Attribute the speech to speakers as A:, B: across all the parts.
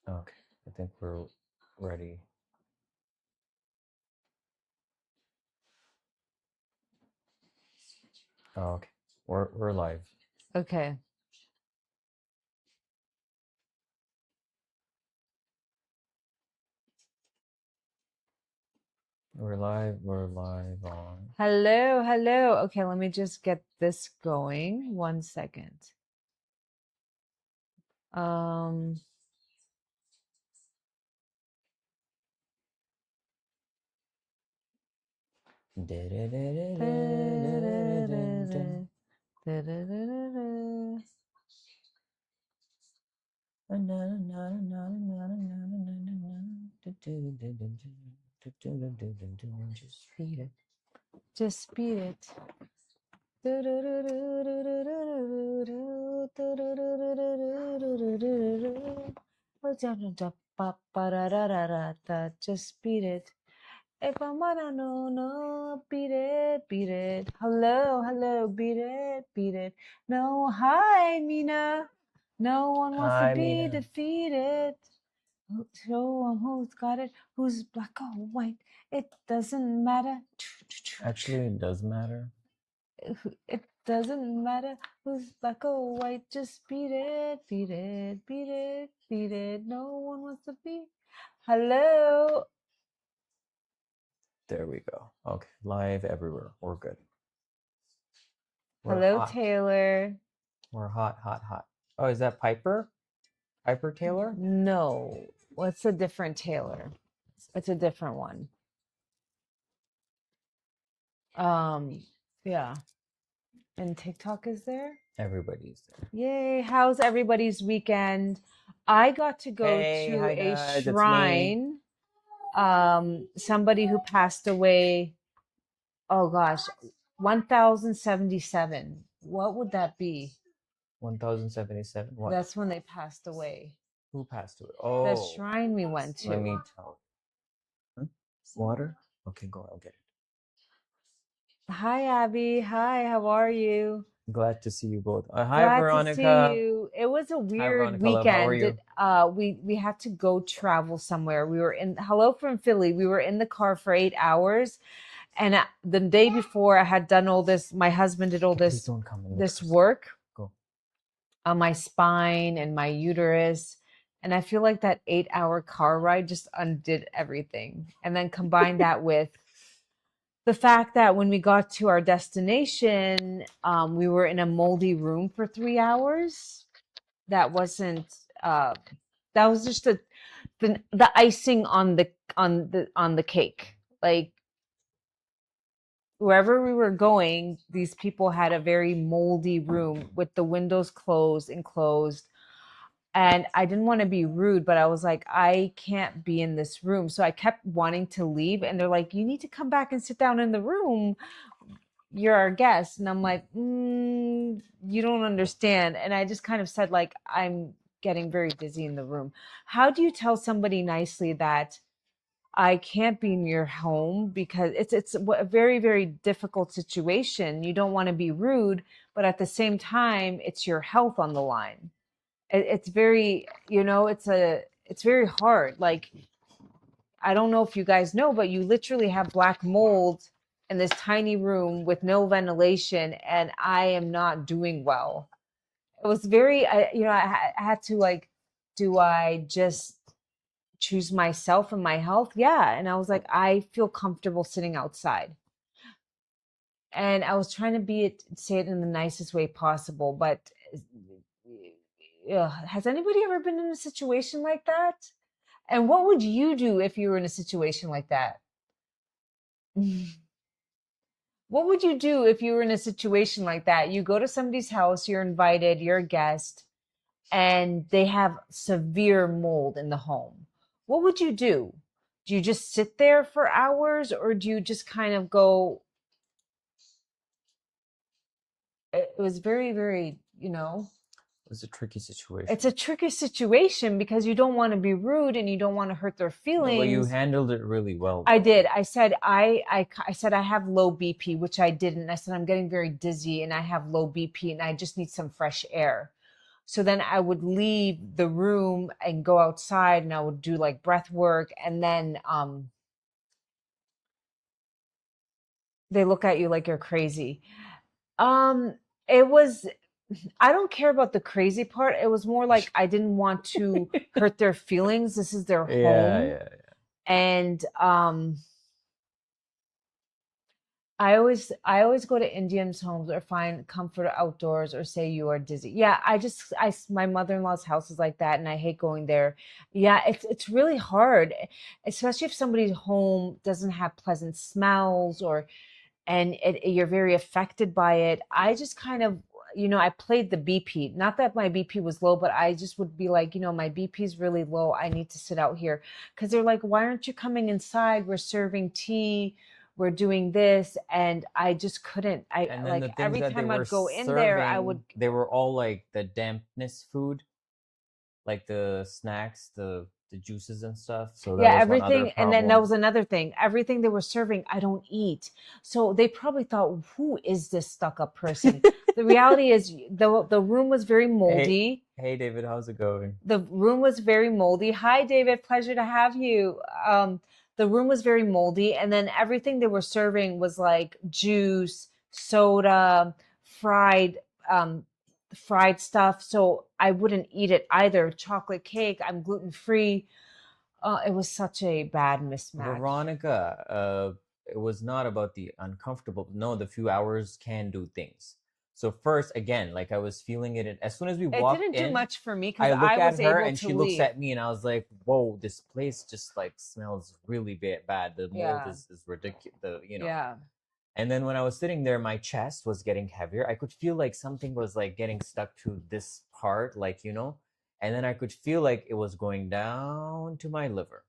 A: Okay, I think we're ready. Oh, okay, we're live.
B: Okay.
A: We're live. We're live on.
B: Hello, hello. Okay, let me just get this going. 1 second. Um,
A: Just read it.
B: just beat it. Just beat it. If I wanna know, no, beat it, beat it. Hello, hello, beat it. No, hi, Mina. No one wants to
A: Hi,
B: be
A: Mina.
B: defeated. Show 'em who's got it, who's black or white. It doesn't matter.
A: Actually, it does matter.
B: It doesn't matter who's black or white. Just beat it, beat it, beat it, beat it. No one wants to be. Hello.
A: There we go. Okay, live everywhere. We're good. We're
B: Hello,
A: hot.
B: Taylor.
A: We're hot, hot, hot. Oh, is that Piper? Piper Taylor?
B: No, what's a different Taylor? It's a different one. Yeah. And TikTok is there?
A: Everybody's there.
B: Yay. How's everybody's weekend? I got to go
A: Hey,
B: to
A: hi
B: a
A: guys, it's me.
B: shrine. Somebody who passed away, oh gosh, 1077. What would that be?
A: 1077. What?
B: That's when they passed away.
A: Who passed away?
B: That
A: Oh,
B: shrine we went to.
A: let me tell. Huh? Water? Okay, go. I'll get it.
B: Hi, Abby. Hi, how are you?
A: Glad to see you both. Hi,
B: Glad
A: Veronica.
B: to see you. It was a
A: Hi,
B: weird
A: Veronica. Love. How are
B: weekend.
A: you?
B: We had to go travel somewhere. We were in hello from Philly. We were in the car for 8 hours, and the day before I had done all this. My husband did all
A: Please
B: this
A: don't come in
B: this
A: person.
B: work
A: Go.
B: on my spine and my uterus, and I feel like that 8 hour car ride just undid everything. And then combine that with the fact that when we got to our destination, we were in a moldy room for 3 hours. That wasn't. That was just the icing on the cake. Like wherever we were going, these people had a very moldy room with the windows closed and closed. And I didn't want to be rude, but I was like, I can't be in this room. So I kept wanting to leave. And they're like, you need to come back and sit down in the room. You're our guest. And I'm like, you don't understand. And I just kind of said, like, I'm getting very dizzy in the room. How do you tell somebody nicely that I can't be in your home, because it's a very, very difficult situation. You don't want to be rude, but at the same time, it's your health on the line. It's very, it's very hard. Like, I don't know if you guys know, but you literally have black mold in this tiny room with no ventilation, and I am not doing well. It was very, I had to like, do I just choose myself and my health? Yeah. And I was like, I feel comfortable sitting outside. And I was trying to say it in the nicest way possible, but has anybody ever been in a situation like that? And what would you do if you were in a situation like that? What would you do if you were in a situation like that? You go to somebody's house, you're invited, you're a guest, and they have severe mold in the home. What would you do? Do you just sit there for hours, or do you just kind of go? It was very, very,
A: It's a tricky situation.
B: it's a tricky situation because you don't want to be rude and you don't want to hurt their feelings.
A: No, but you handled it really well.
B: I did. I said I said I have low BP, which I didn't. I said I'm getting very dizzy and I have low BP and I just need some fresh air. So then I would leave the room and go outside, and I would do like breath work, and then they look at you like you're crazy. Um, it was, I don't care about the crazy part. It was more like I didn't want to hurt their feelings. This is their
A: Yeah,
B: home.
A: yeah.
B: And I always go to Indians' homes or find comfort outdoors or say you are dizzy. Yeah, my mother-in-law's house is like that, and I hate going there. Yeah, it's really hard, especially if somebody's home doesn't have pleasant smells, or and you're very affected by it. I just kind of, I played the BP. Not that my BP was low, but I just would be like, my BP is really low. I need to sit out here. Because they're like, why aren't you coming inside? We're serving tea. We're doing this. And I just couldn't. I
A: And then
B: like
A: the things
B: every
A: that they
B: time
A: were
B: I'd go in there, I would.
A: serving, they were all like the dampness food, like the snacks, the juices and stuff. So that
B: Yeah,
A: was one other
B: everything. And then that was
A: problem.
B: another thing. Everything they were serving, I don't eat. So they probably thought, who is this stuck up person? The reality is the room was very
A: Hey,
B: moldy.
A: hey, David, how's it going?
B: The room was very moldy. Hi, David. Pleasure to have you. The room was very moldy. And then everything they were serving was like juice, soda, fried, um, fried stuff. So I wouldn't eat it either. Chocolate cake, I'm gluten free. It was such a bad mismatch.
A: Veronica, it was not about the uncomfortable. No, the few hours can do things. So first, again, like I was feeling it, as soon as we
B: It
A: walked
B: didn't do
A: in,
B: much for me because
A: I look
B: I
A: at
B: was
A: her
B: able
A: and
B: to
A: she looks
B: leave.
A: at me, and I was like, "Whoa, this place just like smells really bad. The mold
B: Yeah,
A: is ridiculous. The.
B: yeah.
A: And then when I was sitting there, my chest was getting heavier. I could feel like something was like getting stuck to this part, like. And then I could feel like it was going down to my liver.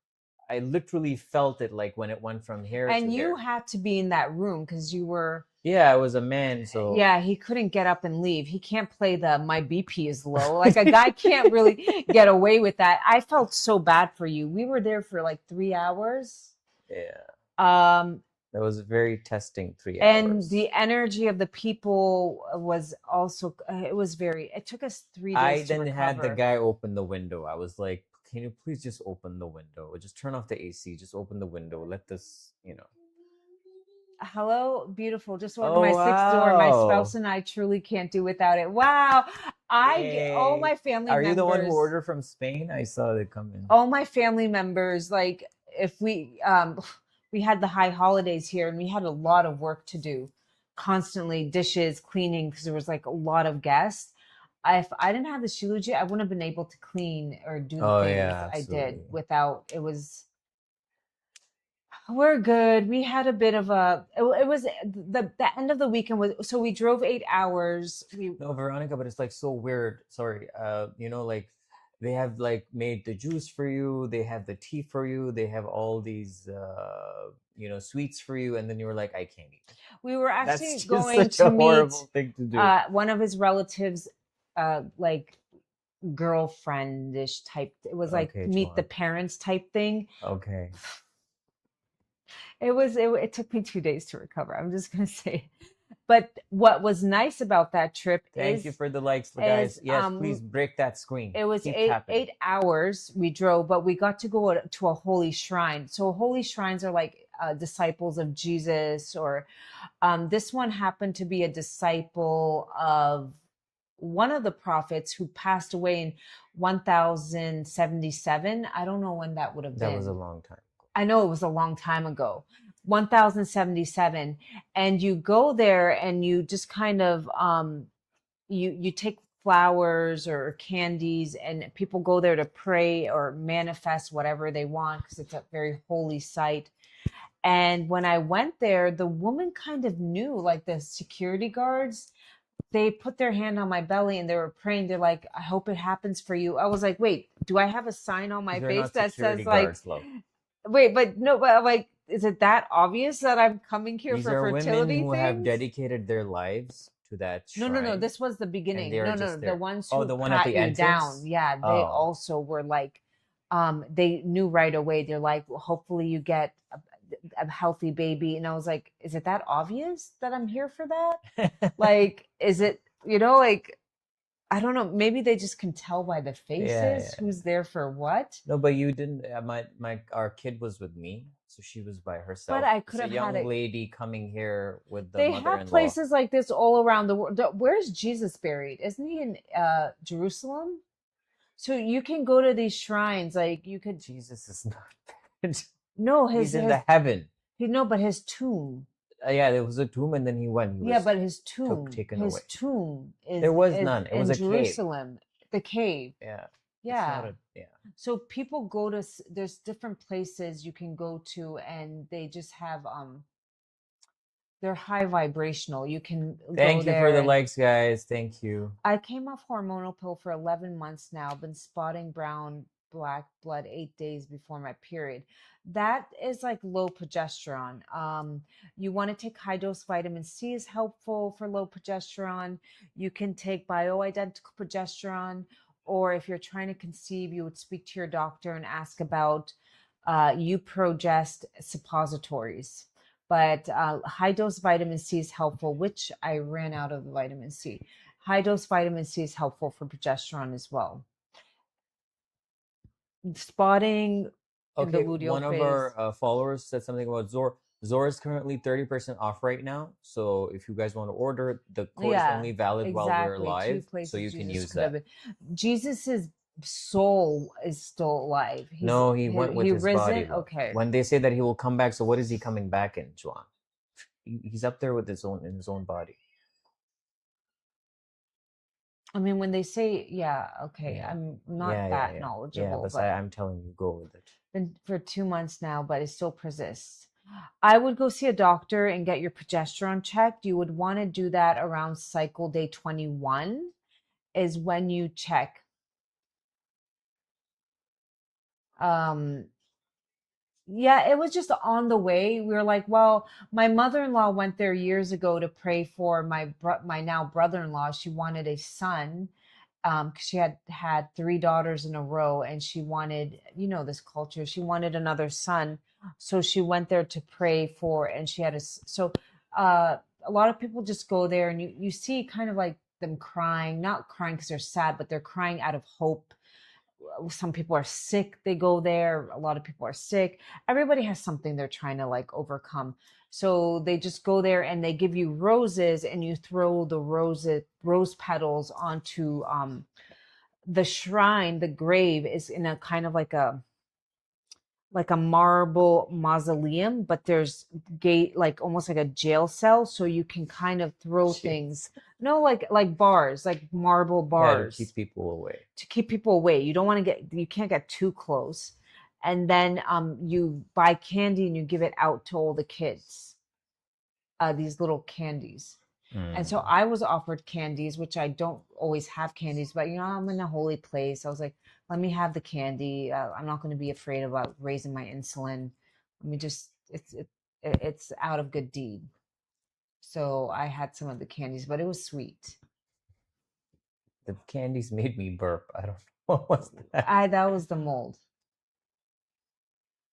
A: I literally felt it like when it went from here to
B: And you
A: there.
B: had to be in that room because you were.
A: Yeah, I was a man, so
B: Yeah, he couldn't get up and leave. He can't play the my BP is low. Like a guy can't really get away with that. I felt so bad for you. We were there for like 3 hours.
A: yeah,
B: Um,
A: that was very testing three
B: and
A: hours.
B: the energy of the people was also, it took us 3 days
A: I
B: to
A: then had the
B: recover.
A: guy open the window. I was like, "Can you please just open the window? Just turn off the AC. Just open the window. Let this.
B: Hello, beautiful. Just ordered my
A: Oh
B: sixth door. My spouse
A: wow.
B: and I truly can't do without it. Wow. All
A: Yay.
B: my family
A: Are you the one who
B: members,
A: ordered from Spain? I saw it come in.
B: all my family members, like if we had the high holidays here and we had a lot of work to do, constantly dishes, cleaning, because there was like a lot of guests. If I didn't have the Shilajit, I wouldn't have been able to clean or do the
A: Oh
B: things
A: yeah,
B: I did
A: absolutely.
B: without it was. We're good. We had a bit of it was the end of the weekend was, so we drove 8 hours. We
A: No, Veronica, but it's like so weird. Sorry. Like they have like made the juice for you, they have the tea for you, they have all these sweets for you, and then you were like, I can't eat.
B: we were actually
A: That's just
B: going
A: such
B: to
A: a
B: meet
A: horrible thing to do.
B: one of his relatives, like girlfriendish type. It was like
A: Okay,
B: meet the
A: Chuan.
B: parents type thing.
A: Okay.
B: It took me 2 days to recover. I'm just gonna say. But what was nice about that trip
A: Thank you for the likes,
B: is
A: guys. Yes, please break that screen.
B: it was
A: Keep
B: eight
A: tapping.
B: eight hours we drove, but we got to go to a holy shrine. So holy shrines are like disciples of Jesus, or this one happened to be a disciple of one of the prophets who passed away in 1077. I don't know when that would have
A: That was a
B: been.
A: long time ago.
B: I know it was a long time ago. 1077. And you go there and you just kind of you take flowers or candies, and people go there to pray or manifest whatever they want because it's a very holy site. And when I went there, the woman kind of knew, like the security guards, they put their hand on my belly and they were praying. They're like, I hope it happens for you. I was like, wait, do I have a sign on my
A: These are
B: face
A: not
B: that
A: security
B: says like,
A: guards, love.
B: wait, but no, but I'm like, is it that obvious that I'm coming here
A: These
B: for
A: are women
B: fertility
A: who have
B: things?
A: dedicated their lives to that
B: No, no, no.
A: shrine,
B: This was the
A: and they
B: beginning.
A: are
B: No, no,
A: just
B: the
A: there.
B: ones
A: Oh,
B: who
A: the one at
B: pat
A: the
B: you down.
A: entrance?
B: Yeah, they
A: Oh,
B: also were like, they knew right away. They're like, well, hopefully you get a healthy baby. And I was like, is it that obvious that I'm here for that? Like, is it, like, I don't know. Maybe they just can tell by the
A: Yeah,
B: faces
A: yeah.
B: who's there for what.
A: No, but you didn't. Our kid was with me, so she was by
B: But
A: herself.
B: I
A: It's
B: could
A: a
B: have had
A: young
B: it.
A: lady coming here with the
B: They have
A: mother-in-law.
B: places like this all around the world. Where's Jesus buried? Isn't he in Jerusalem? So you can go to these shrines. Like you could.
A: Jesus is not.
B: No,
A: He's in
B: his
A: the heaven.
B: he no, but his tomb.
A: Yeah, there was a tomb, and then he went. He
B: Yeah,
A: was
B: but
A: taken
B: his
A: away.
B: tomb
A: There was
B: is
A: none. It was
B: in
A: a cave.
B: Jerusalem, the cave.
A: Yeah, it's not
B: Yeah.
A: a. Yeah.
B: So people go to there's different places you can go to, and they just have they're high vibrational. You can go
A: Thank you for
B: there
A: the
B: and
A: likes, guys. Thank you.
B: I came off hormonal pill for 11 months now, been spotting brown black blood 8 days before my period. That is like low progesterone. You want to take high dose vitamin C is helpful for low progesterone. You can take bioidentical progesterone, or if you're trying to conceive, you would speak to your doctor and ask about Uprogest suppositories. But high dose vitamin C is helpful, which I ran out of the vitamin C. High dose vitamin C is helpful for progesterone as well. Spotting in the
A: Okay,
B: luteal
A: one of
B: phase.
A: our followers said something about Zor. Zor is currently 30% off right now. So if you guys want to order, the code is
B: Yeah,
A: only valid while we're
B: exactly. Two
A: live. So
B: places
A: you can
B: Jesus
A: use
B: could have
A: that.
B: been. Jesus's soul is still alive.
A: No, he went with
B: he
A: his body,
B: risen.
A: love.
B: Okay.
A: When they say that he will come back, so what is he coming back in, Juan? He's up there with his own in his own body.
B: I mean, when they say, yeah, okay,
A: Yeah.
B: I'm not
A: Yeah, yeah,
B: that
A: yeah. Yeah,
B: knowledgeable,
A: but
B: but
A: I'm telling you, go with it.
B: been for 2 months now, but it still persists. I would go see a doctor and get your progesterone checked. You would want to do that around cycle day 21 is when you check. Um, yeah, it was just on the way. We were like, well, my mother-in-law went there years ago to pray for my now brother-in-law. She wanted a son, 'cause she had three daughters in a row, and she wanted, this culture, she wanted another son. So she went there to pray for, and she had so a lot of people just go there, and you see kind of like them crying, not crying because they're sad, but they're crying out of hope. Some people are sick, they go there. A lot of people are sick. Everybody has something they're trying to like overcome. So they just go there and they give you roses, and you throw the rose petals onto the shrine. The grave is in a kind of like a marble mausoleum, but there's gate, like almost like a jail cell, so you can kind of throw
A: Jeez.
B: things. No, like bars, like marble
A: Yeah, to
B: bars
A: keep people away.
B: to keep people away. You don't want to you can't get too close. And then you buy candy and you give it out to all the kids, these little candies. And so
A: Mm.
B: I was offered candies, which I don't always have candies, but I'm in a holy place. I was like, let me have the candy. I'm not going to be afraid about raising my insulin. Let me just, it's out of good deed. So I had some of the candies, but it was sweet.
A: The candies made me burp. I don't know what was that.
B: That was the mold.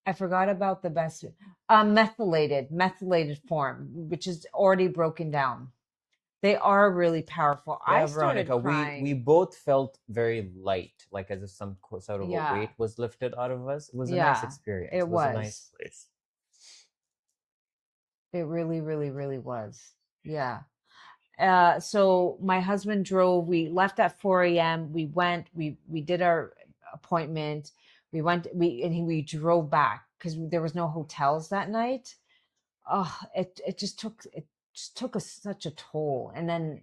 B: I forgot about the best methylated form, which is already broken down. They are really powerful. I
A: Yeah,
B: started
A: Veronica, we
B: crying.
A: both felt very light, like as if some sort of a
B: Yeah,
A: weight was lifted out of us. It was a nice
B: yeah,
A: experience.
B: it
A: It was a nice
B: was.
A: place.
B: It really, really, really was. Yeah. So my husband drove. We left at 4 a.m. We went. We did our appointment. We went. We drove back because there was no hotels that night. Oh, it just took us such a toll. And then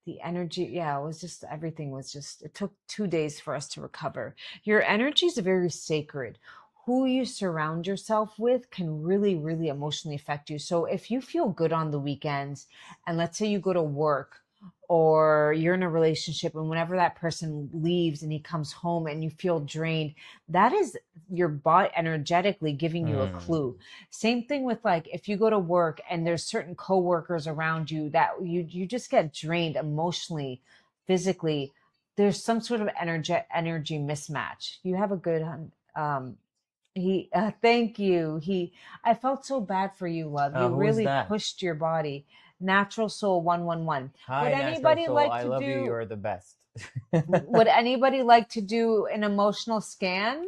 B: the energy, yeah, it was just everything was just, it took 2 days for us to recover. Your energy is very sacred. Who you surround yourself with can really, really emotionally affect you. So if you feel good on the weekends, and let's say you go to work or you're in a relationship, and whenever that person leaves and he comes home and you feel drained, that is your body energetically giving you a
A: Mm.
B: clue. Same thing with like if you go to work and there's certain coworkers around you that you just get drained emotionally, physically. There's some sort of energy mismatch. You have a good he thank you. I felt so bad for you, love. You
A: Who was
B: really
A: that?
B: pushed your body. Natural Soul 111. Would
A: Hi, Natural
B: anybody
A: Soul.
B: like
A: I
B: to
A: love you.
B: do
A: You're the best.
B: would anybody like to do an emotional scan?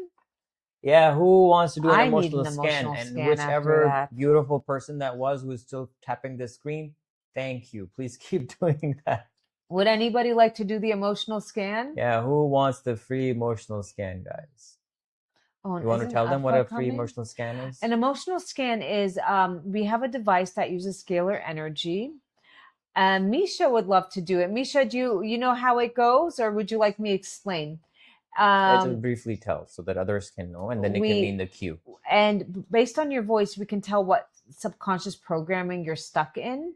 A: Yeah, who wants to do an
B: I need
A: emotional
B: an
A: scan?
B: emotional
A: And
B: scan after
A: whichever
B: that.
A: beautiful person that was who's still tapping the screen, thank you. Please keep doing that.
B: Would anybody like to do the emotional scan?
A: Yeah, who wants the free emotional scan, guys?
B: Oh,
A: You
B: and
A: want to
B: isn't
A: tell them what
B: Alpha
A: a free
B: coming?
A: emotional scan
B: An
A: is?
B: emotional scan is we have a device that uses scalar energy. Misha would love to do it. Misha, do you know how it goes, or would you like me to explain?
A: Yeah, just
B: Um,
A: briefly tell so that others can know and then they can be
B: we
A: in the queue.
B: and based on your voice, we can tell what subconscious programming you're stuck in.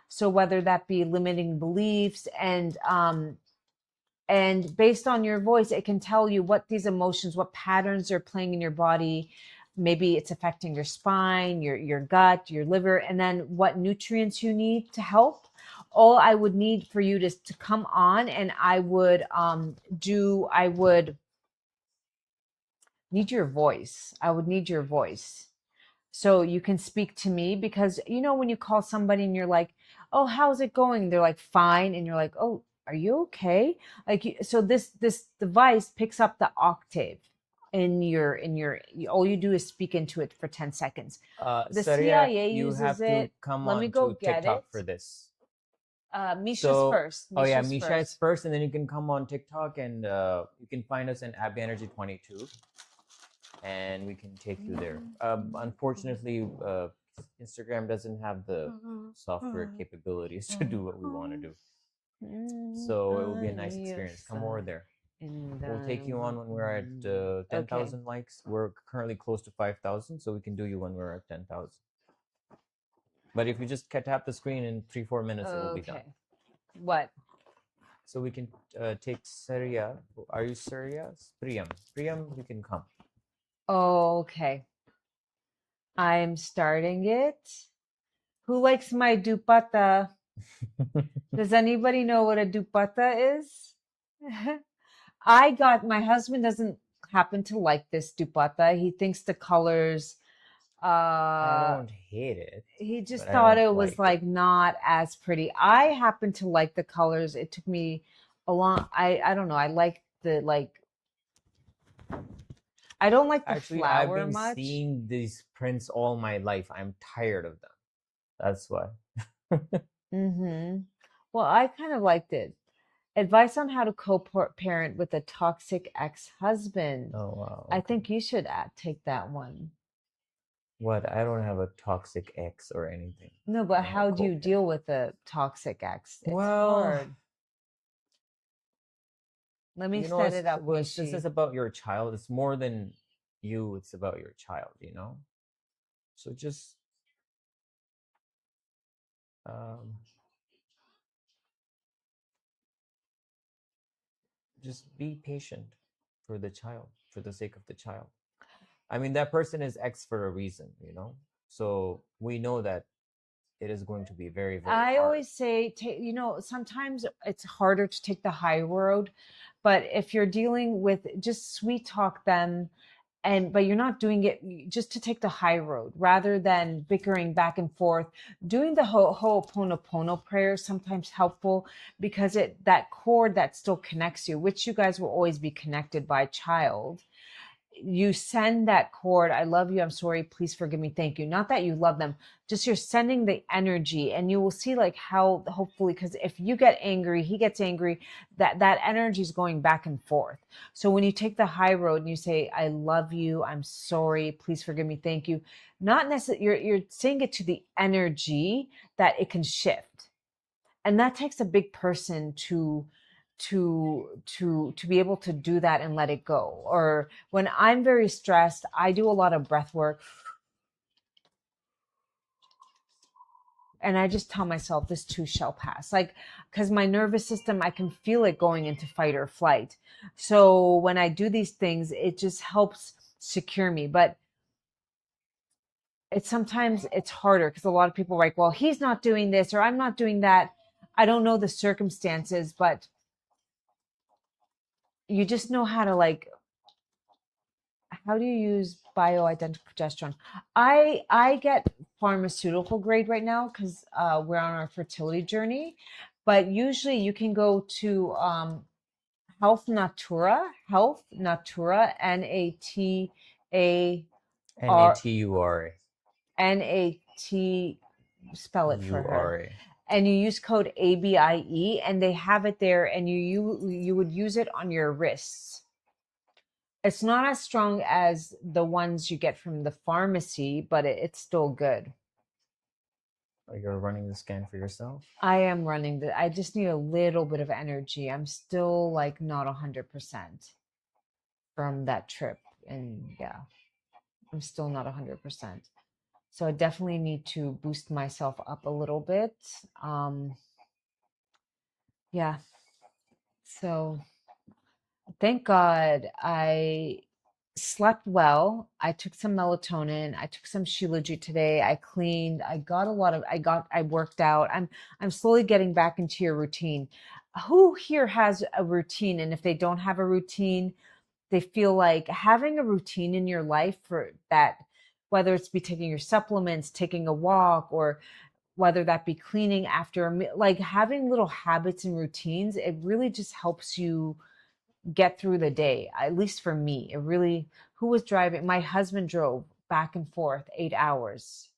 B: So whether that be limiting beliefs and based on your voice, it can tell you what these emotions, what patterns are playing in your body. Maybe it's affecting your spine, your gut, your liver, and then what nutrients you need to help. All I would need for you to come on, and I would need your voice. I would need your voice. So you can speak to me because when you call somebody and you're like, "Oh, how's it going?" They're like, "Fine." And you're like, "Oh, are you okay?" So this device picks up the octave in your all you do is speak into it for 10 seconds. The
A: Saria,
B: CIA
A: you
B: uses
A: have to
B: it.
A: come
B: Let me
A: on
B: go
A: to
B: get
A: TikTok
B: it.
A: for this.
B: Misha's
A: So,
B: first.
A: oh yeah,
B: Misha's
A: Misha is
B: first.
A: first, and then you can come on TikTok and you can find us in Abby Energy 22, and we can take you there. Unfortunately, Instagram doesn't have the software capabilities to do what we want to do. So it will be a nice experience. Come over there. We'll take you on when we're at 10,000 likes. We're currently close to 5,000, so we can do you when we're at 10,000. But if you just tap the screen in 3-4 minutes, it will be done.
B: Okay. What?
A: So we can take Saria. Are you serious? Priyam. Priyam, you can come.
B: Okay. I'm starting it. Who likes my dupatta? Does anybody know what a dupatta is? My husband doesn't happen to like this dupatta. He thinks the colors,
A: I
B: uh,
A: don't hate it,
B: he just
A: but I
B: thought
A: don't
B: it was
A: like it.
B: like not as pretty. I happen to like the colors. It took me a long, I don't know. I like I don't like the
A: Actually, I've
B: flower
A: been
B: much.
A: seeing these prints all my life. I'm tired of them. That's why.
B: Mm-hmm. Well, I kind of liked it. Advice on how to co-parent with a toxic ex-husband.
A: Oh wow.
B: I
A: Okay.
B: think you should take that one.
A: What? I don't have a toxic ex or anything.
B: No,
A: I
B: but
A: don't have a
B: how do you
A: co-parent.
B: deal with a toxic ex? It's
A: Well,
B: hard. Let me set it up,
A: this is
B: Mishi.
A: about your child. It's more than you. It's about your child. So um, just be patient for the child, for the sake of the child. I mean, that person is X for a reason. So we know that it is going to be very, very
B: I
A: hard.
B: always say, sometimes it's harder to take the high road, but if you're dealing with just sweet talk them but you're not doing it just to take the high road rather than bickering back and forth. Doing the ho'oponopono prayer is sometimes helpful because that cord that still connects you, which you guys will always be connected by child. You send that cord, "I love you, I'm sorry, please forgive me, thank you." Not that you love them, just you're sending the energy, and you will see like how hopefully, because if you get angry, he gets angry, that energy is going back and forth. So when you take the high road and you say, "I love you, I'm sorry, please forgive me, thank you," not necessarily you're saying it to the energy that it can shift, and that takes a big person to be able to do that and let it go. Or when I'm very stressed, I do a lot of breath work, and I just tell myself this too shall pass, like, because my nervous system, I can feel it going into fight or flight. So when I do these things, it just helps secure me. But sometimes it's harder because a lot of people are like, "Well, he's not doing this or I'm not doing that." I don't know the circumstances, but you just know how to, like, how do you use bioidentical progesterone? I get pharmaceutical grade right now because we're on our fertility journey. But usually you can go to Health Natura, Natura,
A: Natura.
B: NAT, spell it for her.
A: URA.
B: And you use code ABIE, and they have it there, and you would use it on your wrists. It's not as strong as the ones you get from the pharmacy, but it's still good.
A: Oh, you're running the scan for yourself?
B: I am running I just need a little bit of energy. I'm still like not 100% from that trip. And yeah, I'm still not 100%. So I definitely need to boost myself up a little bit. Yeah. So thank God I slept well. I took some melatonin. I took some Shilajit today. I cleaned. I worked out. I'm slowly getting back into your routine. Who here has a routine? And if they don't have a routine, they feel like having a routine in your life for that, whether it's be taking your supplements, taking a walk, or whether that be cleaning after a meal, like having little habits and routines, it really just helps you get through the day. At least for me, it really. Who was driving? My husband drove back and forth 8 hours.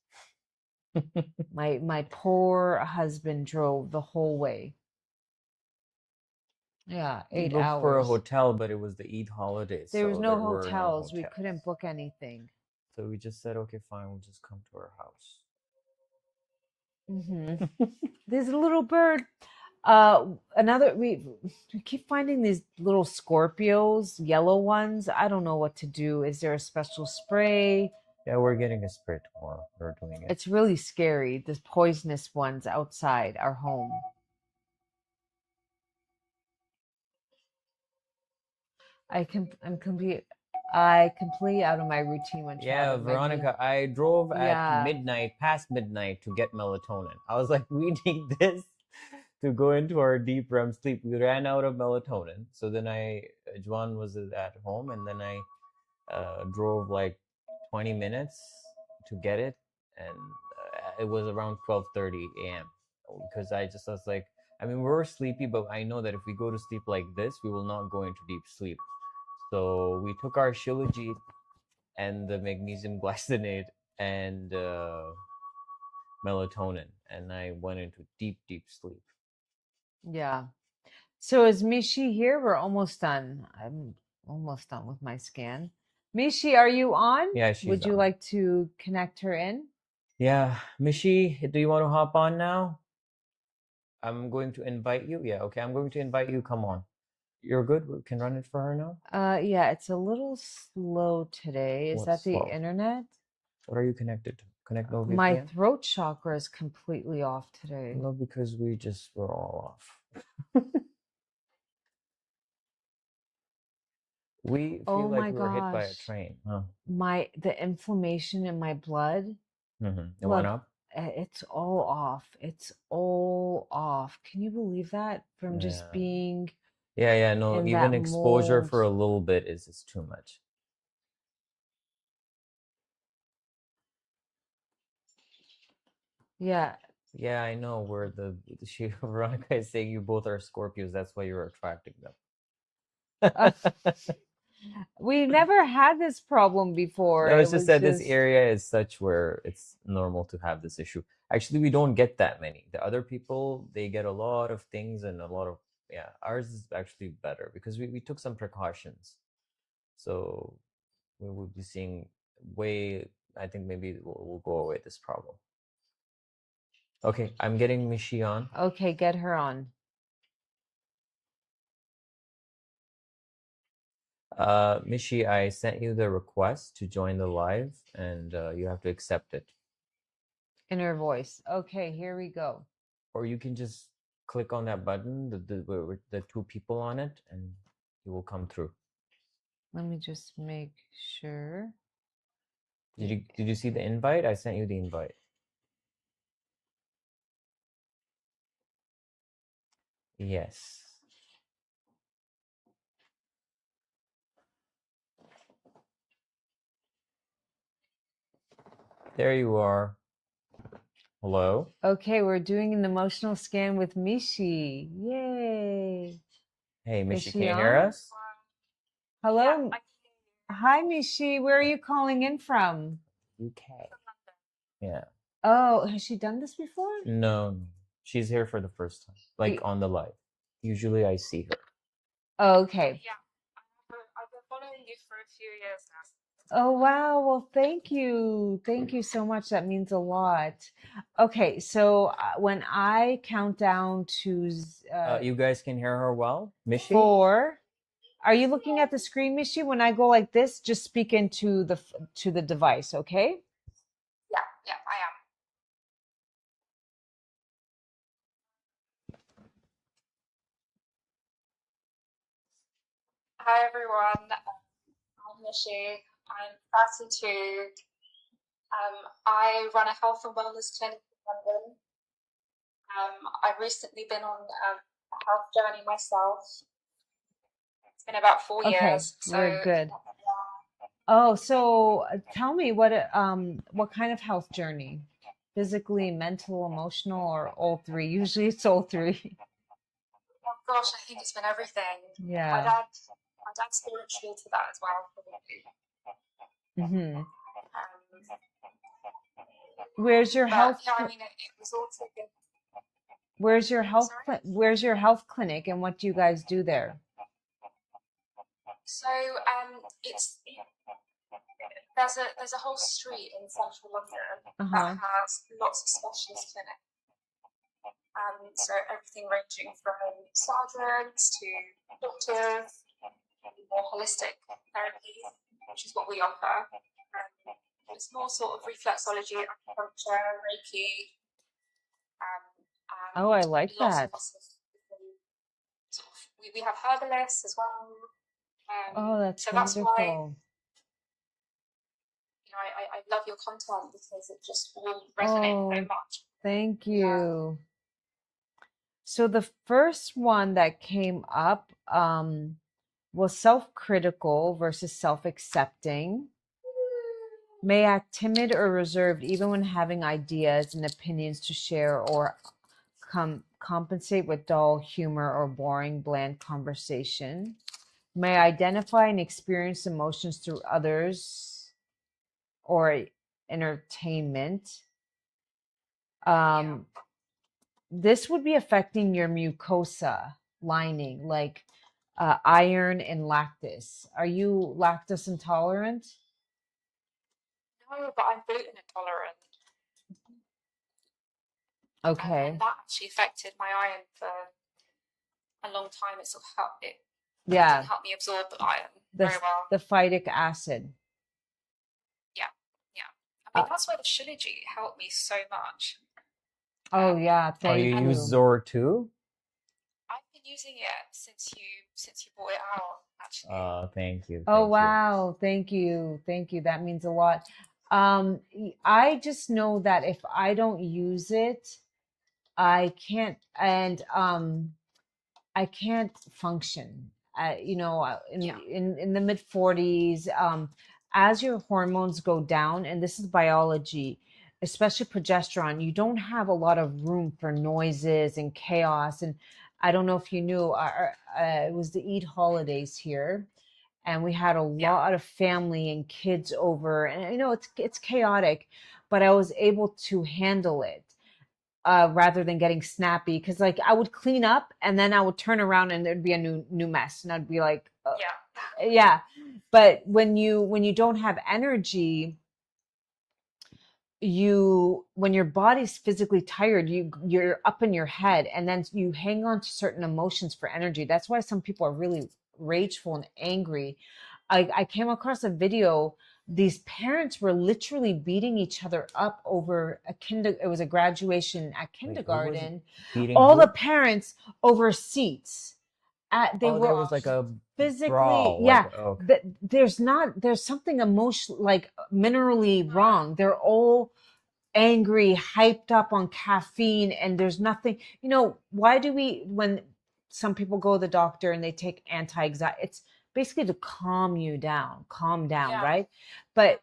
B: My poor husband drove the whole way. Yeah,
A: We
B: eight
A: booked for a
B: hours.
A: hotel, but it was the Eid holiday,
B: There was
A: so
B: no
A: there were no
B: hotels. We couldn't
A: hotels.
B: book anything.
A: So we just said, okay, fine, we'll just come to our house.
B: Hmm. There's a little bird. Another we keep finding these little Scorpios, yellow ones. I don't know what to do. Is there a special spray?
A: Yeah, we're getting a spray tomorrow. We're doing it.
B: It's really scary. The poisonous ones outside our home. I'm complete. I completely out of my routine when
A: Yeah,
B: traveling.
A: Veronica, I drove at
B: Yeah.
A: midnight, past midnight, to get melatonin. I was like, we need this to go into our deep REM sleep. We ran out of melatonin. So then Juan was at home, and then I drove like 20 minutes to get it. And it was around 12:30 a.m. because I was like, I mean, we were sleepy, but I know that if we go to sleep like this, we will not go into deep sleep. So we took our Shilajit and the magnesium glycinate and melatonin, and I went into deep, deep sleep.
B: Yeah. So is Mishi here? We're almost done. I'm almost done with my scan. Mishi, are you on?
A: Yeah, she's
B: Would you
A: on.
B: like to connect her in?
A: Yeah, Mishi, do you want to hop on now? I'm going to invite you. Yeah, okay, I'm going to invite you. Come on. You're good? We can run it for her now?
B: Yeah, it's a little slow today. Is
A: What's
B: that the
A: slow?
B: internet?
A: What are you connected to? Connect no
B: My
A: VPN?
B: throat chakra is completely off today.
A: No, because we just were all off. We feel
B: Oh
A: like
B: my
A: we were hit by a
B: gosh.
A: train. Huh?
B: The inflammation in my blood,
A: It went
B: look,
A: up?
B: it's all off. It's all off. Can you believe that? From just
A: Yeah.
B: being
A: Yeah, yeah, no,
B: in
A: even
B: that
A: exposure
B: mold.
A: for a little bit is too much.
B: Yeah.
A: Yeah, I know where she Veronica is saying you both are Scorpios, that's why you're attracting
B: Uh,
A: them.
B: we never had this problem before.
A: No,
B: It
A: it's just
B: was
A: that this
B: just,
A: area is such where it's normal to have this issue. Actually, we don't get that many. The other people, they get a lot of things and a lot of, yeah, ours is actually better because we took some precautions. So we will be seeing way, I think maybe we'll go away this problem. Okay, I'm getting Mishi on.
B: okay, get her on.
A: Mishi, I sent you the request to join the live and you have to accept it.
B: In her voice. Okay, here we go.
A: Or you can just click on that button, with the two people on it, and it will come through.
B: Let me just make sure.
A: Did you see the invite? I sent you the invite. Yes. There you are. Hello?
B: Okay, we're doing an emotional scan with Mishi. Yay.
A: Hey,
B: Is
A: Misha, can
B: she
A: you hear
B: on?
A: us?
B: Hello. Hi, Mishi. Where are you calling in from?
A: UK. Yeah.
B: Oh, has she done this before?
A: No, no. She's here for the first time, like
B: Y-
A: on the live. Usually I see her.
B: Okay. Oh, wow. Well, thank you. Thank you so much. That means a lot. Okay, so when I count down to
A: You guys can hear her well? Mishi?
B: 4, are you looking at the screen, Mishi? When I go like this, just speak into the device, okay?
C: Hi everyone, I'm Misha. I'm 32. I run a health and wellness clinic in London. I've recently been on a health journey myself. It's been about 4
B: Okay,
C: years. So
B: we're good.
C: yeah.
B: Oh, so tell me what kind of health journey? Physically, mental, emotional, or all three? Usually it's all three.
C: Oh gosh, I think it's been everything. My
B: Yeah.
C: dad, my dad's spiritual to that as well, probably.
B: Hmm.
C: Um,
B: Where's your
C: but
B: health
C: yeah, I mean, it was all taken. Sorry.
B: where's your health clinic and what do you guys do there?
C: So it's there's a whole street in central London that
B: Uh-huh.
C: has lots of specialist clinics. So everything ranging from surgeons to doctors, more holistic therapy, which is what we offer. It's more sort of reflexology, acupuncture, Reiki,
B: Oh, I
C: and
B: like
C: lots and
B: that.
C: lots of different sort of, we have herbalists as well.
B: Oh, that's
C: So that's why,
B: wonderful.
C: I love your content because it just all resonates so
B: Oh,
C: much.
B: thank
C: Yeah.
B: you. So the first one that came up was self-critical versus self-accepting. May act timid or reserved even when having ideas and opinions to share or compensate with dull humor or boring, bland conversation. May identify and experience emotions through others or entertainment.
C: Yeah.
B: Um, this would be affecting your mucosa lining, like iron and lactose. Are you lactose intolerant?
C: No, but I'm gluten intolerant. And
B: Okay.
C: that actually affected my iron for a long time. It sort of helped it didn't
B: Yeah,
C: help me absorb the iron
B: the
C: very well.
B: the phytic acid.
C: Yeah, yeah. I mean
B: Uh,
C: that's where the Shilajit helped me so much.
B: oh yeah,
A: Oh, you
B: thank
C: And
A: use
B: you.
A: Zor too?
C: I've been using it since you brought it out, actually.
A: Thank you,
B: Oh
A: thank you.
B: wow, thank you. Thank you. That means a lot. I just know that if I don't use it, I can't I can't function.
C: Yeah,
B: In the mid 40s, as your hormones go down, and this is biology, especially progesterone, you don't have a lot of room for noises and chaos. And I don't know if you knew, it was the Eid holidays here, and we had a
C: yeah,
B: lot of family and kids over, and it's chaotic, but I was able to handle it rather than getting snappy, because like I would clean up and then I would turn around and there'd be a new mess and I'd be like
C: yeah,
B: yeah. But when you don't have energy, when your body's physically tired, you're up in your head and then you hang on to certain emotions for energy. That's why some people are really rageful and angry. I came across a video. These parents were literally beating each other up over it was a graduation at
A: Wait, who was
B: kindergarten.
A: beating
B: All the
A: who?
B: parents over seats. They
A: Oh, there
B: were
A: was like a
B: physically,
A: brawl. Like,
B: yeah.
A: okay.
B: There's something emotional, like minerally wrong. They're all angry, hyped up on caffeine, and there's nothing. Why do we, when some people go to the doctor and they take anti-anxiety, it's basically to calm you down, calm down,
C: yeah,
B: right? But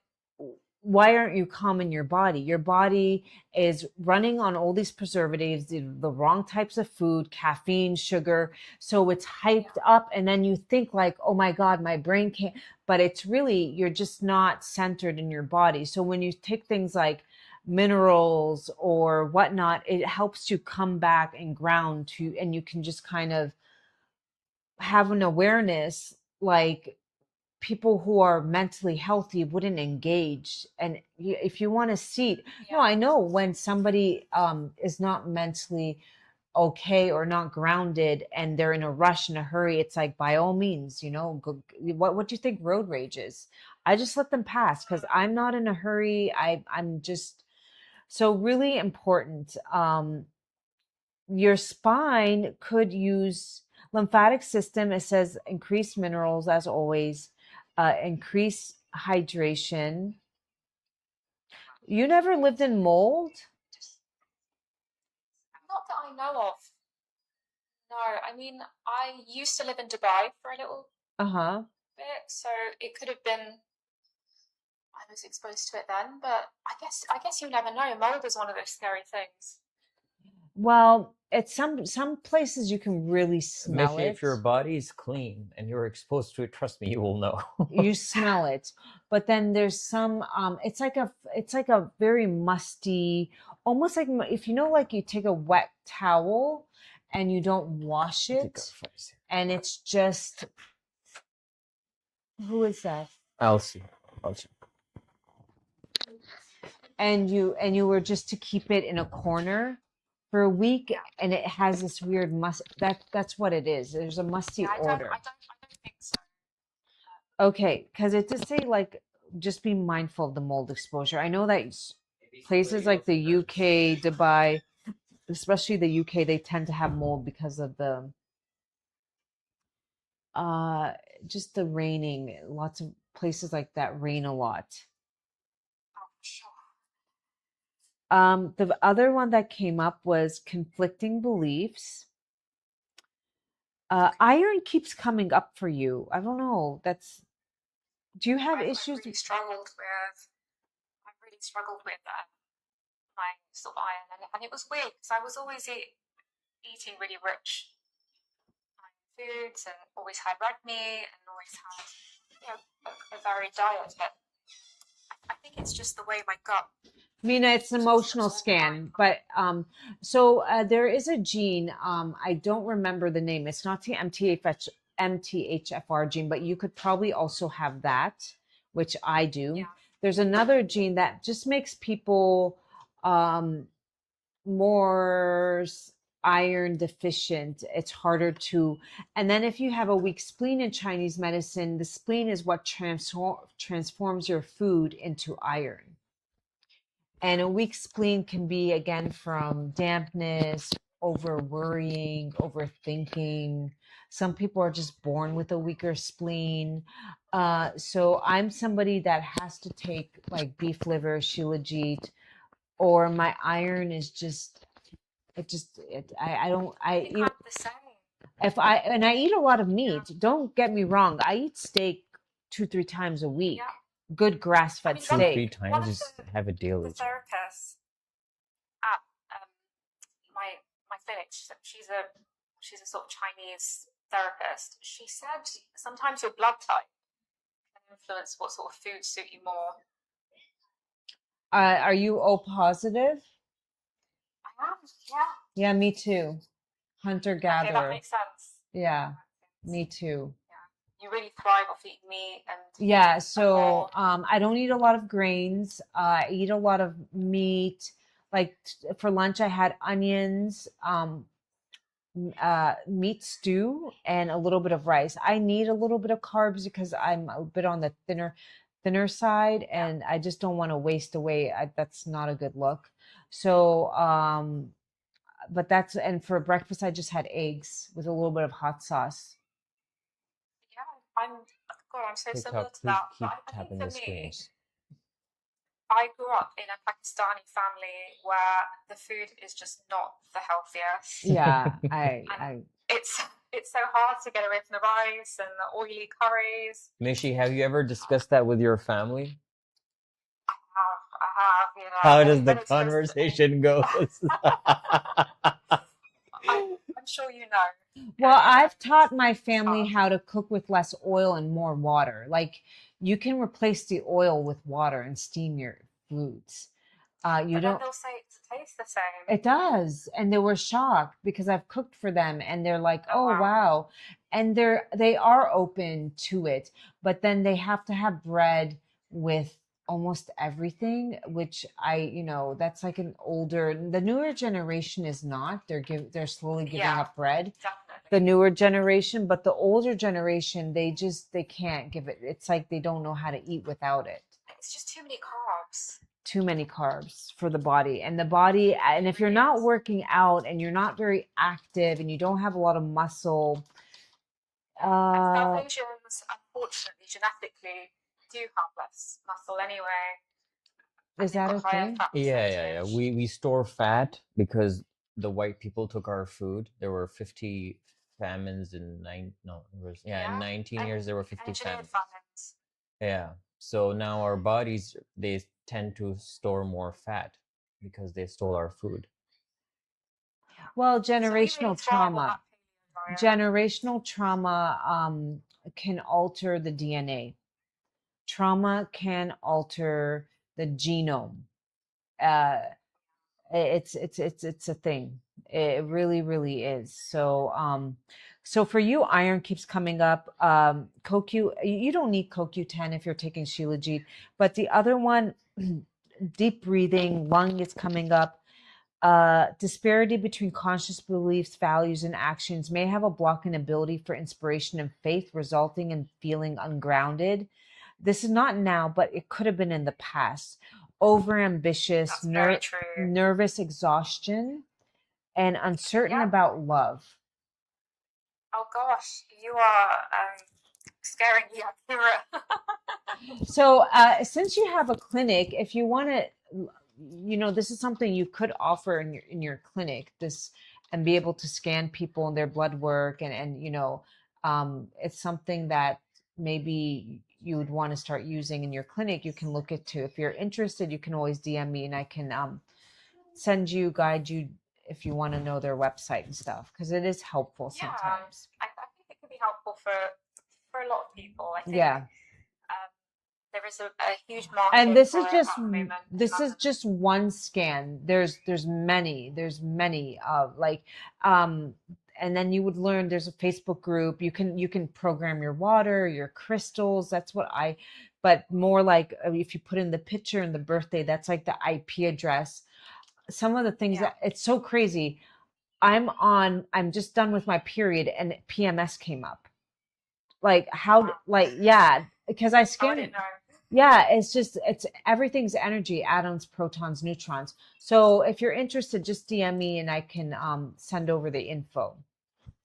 B: why aren't you calm in your body? Your body is running on all these preservatives, the wrong types of food, caffeine, sugar. So it's hyped up. And then you think like, oh my God, my brain can't, but it's really, you're just not centered in your body. So when you take things like minerals or whatnot, it helps you come back and ground to, and you can just kind of have an awareness like people who are mentally healthy wouldn't engage. And if you want to see, no, I know when somebody is not mentally okay or not grounded and they're in a rush, in a hurry, it's like, by all means, go, what do you think road rage is? I just let them pass because I'm not in a hurry. I'm just, so really important. Your spine could use lymphatic system. It says increase minerals as always, increase hydration. You never lived in mold?
C: Not that I know of. No, I mean, I used to live in Dubai for a little
B: Uh-huh.
C: bit, so it could have been I was exposed to it then, but I guess you never know. Mold is one of those scary things.
B: Well, at some places you can really smell
A: Mishi,
B: it.
A: if your body is clean and you're exposed to it, trust me, you will know.
B: You smell it. But then there's some it's like a very musty, almost like if like you take a wet towel and you don't wash it and it's just, who is that?
A: Elsie.
B: And you were just to keep it in a corner for a week and it has this weird that's what it is. There's a musty odor.
C: I don't think so.
B: Okay, because it does say like just be mindful of the mold exposure. I know that places like the UK, Dubai, especially the UK, they tend to have mold because of the just the raining. Lots of places like that rain a lot.
C: Oh, sure.
B: The other one that came up was conflicting beliefs. Iron keeps coming up for you. I don't know. Do you have issues?
C: I've really struggled with my sort of iron, and it was weird because I was always eating really rich foods and always had red meat and always had a varied diet, but I think it's just the way my gut.
B: Mina, it's an emotional scan, but so there is a gene. I don't remember the name. It's not the MTHFR gene, but you could probably also have that, which I do.
C: Yeah.
B: There's another gene that just makes people more iron deficient. It's harder to, and then if you have a weak spleen in Chinese medicine, the spleen is what transforms your food into iron. And a weak spleen can be, again, from dampness, over worrying, overthinking. Some people are just born with a weaker spleen. So I'm somebody that has to take like beef liver, Shilajit, or my iron is just, I don't,
C: I think I'm the same.
B: and I eat a lot of meat. Don't get me wrong. I eat steak 2-3 times a week.
C: Yeah.
B: Good grass-fed steak.
A: 2-3 times, just have a daily.
C: The therapist at my clinic, she's a sort of Chinese therapist. She said sometimes your blood type can influence what sort of foods suit you more.
B: Are you O positive?
C: I am, yeah.
B: Yeah, me too. Hunter gatherer.
C: Okay, that makes sense.
B: Yeah, me too.
C: You really thrive off eating meat and
B: yeah. So I don't eat a lot of grains. I eat a lot of meat. Like for lunch, I had onions, meat stew, and a little bit of rice. I need a little bit of carbs because I'm a bit on the thinner side, and I just don't want to waste away. That's not a good look. So, but and for breakfast, I just had eggs with a little bit of hot sauce.
C: I'm so similar to that. But I think for me, I grew up in a Pakistani family where the food is just not the healthiest.
B: Yeah,
C: it's so hard to get away from the rice and the oily curries.
A: Mishi, have you ever discussed that with your family?
C: I have, you know,
A: How does
C: and
A: the
C: then it's just,
A: conversation goes?
C: I'm sure you know.
B: Well,
C: You know,
B: I've taught my
C: it's
B: family
C: hard.
B: how to cook with less oil and more water. Like you can replace the oil with water and steam your foods. You
C: But then
B: don't,
C: they'll say it tastes the same.
B: it does. And they were shocked because I've cooked for them and they're like,
C: Oh
B: "Oh,
C: wow.
B: wow." And they are open to it, but then they have to have bread with almost everything, which that's like the newer generation is not. They're slowly giving
C: Yeah,
B: up bread, the
C: definitely.
B: newer generation, but the older generation, they can't give it. It's like they don't know how to eat without it.
C: It's just too many carbs.
B: Too many carbs for the body, and
C: It
B: if you're
C: really
B: not
C: is.
B: working out and you're not very active and you don't have a lot of muscle,
C: And South
B: uh
C: Asians, unfortunately, genetically, do have less muscle anyway, and
B: is
C: they've
B: that
C: got
B: a
C: higher
B: thing?
C: fat
A: Yeah.
C: percentage.
A: We store fat because the white people took our food. There were 50 famines in nine. No, it was in
C: Yeah,
A: 19
C: and
A: years there were 50
C: engineered
A: famines.
C: famines.
A: Yeah. So now our bodies they tend to store more fat because they stole our food.
B: Well,
C: So we really thrive on that paleo diet.
B: generational trauma can alter the DNA. Trauma can alter the genome. uh it's a thing. It really, really is. So for you, iron keeps coming up. CoQ, you don't need CoQ10 if you're taking Shilajit, but the other one, deep breathing, lung is coming up. Disparity between conscious beliefs, values, and actions may have a blocking ability for inspiration and faith, resulting in feeling ungrounded. This is not now, but it could have been in the past. Overambitious,
C: That's very true.
B: nervous exhaustion, and uncertain
C: Yeah.
B: about love.
C: Oh gosh, you are scaringly accurate.
B: So, since you have a clinic, if you want to, this is something you could offer in your clinic. This and be able to scan people and their blood work, it's something that maybe you would want to start using in your clinic. You can look into. If you're interested, you can always DM me, and I can guide you if you want to know their website and stuff, because it is helpful
C: Yeah,
B: sometimes.
C: I think it could be helpful for a lot of people. I think
B: Yeah.
C: there is a huge
B: And
C: market for it at the moment in
B: this is
C: London.
B: just one scan. There's many of like and then you would learn there's a Facebook group. You can program your water, your crystals. That's what but more like if you put in the picture and the birthday, that's like the IP address. Some of the things
C: Yeah.
B: that it's so crazy. I'm just done with my period and PMS came up. Like how
C: Wow.
B: like yeah, because I
C: I
B: scanned
C: didn't know.
B: yeah, it's everything's energy, atoms, protons, neutrons. So if you're interested, just DM me and I can send over the info.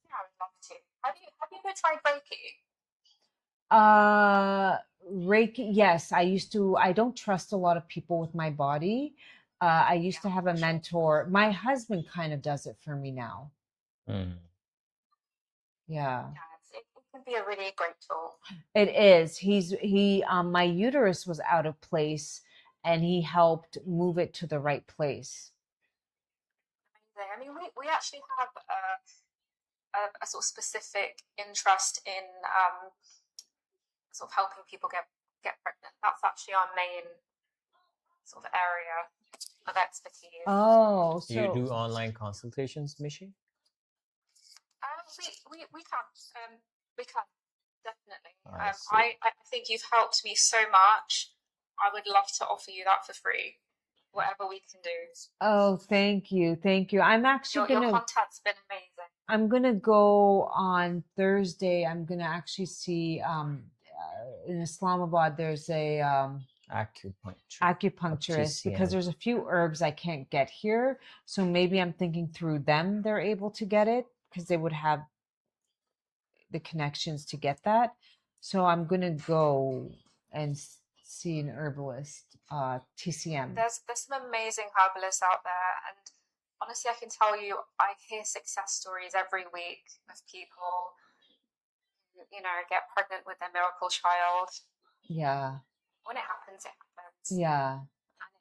C: Yeah, I would love to. Have you ever tried Reiki?
B: Uh Reiki, yes, I don't trust a lot of people with my body. I used to
C: Yeah,
B: have a
C: for sure.
B: mentor. My husband kind of does it for me now.
A: Mm.
B: Yeah.
C: Yeah, it can be a really great tool.
B: It is. My uterus was out of place and he helped move it to the right place.
C: Amazing. I mean, we actually have a sort of specific interest in sort of helping people get pregnant. That's actually our main sort of area of expertise.
B: Oh,
A: You
B: so
A: do online consultations, Misha?
C: We can definitely.
A: I see.
C: I think you've helped me so much. I would love to offer you that for free, whatever we can do.
B: oh, thank you. Thank you.
C: Your contact's been amazing.
B: I'm gonna go on Thursday. I'm gonna actually see in Islamabad there's a acupuncturist because
A: TCM.
B: there's a few herbs I can't get here. So maybe I'm thinking through them they're able to get it because they would have the connections to get that. So I'm gonna go and see an herbalist, TCM.
C: There's some amazing herbalists out there, and honestly, I can tell you, I hear success stories every week of people who, get pregnant with their miracle child.
B: Yeah.
C: When it happens, it happens.
B: Yeah.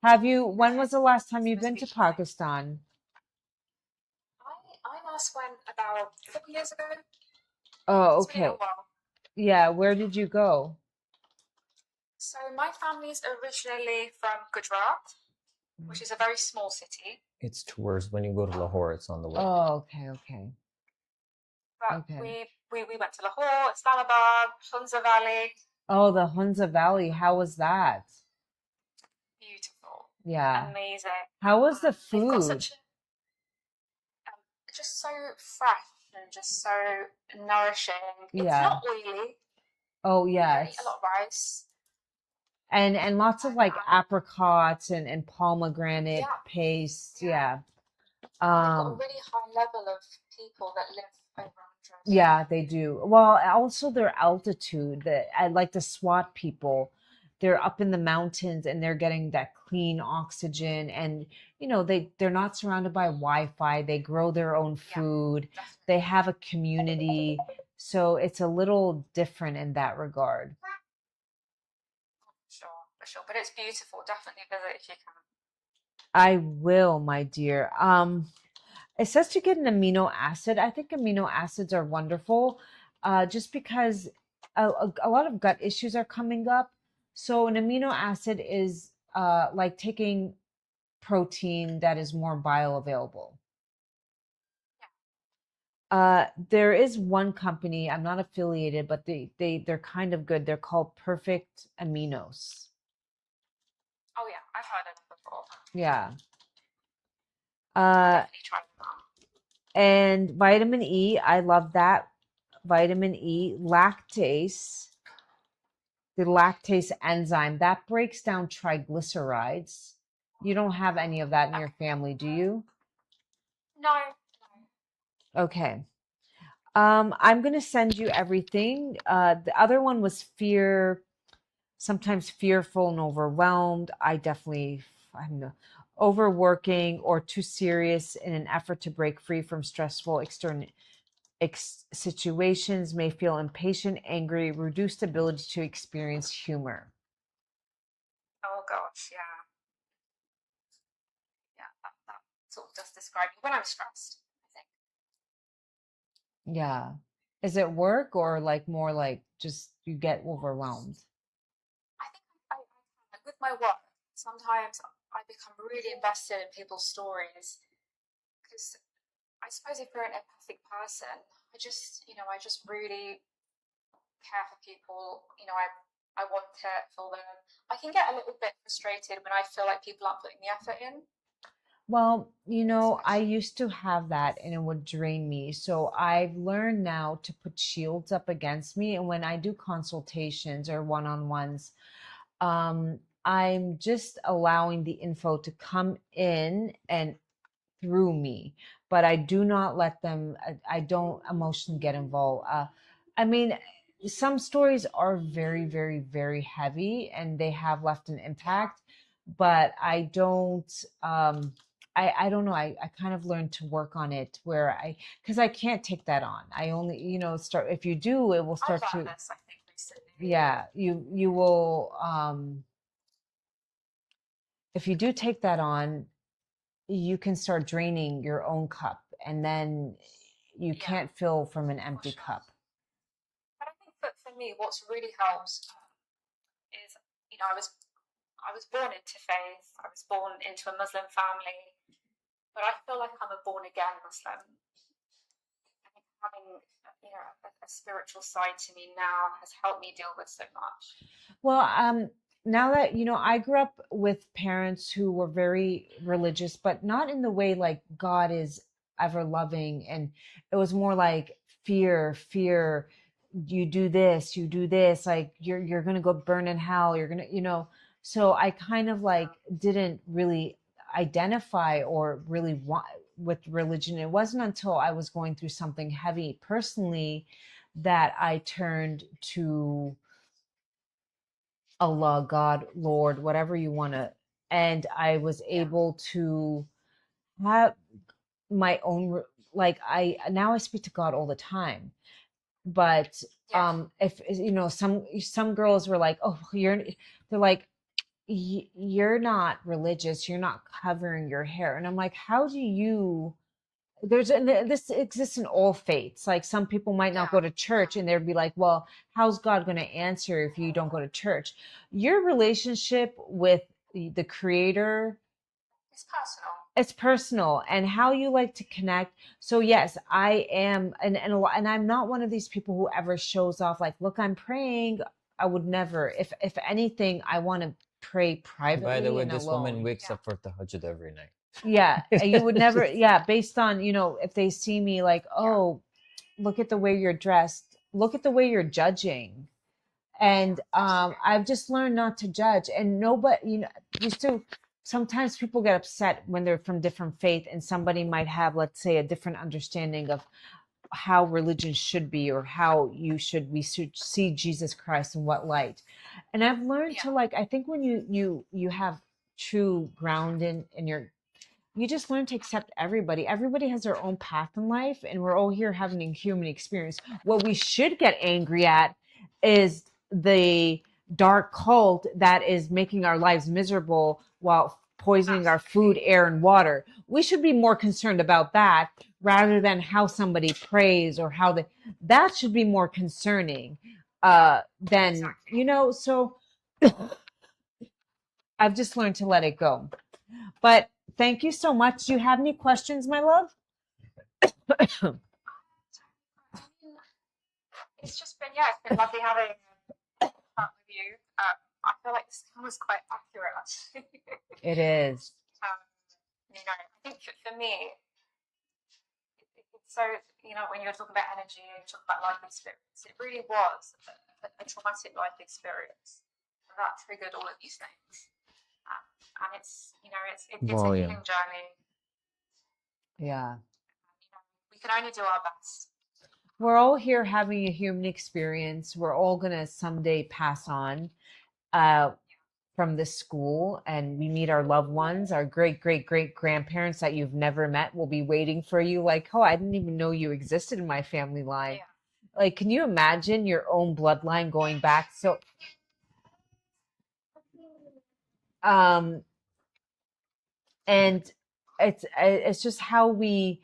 B: When was the last time you've
C: It's
B: been to
C: beautiful thing.
B: Pakistan?
C: I last went about 4 years ago.
B: Oh,
C: It's been a
B: okay.
C: little while.
B: Yeah, where did you go?
C: So my family's originally from Gujarat, which is a very small city.
A: It's towards when you go to Lahore, it's on the way.
B: Oh, okay, okay.
C: But
B: Okay.
C: we went to Lahore, Islamabad, Hunza Valley.
B: Oh, the Hunza Valley. How was that?
C: Beautiful,
B: Yeah.
C: amazing.
B: How was the
C: They've got
B: food?
C: such just so fresh and just so nourishing. It's
B: Yeah.
C: not oily.
B: Oh,
C: You don't eat a
B: yes.
C: lot of rice.
B: And lots of
C: And
B: like apricots and pomegranate
C: yeah,
B: paste.
C: yeah.
B: Yeah.
C: They've got a
B: Um,
C: really high level of people that live over 100.
B: yeah, they do. Well, also their altitude, that I like the SWAT people. They're up in the mountains and they're getting that clean oxygen, and they're not surrounded by Wi-Fi. They grow their own
C: Yeah,
B: food. They
C: definitely.
B: have a community. So it's a little different in that regard.
C: Sure, for sure. But it's beautiful. Definitely visit if you can.
B: I will, my dear. It says to get an amino acid. I think amino acids are wonderful, just because a lot of gut issues are coming up. So an amino acid is like taking protein that is more bioavailable. There is one company, I'm not affiliated, but they're kind of good. They're called Perfect Aminos.
C: Oh yeah, I've heard of them before.
B: Yeah.
C: I'll
B: Uh,
C: definitely try them out.
B: and vitamin E, I love that. Vitamin E, lactase, the lactase enzyme that breaks down triglycerides. You don't have any of that in your
C: Okay.
B: family, do you?
C: No, no.
B: Okay. I'm gonna send you everything. The other one was fear, sometimes fearful and overwhelmed. I'm overworking or too serious in an effort to break free from stressful external situations, may feel impatient, angry, reduced ability to experience humor.
C: Oh gosh, yeah, yeah. That sort of does describe me when I'm stressed. I think.
B: Yeah. Is it work or like more like just you get overwhelmed?
C: I think like with my work, sometimes I become really invested in people's stories because I suppose if you're an empathic person, I just really care for people. I want to for them. I can get a little bit frustrated when I feel like people aren't putting the effort in.
B: Well, I
C: Especially,
B: used to have that and it would drain me. So I've learned now to put shields up against me. And when I do consultations or one-on-ones, I'm just allowing the info to come in and through me, but I do not let them, I don't emotionally get involved. I mean, some stories are very, very, very heavy and they have left an
C: yeah,
B: impact, but I don't, I don't know. I kind of learned to work on it because I can't take that on. I only, start, if you do, it will
C: I've
B: start
C: learned
B: to,
C: this. I think recently.
B: yeah, you will, if you do take that on, you can start draining your own cup and then you
C: Yeah,
B: can't fill from an
C: for
B: empty
C: sure.
B: cup.
C: But I think that for me, what's really helped is, I was born into faith. I was born into a Muslim family, but I feel like I'm a born again Muslim. I think having a spiritual side to me now has helped me deal with so much.
B: Well, now that I grew up with parents who were very religious, but not in the way like God is ever loving, and it was more like fear. You do this, like you're gonna go burn in hell. You're gonna, So I kind of like
C: Yeah,
B: didn't really identify or really want with religion. It wasn't until I was going through something heavy personally that I turned to Allah, God, Lord, whatever you want to. And I was
C: yeah,
B: able to have my own, like, now I speak to God all the time. But
C: yeah,
B: if some girls were like, oh, they're like, you're not religious, you're not covering your hair. And I'm like, how do you, there's, and this exists in all faiths. Like some people might not go to church and they'd be like, well, how's God going to answer if you don't go to church? Your relationship with the creator,
C: It's personal.
B: it's personal, and how you like to connect. So yes, I am, and I'm not one of these people who ever shows off like, look, I'm praying. I would never. If anything, I want to pray privately
A: By the way,
B: and
A: this
B: alone.
A: woman wakes up for tahajjud every night.
B: Yeah, you would never. Yeah, based on, if they see me like, oh, look at the way you're dressed, look at the way you're judging. And I've just learned not to judge. And nobody, used to, sometimes people get upset when they're from different faith and somebody might have, let's say, a different understanding of how religion should be, or how we should see Jesus Christ in what light. And I've learned to, like, I think when you have true ground in you just learn to accept everybody. Everybody has their own path in life, and we're all here having a human experience. What we should get angry at is the dark cult that is making our lives miserable while poisoning our food, air, and water. We should be more concerned about that rather than how somebody prays, or that should be more concerning than, so I've just learned to let it go. But thank you so much. Do you have any questions, my love?
C: It's just been, it's been lovely having a chat with you. I feel like this was quite accurate, actually.
B: It is.
C: I think for me, it's so, when you're talking about energy and you talk about life experience, it really was a traumatic life experience that triggered all of these things. And it's a healing journey.
B: Yeah.
C: We can only do our best.
B: We're all here having a human experience. We're all going to someday pass on from this school, and we meet our loved ones. Our great, great, great grandparents that you've never met will be waiting for you. Like, oh, I didn't even know you existed in my family line. Yeah. Like, can you imagine your own bloodline going back? So, and it's just how we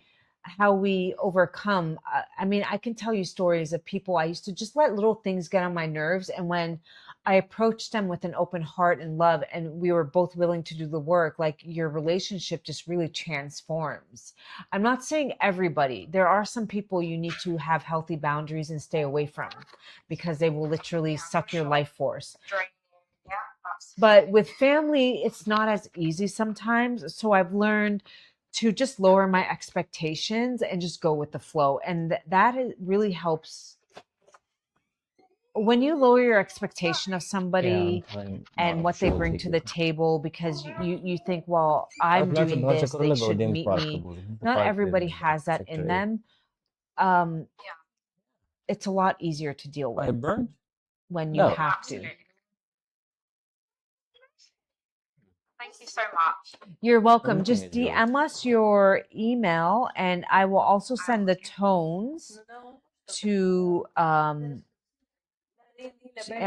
B: overcome. I mean, I can tell you stories of people I used to just let little things get on my nerves, and when I approached them with an open heart and love, and we were both willing to do the work, like, your relationship just really transforms. I'm not saying everybody. There are some people you need to have healthy boundaries and stay away from, because they will literally suck your life force. But with family, it's not as easy sometimes. So I've learned to just lower my expectations and just go with the flow. And that really helps. When you lower your expectation of somebody and what they bring to the table, because you think, well, I'm doing this, they should meet me. Not everybody has that in them. It's a lot easier to deal with when you have to.
C: Thank you so much.
B: You're welcome. Just DM us your email, and I will also send the tones to I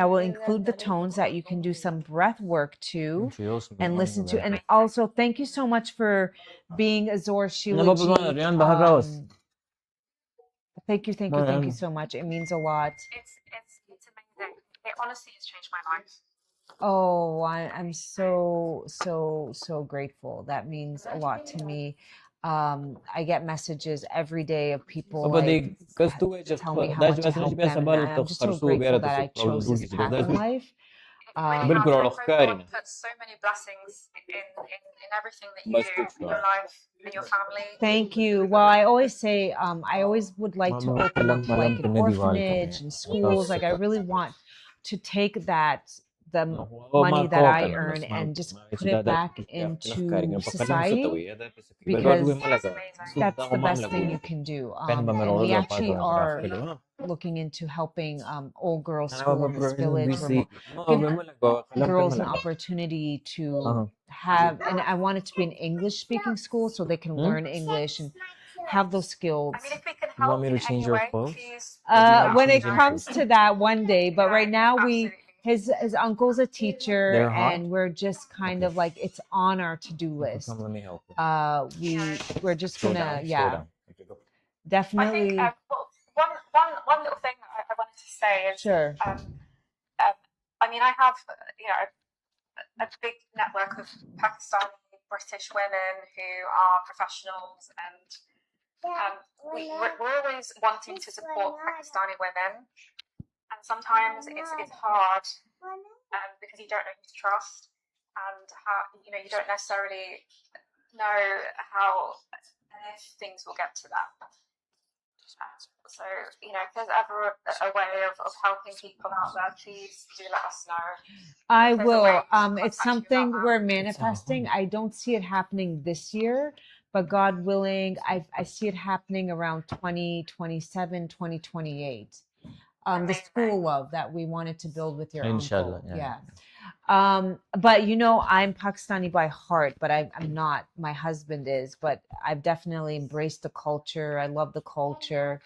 B: will include the tones that you can do some breath work to and listen to. And also, thank you so much for being a Zor Shilajit. Thank you so much. It means a lot.
C: It's amazing. It honestly has changed my life.
B: Oh, I'm so grateful. That means a lot to me. I get messages every day of people like tell me how much I help them, and I'm just so grateful that I chose this path in life.
C: Put so many blessings in everything that you do in your life, in your family.
B: Thank you. Well, I always say I always would like to open up like an orphanage and schools. Like, I really want to take the money that I earn and just put it back into society, because that's the best thing you can do. And we actually are looking into helping old girls school in this village. Give girls an opportunity to have, and I want it to be an English speaking school so they can learn English and have those skills.
C: I mean, if we can help you in any way, please.
B: When it comes to that one day, but right now His uncle's a teacher,
A: They're hot?
B: and we're just kind of like it's on our to-do
A: Okay,
B: list.
A: come, let me help you.
B: We're just
A: Slow
B: gonna,
A: down. Slow
B: yeah,
A: down. Okay, go.
C: I think
B: definitely.
C: one little thing I wanted to say is,
B: Sure.
C: I mean, I have a big network of Pakistani British women who are professionals, and we're always wanting to support Pakistani women, and sometimes it's hard because you don't know who to trust, and how you don't necessarily know how and if things will get to that. So if there's ever a way of helping people out there, please do let us know.
B: I
C: If there's a way
B: will.
C: to contact
B: It's
C: you
B: something
C: about
B: we're
C: that.
B: manifesting. I don't see it happening this year, but God willing, I see it happening around 2027, 2028. The
C: Amazing.
B: school love that we wanted to build with your
A: Inshallah,
B: uncle.
A: yeah.
B: But I'm Pakistani by heart, but I'm not. My husband is, but I've definitely embraced the culture. I love the culture.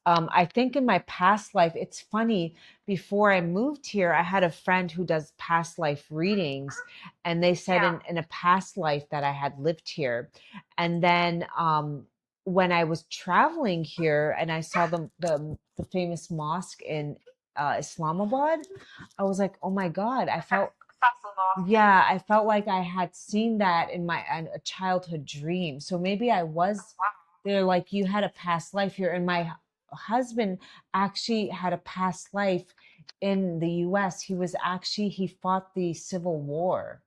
B: I think in my past life, it's funny, before I moved here, I had a friend who does past life readings, and they said
C: Yeah.
B: in a past life that I had lived here. And then when I was traveling here and I saw the famous mosque in Islamabad, I was like, oh my God, I felt, yeah, I felt like I had seen that in a childhood dream. So maybe I was, they're like, you had a past life here. And my husband actually had a past life in the US. He fought the Civil War.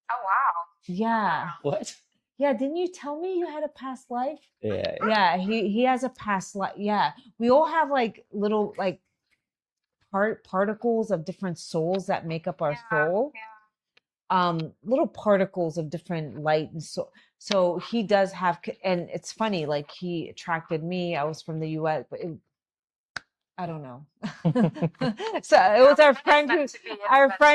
C: Oh wow.
B: Yeah.
A: What?
B: Yeah, didn't you tell me you had a past life?
A: Yeah.
B: Yeah, he has a past life. Yeah. We all have like little like particles of different souls that make up our soul.
C: Yeah.
B: Little particles of different light, and so he does have, and it's funny, like he attracted me. I was from the US, but I don't know. So it was our friend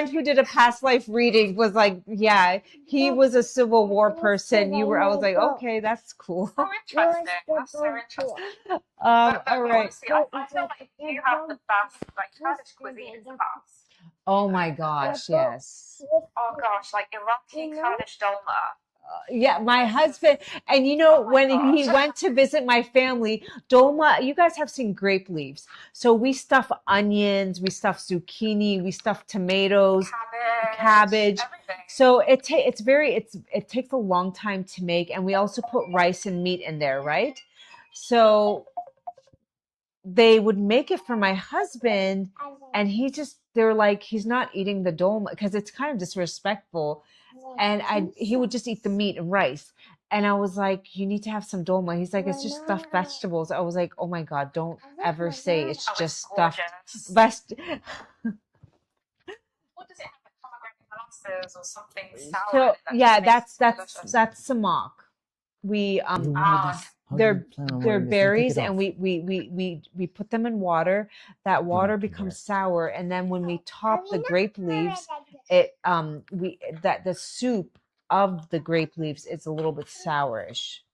B: who did a past life reading was like, yeah, he was a Civil War person. I was like, okay, that's cool.
C: So interesting. That's so interesting.
B: All
C: But
B: right.
C: honestly, I feel like you have the best Kurdish cuisine in the house.
B: Oh my gosh, yes.
C: Oh gosh, like Iraqi Kurdish dolma.
B: Yeah, my husband, and when he went to visit my family, dolma, you guys have seen grape leaves. So we stuff onions, we stuff zucchini, we stuff tomatoes, cabbage.
C: Everything.
B: So it takes a long time to make, and we also put rice and meat in there, right? So they would make it for my husband, and they're like, he's not eating the dolma because it's kind of disrespectful. And he would just eat the meat and rice. And I was like, you need to have some dolma. He's like, it's just stuffed vegetables. I was like, oh my God, don't ever say it's just stuffed vegetables.
C: What does it have, like pomegranate molasses or something sour?
B: So yeah, that's
C: delicious.
B: samak. We
C: Ah,
B: they're berries, and we put them in water. That water becomes sour, and then when we top the grape leaves, the soup of the grape leaves is a little bit sourish.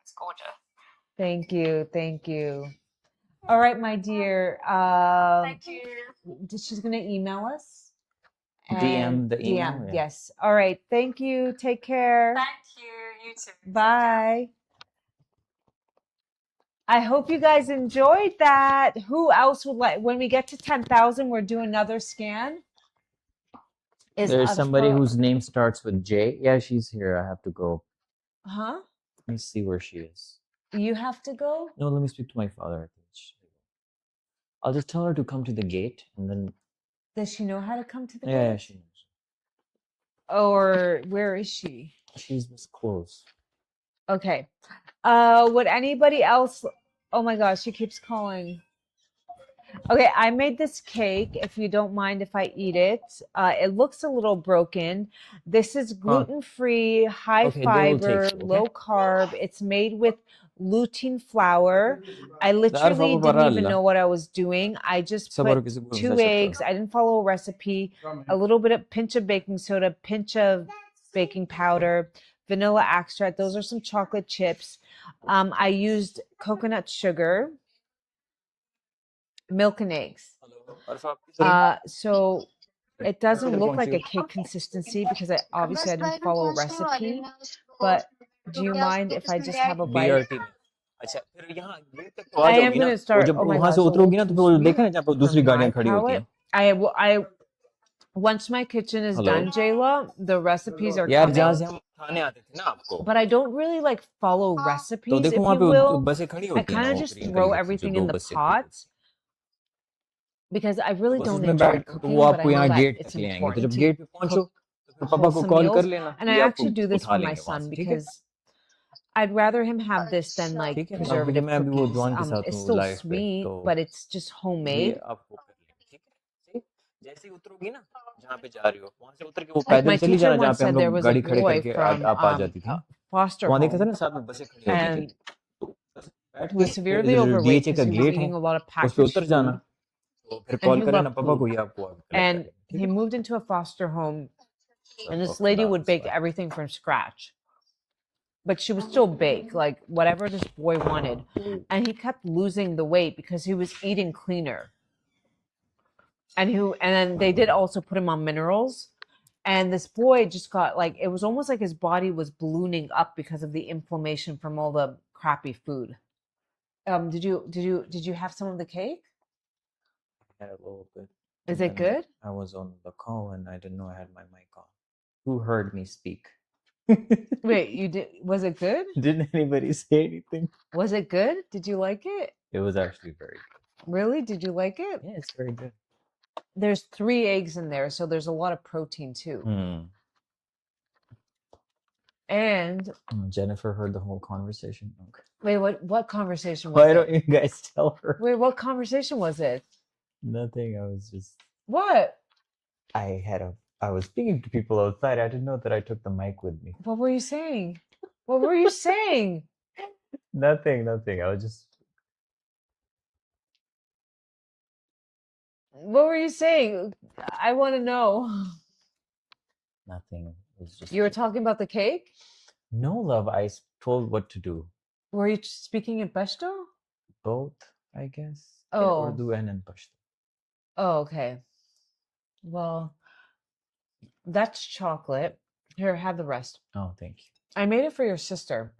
C: it's gorgeous.
B: Thank you. All right, my dear.
C: Thank you.
B: She's gonna email us.
A: DM the email.
B: DM,
A: Yeah.
B: yes. All right. Thank you. Take care.
C: Thank you. You too.
B: Bye. I hope you guys enjoyed that. Who else would like, when we get to 10,000, we're doing another scan?
A: There's somebody whose name starts with J. Yeah, she's here. I have to go.
B: Huh?
A: Let me see where she is.
B: You have to go?
A: No, let me speak to my father. I think I'll just tell her to come to the gate, and then.
B: Does she know how to come to the
A: Yeah,
B: gate?
A: she knows.
B: Or where is she?
A: She's this close.
B: Okay. Would anybody else? Oh my gosh, she keeps calling. Okay, I made this cake. If you don't mind if I eat it, it looks a little broken. This is gluten-free, high fiber, low carb. It's made with lutein flour. I literally didn't even know what I was doing. I just put 2 eggs. I didn't follow a recipe. A little bit of pinch of baking soda, pinch of baking powder, vanilla extract. Those are some chocolate chips. I used coconut sugar. milk and eggs. So it doesn't look like a cake consistency because obviously I didn't follow recipe. But do you mind if I just have a bite?
A: BRT में अच्छा फिर यहाँ gate तक तो आ
B: I am
A: जाओगी ना
B: gonna start.
A: और जब
B: Oh my
A: वहां
B: God,
A: से
B: it's a little
A: उतरोगी ना तो
B: too
A: फिर वो
B: sweet
A: देखा ना जहाँ पर
B: for
A: दूसरी गाड़ियां
B: my
A: खड़ी होती हैं
B: palate. I once my kitchen is
A: Hello?
B: done, Jayla, the recipes are
A: यार जहाँ
B: coming.
A: से हम खाने आते थे ना आपको
B: But I don't really like follow
A: तो
B: recipes,
A: देखो
B: if
A: वहाँ
B: you
A: पे
B: will.
A: बसें खड़ी
B: I
A: होती हैं ना
B: kind of
A: वो
B: just
A: ग्रीन
B: throw
A: कलर की जो
B: everything
A: दो
B: in the
A: बसें खड़ी होती
B: pots because I really
A: बस
B: don't
A: उसमें
B: enjoy
A: बैठ तो
B: cooking,
A: वो
B: but I
A: आपको
B: know
A: यहाँ
B: that
A: गेट
B: it's
A: तक ले आएंगे तो
B: important
A: जब
B: to
A: गेट पे पहुंचो
B: cook
A: तो फिर पापा को
B: wholesome
A: कॉल कर
B: meals.
A: लेना
B: And I
A: ये
B: actually
A: आपको
B: do this
A: उठा
B: for my
A: लेंगे वहां
B: son
A: से ठीक है
B: because I'd rather him have this than like
A: ठीक है अब
B: preservative
A: मैं अभी वो
B: cookies.
A: जॉन के साथ
B: It's
A: हूँ
B: still
A: लाइव पे
B: sweet,
A: तो
B: but it's just
A: ये
B: homemade.
A: आपको कर लेंगे ठीक है ठीक? जैसे ही उतरोगी ना जहाँ पे जा रही हो वहां से उतर के वो
B: Like
A: पैदल
B: my
A: चली
B: teacher
A: जाना जहाँ
B: once
A: पे हम
B: said there
A: लोग
B: was a
A: गाड़ी खड़े
B: boy
A: करके
B: from
A: आप आ जाती थी ना
B: foster
A: वहां देखा था
B: home,
A: ना साथ में बसें खड़ी होती थी
B: and
A: तो बस बैठ
B: he
A: के
B: was
A: फिर
B: severely
A: इधर जो
B: overweight
A: DHA
B: because
A: का
B: he was
A: गेट है
B: eating a lot of
A: उस पे
B: packaged
A: उतर जाना
B: food,
A: तो फिर
B: and
A: कॉल
B: he
A: कर लेना
B: loved
A: पापा को
B: food.
A: ये आपको कलेक्ट कर
B: And
A: लेंगे ठीक
B: he
A: है
B: moved into a foster home, and this
A: सबको
B: lady
A: खुदा
B: would bake
A: हाफिज़
B: everything from scratch, but she would still bake like whatever this boy wanted, and he kept losing the weight because he was eating cleaner. And then they did also put him on minerals, and this boy just got like, it was almost like his body was ballooning up because of the inflammation from all the crappy food. Did you have some of the cake?
A: I had a little bit
B: Is
A: and
B: it
A: then
B: good?
A: I was on the call and I didn't know I had my mic on. Who heard me speak?
B: Wait, you did? Was it good?
A: Didn't anybody say anything?
B: Was it good? Did you like it?
A: It was actually very good.
B: Really? Did you like it?
A: Yeah, it's very good.
B: There's 3 eggs in there, so there's a lot of protein too. And
A: Jennifer heard the whole conversation. Okay.
B: wait, what conversation was
A: Why
B: it?
A: don't you guys tell her?
B: Wait, what conversation was it?
A: Nothing. I was just.
B: What?
A: I was speaking to people outside. I didn't know that I took the mic with me.
B: What were you saying? What were you saying?
A: Nothing. I was just.
B: What were you saying? I want to know.
A: Nothing. It was just.
B: You were talking about the cake?
A: No, love. I told what to do.
B: Were you speaking in Pashto?
A: Both, I guess.
B: Oh.
A: In Urdu and in Pashto.
B: Oh, okay. Well, that's chocolate. Here, have the rest.
A: Oh, thank you.
B: I made it for your sister.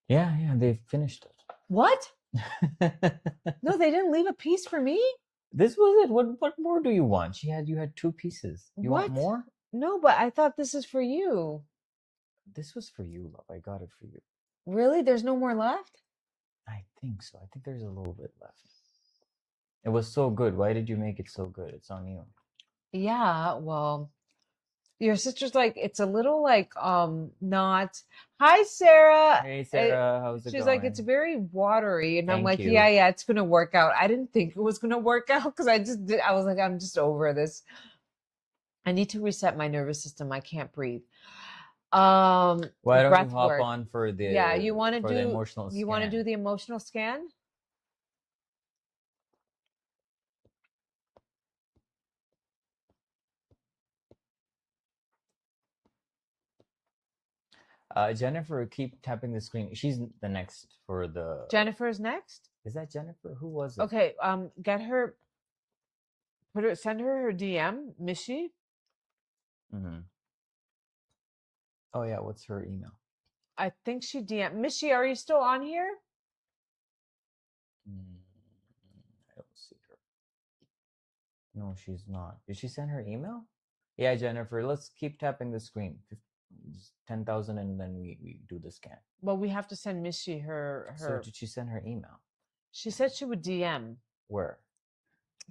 A: Yeah, they finished
B: What?
A: it.
B: No, they didn't leave a piece for me?
A: This was it. What more do you want? You had 2 pieces. You want
B: What?
A: more?
B: No, but I thought this is for you.
A: This was for you, love. I got it for you.
B: Really? There's no more left?
A: I think so. I think there's a little bit left. It was so good. Why did you make it so good? It's on you.
B: Yeah, well, your sister's like, it's a little like not. Hi, Sarah.
A: Hey, Sarah. How's it
B: She's
A: going?
B: like, it's very watery, and I'm
A: Thank
B: like,
A: you.
B: yeah, it's gonna work out. I didn't think it was gonna work out because I was like, I'm just over this. I need to reset my nervous system. I can't breathe.
A: Why don't
B: breath
A: you hop
B: work.
A: on for the
B: You want to do
A: the emotional scan?
B: You want to do the emotional scan?
A: Jennifer, keep tapping the screen. She's the next for the.
B: Jennifer's next.
A: Is that Jennifer? Who was it?
B: Okay. Get her. Send her DM, Misha.
A: Oh yeah, what's her email?
B: I think she DM. Misha, are you still on here?
A: I don't see her. No, she's not. Did she send her email? Yeah, Jennifer, let's keep tapping the screen. 10,000 and then we do the scan.
B: Well, we have to send Misha her.
A: So did she send her email?
B: She said she would DM.
A: Where?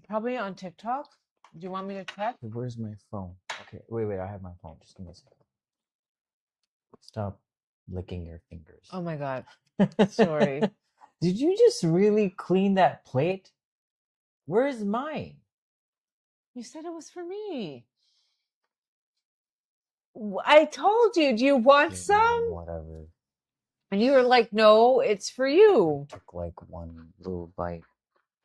B: Probably on TikTok. Do you want me to check?
A: Where's my phone? Okay, wait, I have my phone. Just give me a second. Stop licking your fingers.
B: Oh my God. Sorry.
A: Did you just really clean that plate? Where's mine?
B: You said it was for me. I told you, do you want some?
A: Whatever.
B: And you were like, no, it's for you.
A: I took like one little bite.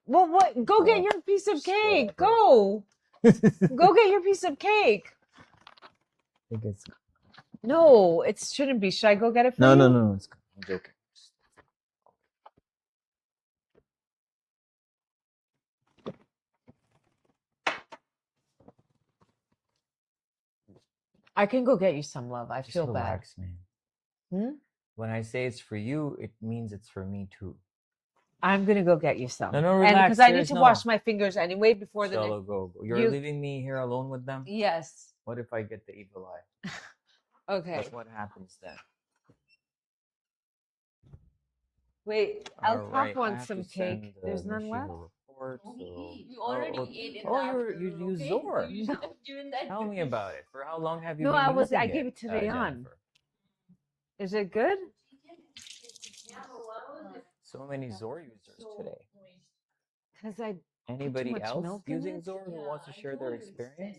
B: Well, what? Go get your piece of cake. Go. Go get your piece of cake.
A: I think it's...
B: No, it shouldn't be. Should I go get it for
A: No,
B: you?
A: no, it's good. I'm joking.
B: I can go get you some, love. I
A: Just
B: feel bad.
A: relax, man.
B: Hmm?
A: When I say it's for you, it means it's for me too.
B: I'm gonna go get you some.
A: No,
B: And
A: relax.
B: because I need
A: There's
B: to
A: no.
B: wash my fingers anyway before the
A: Shall go. You're
B: you-
A: leaving me here alone with them?
B: Yes.
A: What if I get the evil eye?
B: Okay.
A: That's what happens then.
B: Wait,
A: All
B: I'll
A: right,
B: pop
A: I
B: on
A: have
B: some
A: to send
B: cake. There's none
A: Misha
B: left.
A: a report. So.
C: You already ate in
A: Oh,
C: the
A: you
C: afternoon,
A: use
C: okay?
A: Zor.
C: So you should have given that
A: Tell
C: to
A: me about it. For how long have you
B: No,
A: been using
B: I gave it to Rayon.
A: Jennifer?
B: Is it good?
A: So many Zor users today.
B: Because I
A: Anybody
B: much
A: else
B: milk in
A: using
B: it?
A: Zor who wants to share their experience?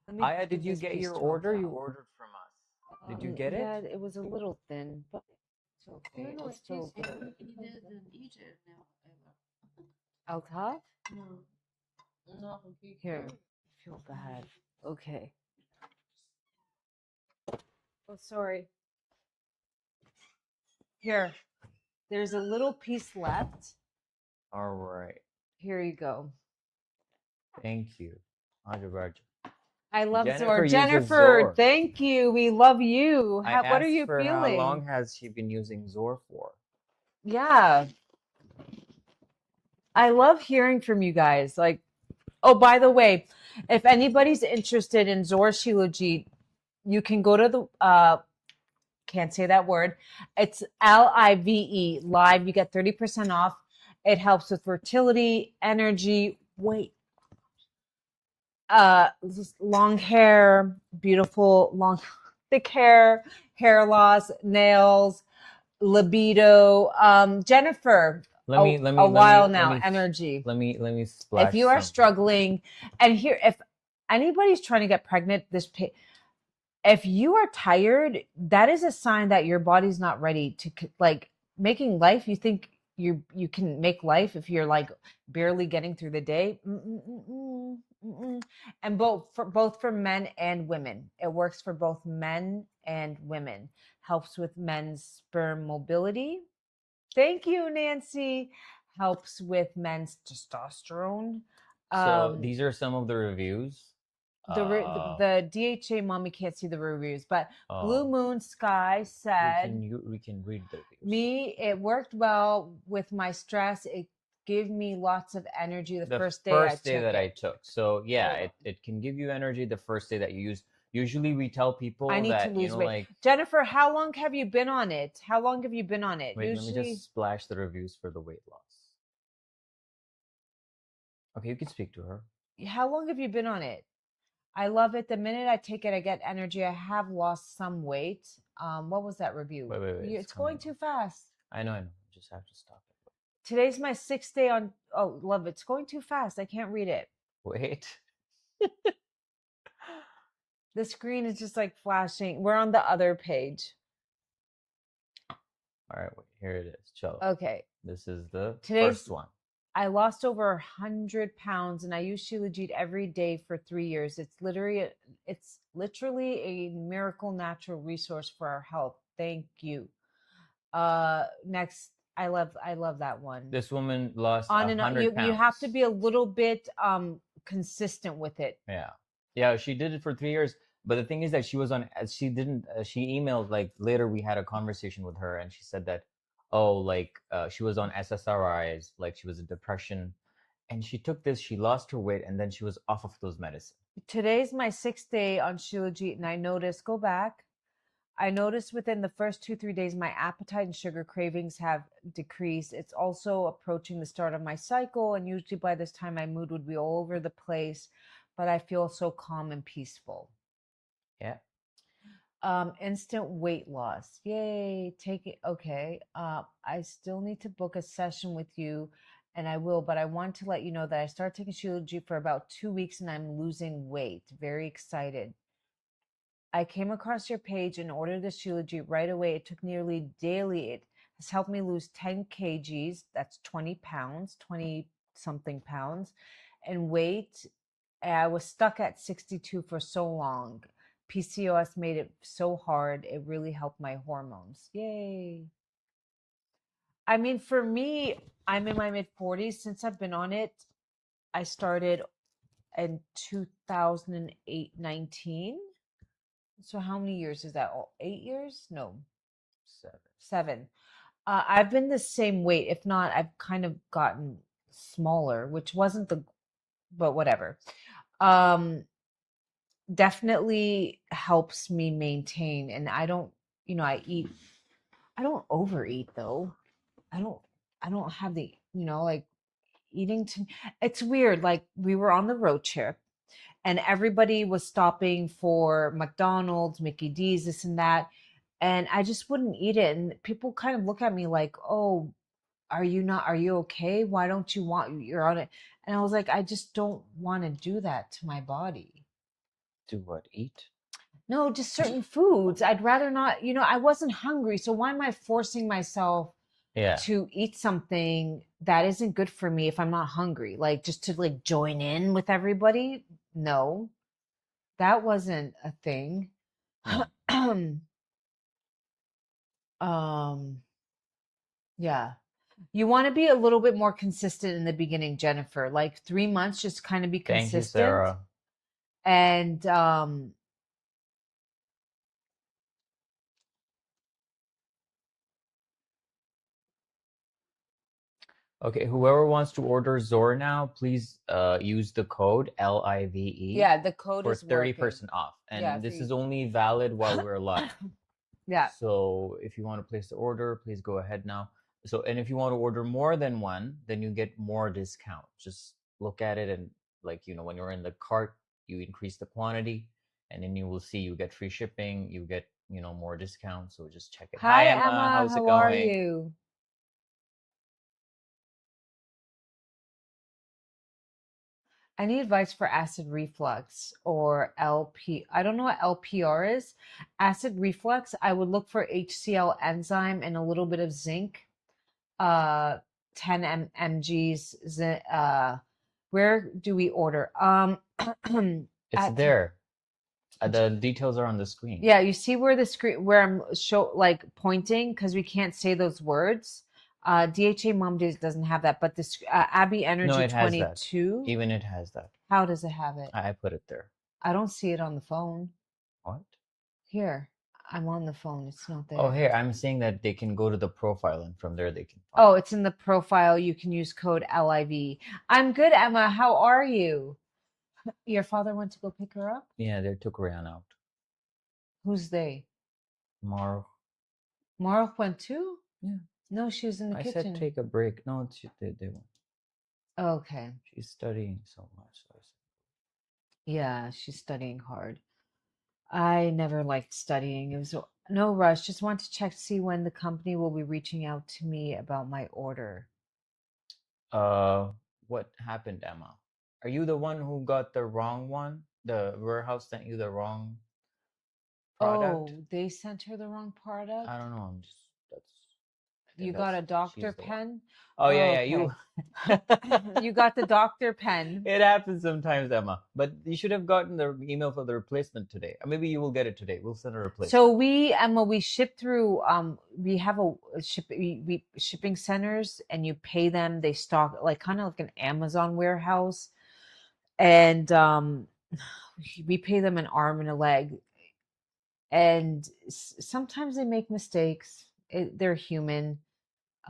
B: let me
A: Aya,
B: give
A: did you
B: this
A: get
B: piece
A: your
B: to
A: order?
B: Alta.
A: You ordered from us. Did you get it?
B: Yeah, it was a little thin, but it's okay.
C: No,
B: It's still good.
C: he didn't eat it now ever.
B: Alta?
C: No,
B: Here, I feel bad. Okay. Oh, sorry. Here, there's a little piece left.
A: All right.
B: Here you go.
A: Thank you. Ajabarja.
B: I love
A: Jennifer
B: Zor.
A: uses
B: Jennifer,
A: Zor.
B: thank you. We love you.
A: I
B: What are
A: asked
B: you
A: her
B: feeling?
A: how long has she been using Zor for?
B: Yeah. I love hearing from you guys. Like, oh, by the way, if anybody's interested in Zor Shilajit, you can go to the can't say that word. It's LIVE live. You get 30% off. It helps with fertility, energy, weight, long hair, beautiful, long, thick hair, hair loss, nails, libido. Jennifer,
A: Let me
B: energy.
A: Let me splash.
B: If you are
A: some.
B: struggling, and here, if anybody's trying to get pregnant, if you are tired, that is a sign that your body's not ready to like making life. You think you can make life if you're like barely getting through the day. And both for men and women. It works for both men and women. Helps with men's sperm mobility. Thank you, Nancy. Helps with men's testosterone.
A: So these are some of the reviews.
B: The DHA mommy can't see the reviews, but Blue Moon Sky said
A: we can read the reviews.
B: it worked well with my stress. It gave me lots of energy the first day
A: I took. So yeah, it can give you energy the first day that you use. Usually we tell people
B: I need
A: that
B: to lose weight.
A: like
B: Jennifer, how long have you been on it? How long have you been on it?
A: Wait, let me just splash the reviews for the weight loss. Okay, you can speak to her.
B: How long have you been on it? I love it. The minute I take it, I get energy. I have lost some weight. What was that review?
A: Wait.
B: It's going too fast.
A: I know. Just have to stop it.
B: Today's my 6th day on. Oh, love, it's going too fast. I can't read it.
A: Wait.
B: The screen is just like flashing. We're on the other page.
A: All right, wait. Here it is. Chill.
B: Okay.
A: This is the
B: Today's
A: first one.
B: I lost over 100 pounds and I use Shilajit every day for 3 years. It's literally a miracle natural resource for our health. Thank you. Next, I love that one.
A: This woman lost
B: on and
A: 100 pounds.
B: You have to be a little bit consistent with it.
A: Yeah, she did it for 3 years. But the thing is that she emailed, like later we had a conversation with her and she said that she was on SSRIs, like she was in depression, and she took this, she lost her weight, and then she was off of those medicines.
B: Today's my 6th day on Shilajit, and I noticed within the first 2-3 days my appetite and sugar cravings have decreased. It's also approaching the start of my cycle, and usually by this time my mood would be all over the place, but I feel so calm and peaceful.
A: Yeah.
B: Instant weight loss. Yay. Take it. Okay. I still need to book a session with you, and I will, but I want to let you know that I started taking Shilajit for about 2 weeks and I'm losing weight. Very excited. I came across your page and ordered the Shilajit right away. It took nearly daily. It has helped me lose 10 kgs. That's 20 pounds, 20 something pounds. And weight, I was stuck at 62 for so long. PCOS made it so hard. It really helped my hormones. Yay. I mean, for me, I'm in my mid 40s. Since I've been on it, I started in 2008, 19. So how many years is that? Oh, 8 years? No,
A: 7.
B: 7. I've been the same weight. If not, I've kind of gotten smaller, which wasn't but whatever. Um, Definitely helps me maintain. And I don't, I don't overeat though. I don't, I don't have like eating to, it's weird. Like we were on the road trip and everybody was stopping for McDonald's, Mickey D's, this and that. And I just wouldn't eat it. And people kind of look at me like, oh, are you okay? Why don't you want, you're on it. And I was like, I just don't want to do that to my body.
A: Do what? Eat?
B: No, just certain foods. I'd rather not, I wasn't hungry. So why am I forcing myself
A: Yeah.
B: to eat something that isn't good for me if I'm not hungry? Like just to like join in with everybody? No, that wasn't a thing. um, yeah. You want to be a little bit more consistent in the beginning, Jennifer. Like 3 months, just kind of be
A: Thank you,
B: consistent.
A: Sarah.
B: And
A: Okay, whoever wants to order Zor now, please use the code LIVE
B: yeah, the code
A: for
B: is working.
A: 30% off. And
B: Yeah,
A: this
B: for
A: is
B: you.
A: only valid while we're live.
B: Yeah.
A: So if you want to place the order, please go ahead now. So, and if you want to order more than one, then you get more discount. Just look at it and when you're in the cart, you increase the quantity and then you will see you get free shipping, you get, more discount. So just check it.
B: Hi,
A: Emma.
B: Emma.
A: How's it
B: How are
A: going?
B: you? Any advice for acid reflux or LP? I don't know what LPR is. Acid reflux, I would look for HCl enzyme and a little bit of zinc. 10 mgs. Where do we order?
A: It's there. The details are on the screen.
B: Yeah, you see where the screen where I'm pointing because we can't say those words. DHA Mom doesn't have that, but this Abby Energy
A: No, it has
B: 22.
A: that. Even it has that.
B: How does it have it?
A: I put it there.
B: I don't see it on the phone.
A: What?
B: Here, I'm on the phone. It's not there.
A: Oh, here, I'm saying that they can go to the profile and from there they can find
B: Oh, it's in the profile. You can use code LIV. I'm good, Emma. How are you? Your father went to go pick her up?
A: Yeah, they took Rihanna out.
B: Who's they?
A: Mark.
B: Mark went too?
A: Yeah.
B: No, she was in the
A: I
B: kitchen.
A: said take a break. No, they won't.
B: Okay.
A: She's studying so much. So
B: Yeah, she's studying hard. I never liked studying. It was no rush. Just want to check to see when the company will be reaching out to me about my order.
A: what happened, Emma? Are you the one who got the wrong one? The warehouse sent you the wrong product?
B: Oh, they sent her the wrong product?
A: I don't know.
B: You got a doctor
A: she's the one.
B: pen?
A: Oh yeah, you.
B: You got the doctor pen.
A: It happens sometimes, Emma. But you should have gotten the email for the replacement today. Or maybe you will get it today. We'll send a replacement.
B: So Emma, we ship through. We have shipping centers, and you pay them. They stock like kind of like an Amazon warehouse, and we pay them an arm and a leg. And sometimes they make mistakes. They're human.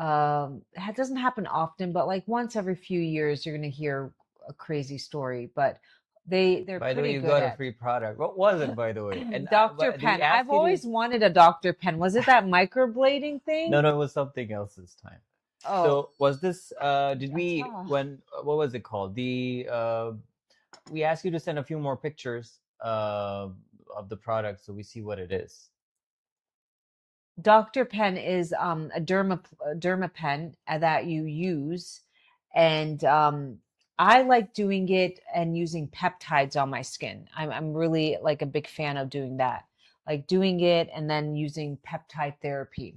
B: It doesn't happen often, but like once every few years, you're gonna hear a crazy story. But they're
A: By the way,
B: pretty
A: you
B: good
A: got
B: at
A: a free product. What was it, by the way? And
B: Dr. Pen. I've always wanted a Dr. Pen. Was it that microblading thing?
A: No, it was something else this time.
B: Oh,
A: So was this? Did we
B: tough.
A: when? What was it called? We asked you to send a few more pictures of the product so we see what it is.
B: Dr. Pen is a derma pen that you use, and I like doing it and using peptides on my skin. I'm really like a big fan of doing that, like doing it and then using peptide therapy.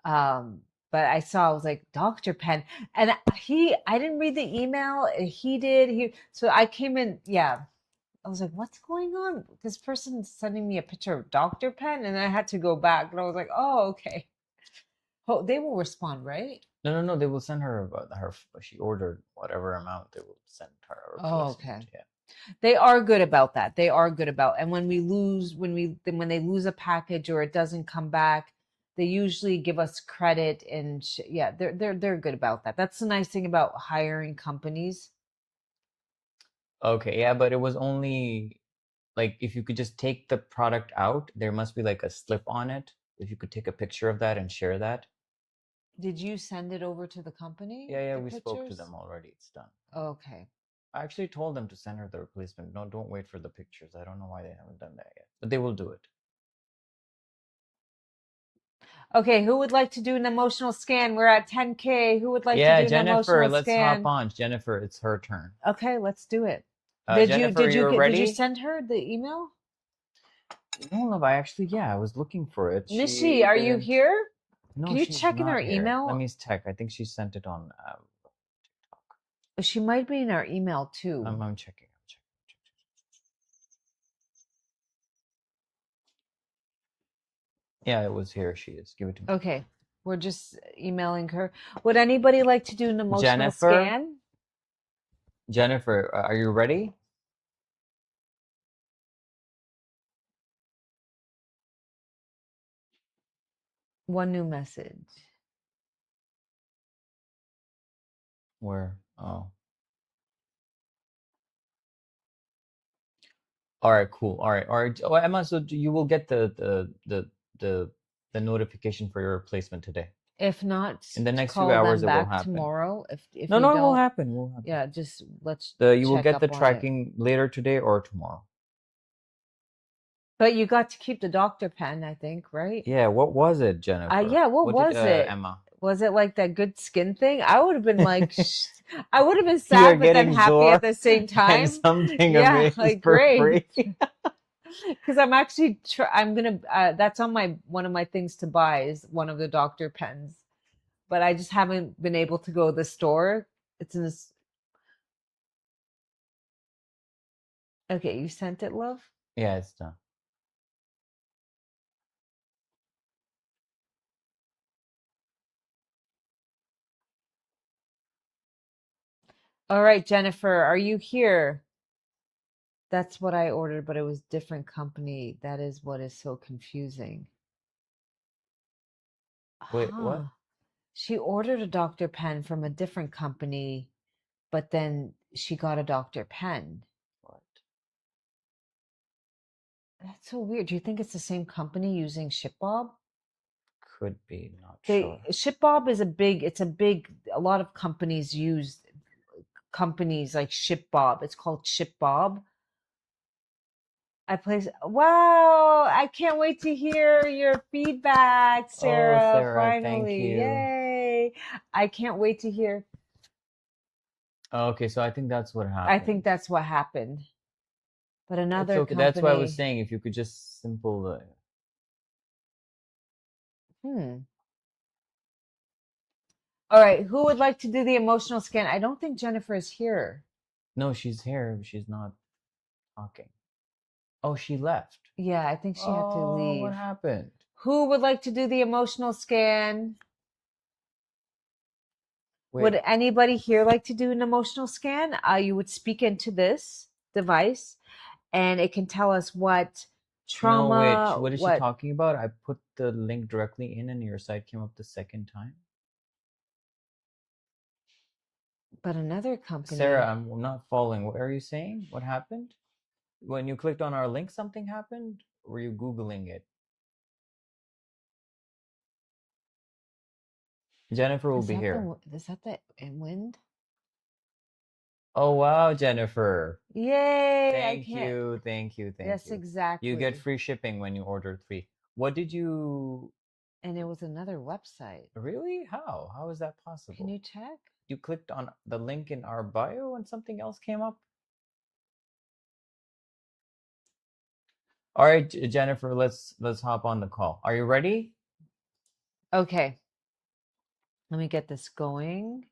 B: But I was like, Dr. Pen, and I didn't read the email. He did. So I came in, yeah. I was like, what's going on? This person's sending me a picture of Dr. Pen, and I had to go back. And I was like, oh, okay. Oh, they will respond, right?
A: No. They will send her her. She ordered whatever amount. They will send her a
B: Oh,
A: replacement.
B: okay.
A: Yeah.
B: They are good about that. They are good about, and when they lose a package or it doesn't come back, they usually give us credit and yeah, they're good about that. That's the nice thing about hiring companies.
A: Okay. Yeah, but it was only like if you could just take the product out, there must be like a slip on it. If you could take a picture of that and share that.
B: Did you send it over to the company,
A: Yeah,
B: the
A: we spoke to
B: pictures?
A: them already. It's done.
B: Okay.
A: I actually told them to send her the replacement. No, don't wait for the pictures. I don't know why they haven't done that yet, but they will do it.
B: Okay, who would like to do an emotional scan? We're at 10K. Who would like to
A: Yeah,
B: do an
A: Jennifer,
B: emotional
A: let's hop
B: scan?
A: on. Jennifer, it's her turn.
B: Okay, let's do it. Did
A: Jennifer, you're
B: did you
A: ready?
B: send her the email?
A: No, love, I was looking for it.
B: Mishy,
A: She
B: are you
A: didn't.
B: here?
A: No,
B: Can you
A: she's
B: check in our
A: not here. Let
B: email?
A: me check. I think she sent it on TikTok.
B: She might be in our email too.
A: I'm checking. Yeah, it was here. She is. Give it to me.
B: Okay, we're just emailing her. Would anybody like to do an emotional
A: Jennifer,
B: scan?
A: Jennifer, are you ready?
B: One new message.
A: Where? Oh. All right, cool. All right. Oh, Emma, so you will get the notification for your replacement today.
B: If not,
A: In the next few
B: call
A: hours,
B: them
A: it will
B: back
A: happen.
B: tomorrow. If
A: No,
B: you
A: it will
B: don't,
A: happen. It will happen.
B: yeah, just let's
A: You will
B: check
A: get
B: up
A: the
B: on it.
A: tracking later today or tomorrow.
B: But you got to keep the doctor pen, I think, right?
A: Yeah, what was it, Jennifer?
B: Yeah, what
A: What did
B: was it?
A: Emma?
B: Was it like that good skin thing? I would have been like, I would have been
A: You are
B: sad but then
A: getting
B: happy at
A: Zor
B: the same
A: and
B: time.
A: something
B: Yeah,
A: amazing
B: like
A: for
B: great.
A: free.
B: Because I'm actually, I'm gonna. That's on my one of my things to buy is one of the doctor pens, but I just haven't been able to go to the store. It's in this. Okay, you sent it, love.
A: Yeah, it's done.
B: All right, Jennifer, are you here? That's what I ordered, but it was different company. That is what is so confusing.
A: Wait, what?
B: Huh. She ordered a Dr. Pen from a different company, but then she got a Dr. Pen.
A: What?
B: That's so weird. Do you think it's the same company using ShipBob?
A: Could be, not
B: They
A: sure.
B: ShipBob is a lot of companies use companies like ShipBob. It's called ShipBob. Wow, I can't wait to hear your feedback,
A: Oh,
B: Sarah.
A: Sarah, thank
B: Finally.
A: you.
B: Yay. I can't wait to hear.
A: Okay, so I think that's what
B: I think
A: happened.
B: that's what happened. But
A: It's
B: another
A: okay. That's why I was
B: company.
A: saying if you could just simple.
B: Hmm. All right, who would like to do the emotional scan? I don't think Jennifer is here.
A: No, she's here. But she's not talking. Oh, she left.
B: Yeah, I think she had to
A: Oh, what
B: leave.
A: happened?
B: Who would like to do the emotional scan?
A: Wait,
B: Would anybody here like to do an emotional scan? You would speak into this device and it can tell us what
A: no, wait.
B: trauma,
A: What is she
B: what,
A: talking about? I put the link directly in, and your site came up the second time.
B: but another
A: Sarah,
B: company.
A: I'm not following. What are you saying? What happened? When you clicked on our link, something happened? Were you Googling it? Jennifer will be here.
B: Is that the wind?
A: Oh, wow, Jennifer.
B: Yay, I
A: Thank
B: can't.
A: you, thank you, thank
B: Yes,
A: you. You get
B: exactly.
A: free shipping when you order 3. What did you...
B: And it was another website.
A: Really? How? How is that
B: Can
A: possible?
B: you check?
A: You clicked on the link in our bio and something else came up? All right, Jennifer, let's hop on the call. Are you ready?
B: Okay, let me get this going.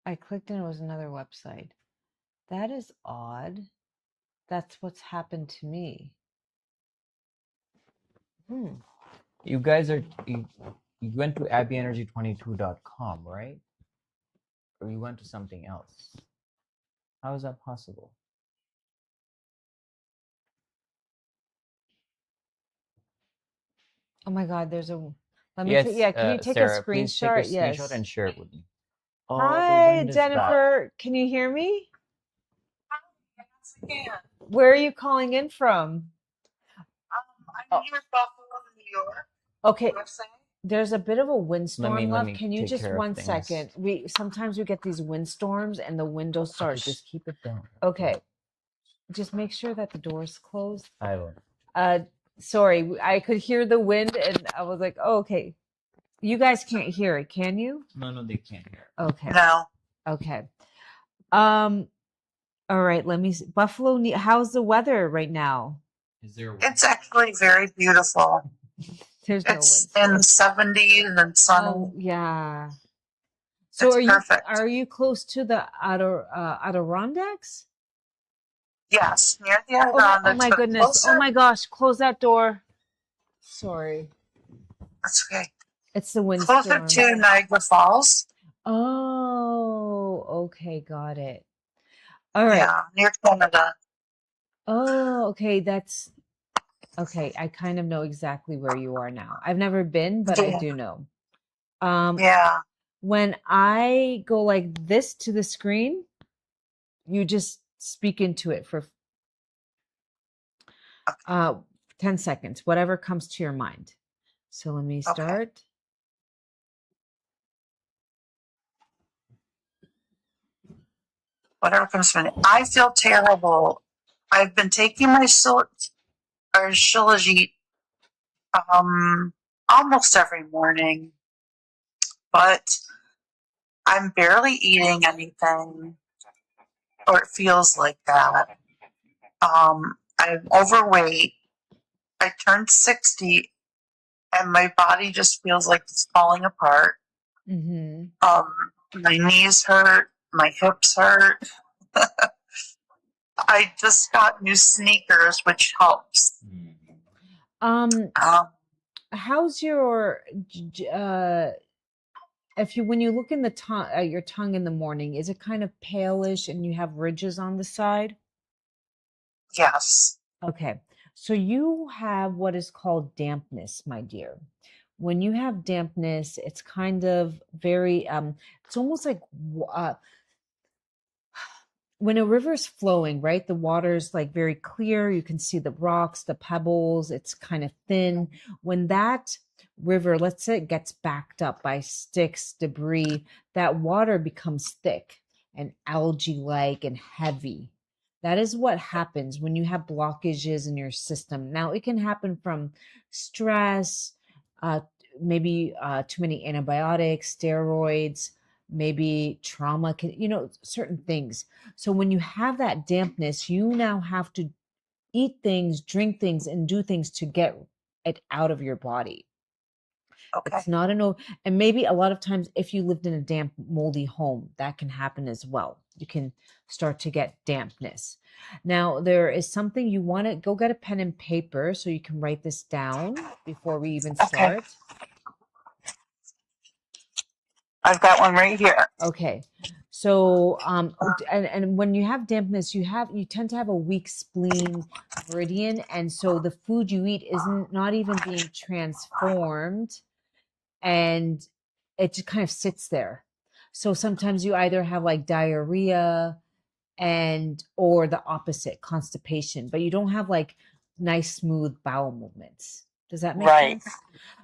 B: I clicked and it was another website. That is odd. That's what's happened to me. Hmm.
A: You guys are You went to abbyenergy22.com, right? Or you went to something else? How is that possible?
B: Oh my God, there's a. Let me
A: Yes,
B: yeah, can you take a
A: Sarah, please take a
B: screenshot?
A: screenshot
B: Yes.
A: and share it with me. Oh, the
B: Hi,
A: wind is back.
B: Jennifer. Can you hear me?
C: Yes, again.
B: Where are you calling in from?
C: I'm here in Buffalo, New York.
B: Okay,
C: USA.
B: there's a bit of a windstorm,
A: let
B: love.
A: me
B: Can you
A: take
B: just
A: care of
B: one
A: things.
B: second? We sometimes we get these windstorms and the windows start.
A: Okay, just keep it down.
B: Okay, just make sure that the door's closed.
A: I will.
B: Sorry, I could hear the wind and I was like, oh, okay. You guys can't hear it, can you?
A: No, they can't hear.
B: Okay.
C: No.
B: Okay. All right, let me see. Buffalo, how's the weather right now?
A: Is there?
C: It's actually very beautiful.
B: There's no
C: It's
B: windstorm.
C: in the 70s and sunny.
B: Oh, yeah. So
C: It's perfect.
B: are you close to the Adirondacks?
C: Yes, near the
B: Oh,
C: Adirondacks.
B: oh my
C: but
B: goodness.
C: closer-
B: Oh my gosh, close that door. Sorry.
C: That's okay.
B: It's the
C: Closer
B: windstorm.
C: to Niagara Falls.
B: Oh, okay, got it. All right.
C: Yeah, near Canada.
B: Oh, okay, that's okay. I kind of know exactly where you are now. I've never been, but I
C: Yeah.
B: do know.
C: Yeah.
B: When I go like this to the screen, you just speak into it for 10 seconds, whatever comes to your mind. So let me start.
C: Whatever comes from it. I feel terrible. I've been taking my Shilajit almost every morning, but I'm barely eating anything, or it feels like that. I'm overweight. I turned 60, and my body just feels like it's falling apart.
B: Mm-hmm.
C: My knees hurt, my hips hurt. I just got new sneakers, which helps.
B: How's your when you look in the tongue at your tongue in the morning, is it kind of palish and you have ridges on the side?
C: Yes.
B: Okay. So you have what is called dampness, my dear. When you have dampness, it's kind of very it's almost like when a river is flowing, right? The water's like very clear. You can see the rocks, the pebbles. It's kind of thin. When that river, let's say it gets backed up by sticks, debris, that water becomes thick and algae-like and heavy. That is what happens when you have blockages in your system. Now, it can happen from stress, maybe too many antibiotics, steroids, maybe trauma, certain things. So when you have that dampness, you now have to eat things, drink things, and do things to get it out of your body.
C: Okay.
B: It's not and maybe a lot of times if you lived in a damp, moldy home, that can happen as well. You can start to get dampness. Now, there is something you want to go get a pen and paper so you can write this down before we even start.
C: Okay. I've got one right here.
B: Okay. So, and when you have dampness, you tend to have a weak spleen meridian, and so the food you eat isn't not even being transformed, and it just kind of sits there. So sometimes you either have like diarrhea or the opposite, constipation, but you don't have like nice smooth bowel movements. Does that make sense?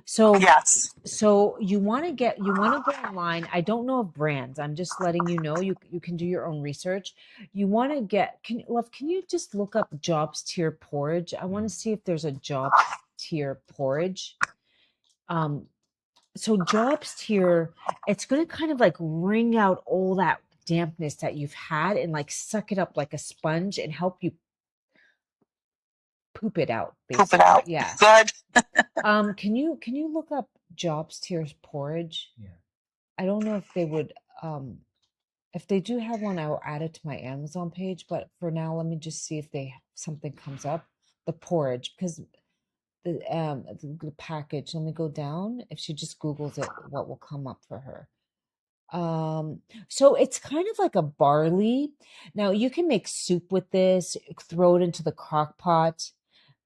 B: So
C: yes.
B: So you want to go online. I don't know of brands. I'm just letting you know. You can do your own research. You want to can you just look up Jobs Tier porridge? I want to see if there's a Jobs Tier porridge. So Jobs Tier, it's going to kind of like wring out all that dampness that you've had and like suck it up like a sponge and help you poop it out. Basically.
C: Poop it out.
B: Yeah.
C: Good.
B: Can you look up Jobs Tier's porridge?
A: Yeah.
B: I don't know if they would if they do have one, I will add it to my Amazon page, but for now let me just see if something comes up. The porridge, because the package. Let me go down. If she just Googles it, what will come up for her? So it's kind of like a barley. Now you can make soup with this, throw it into the crock pot,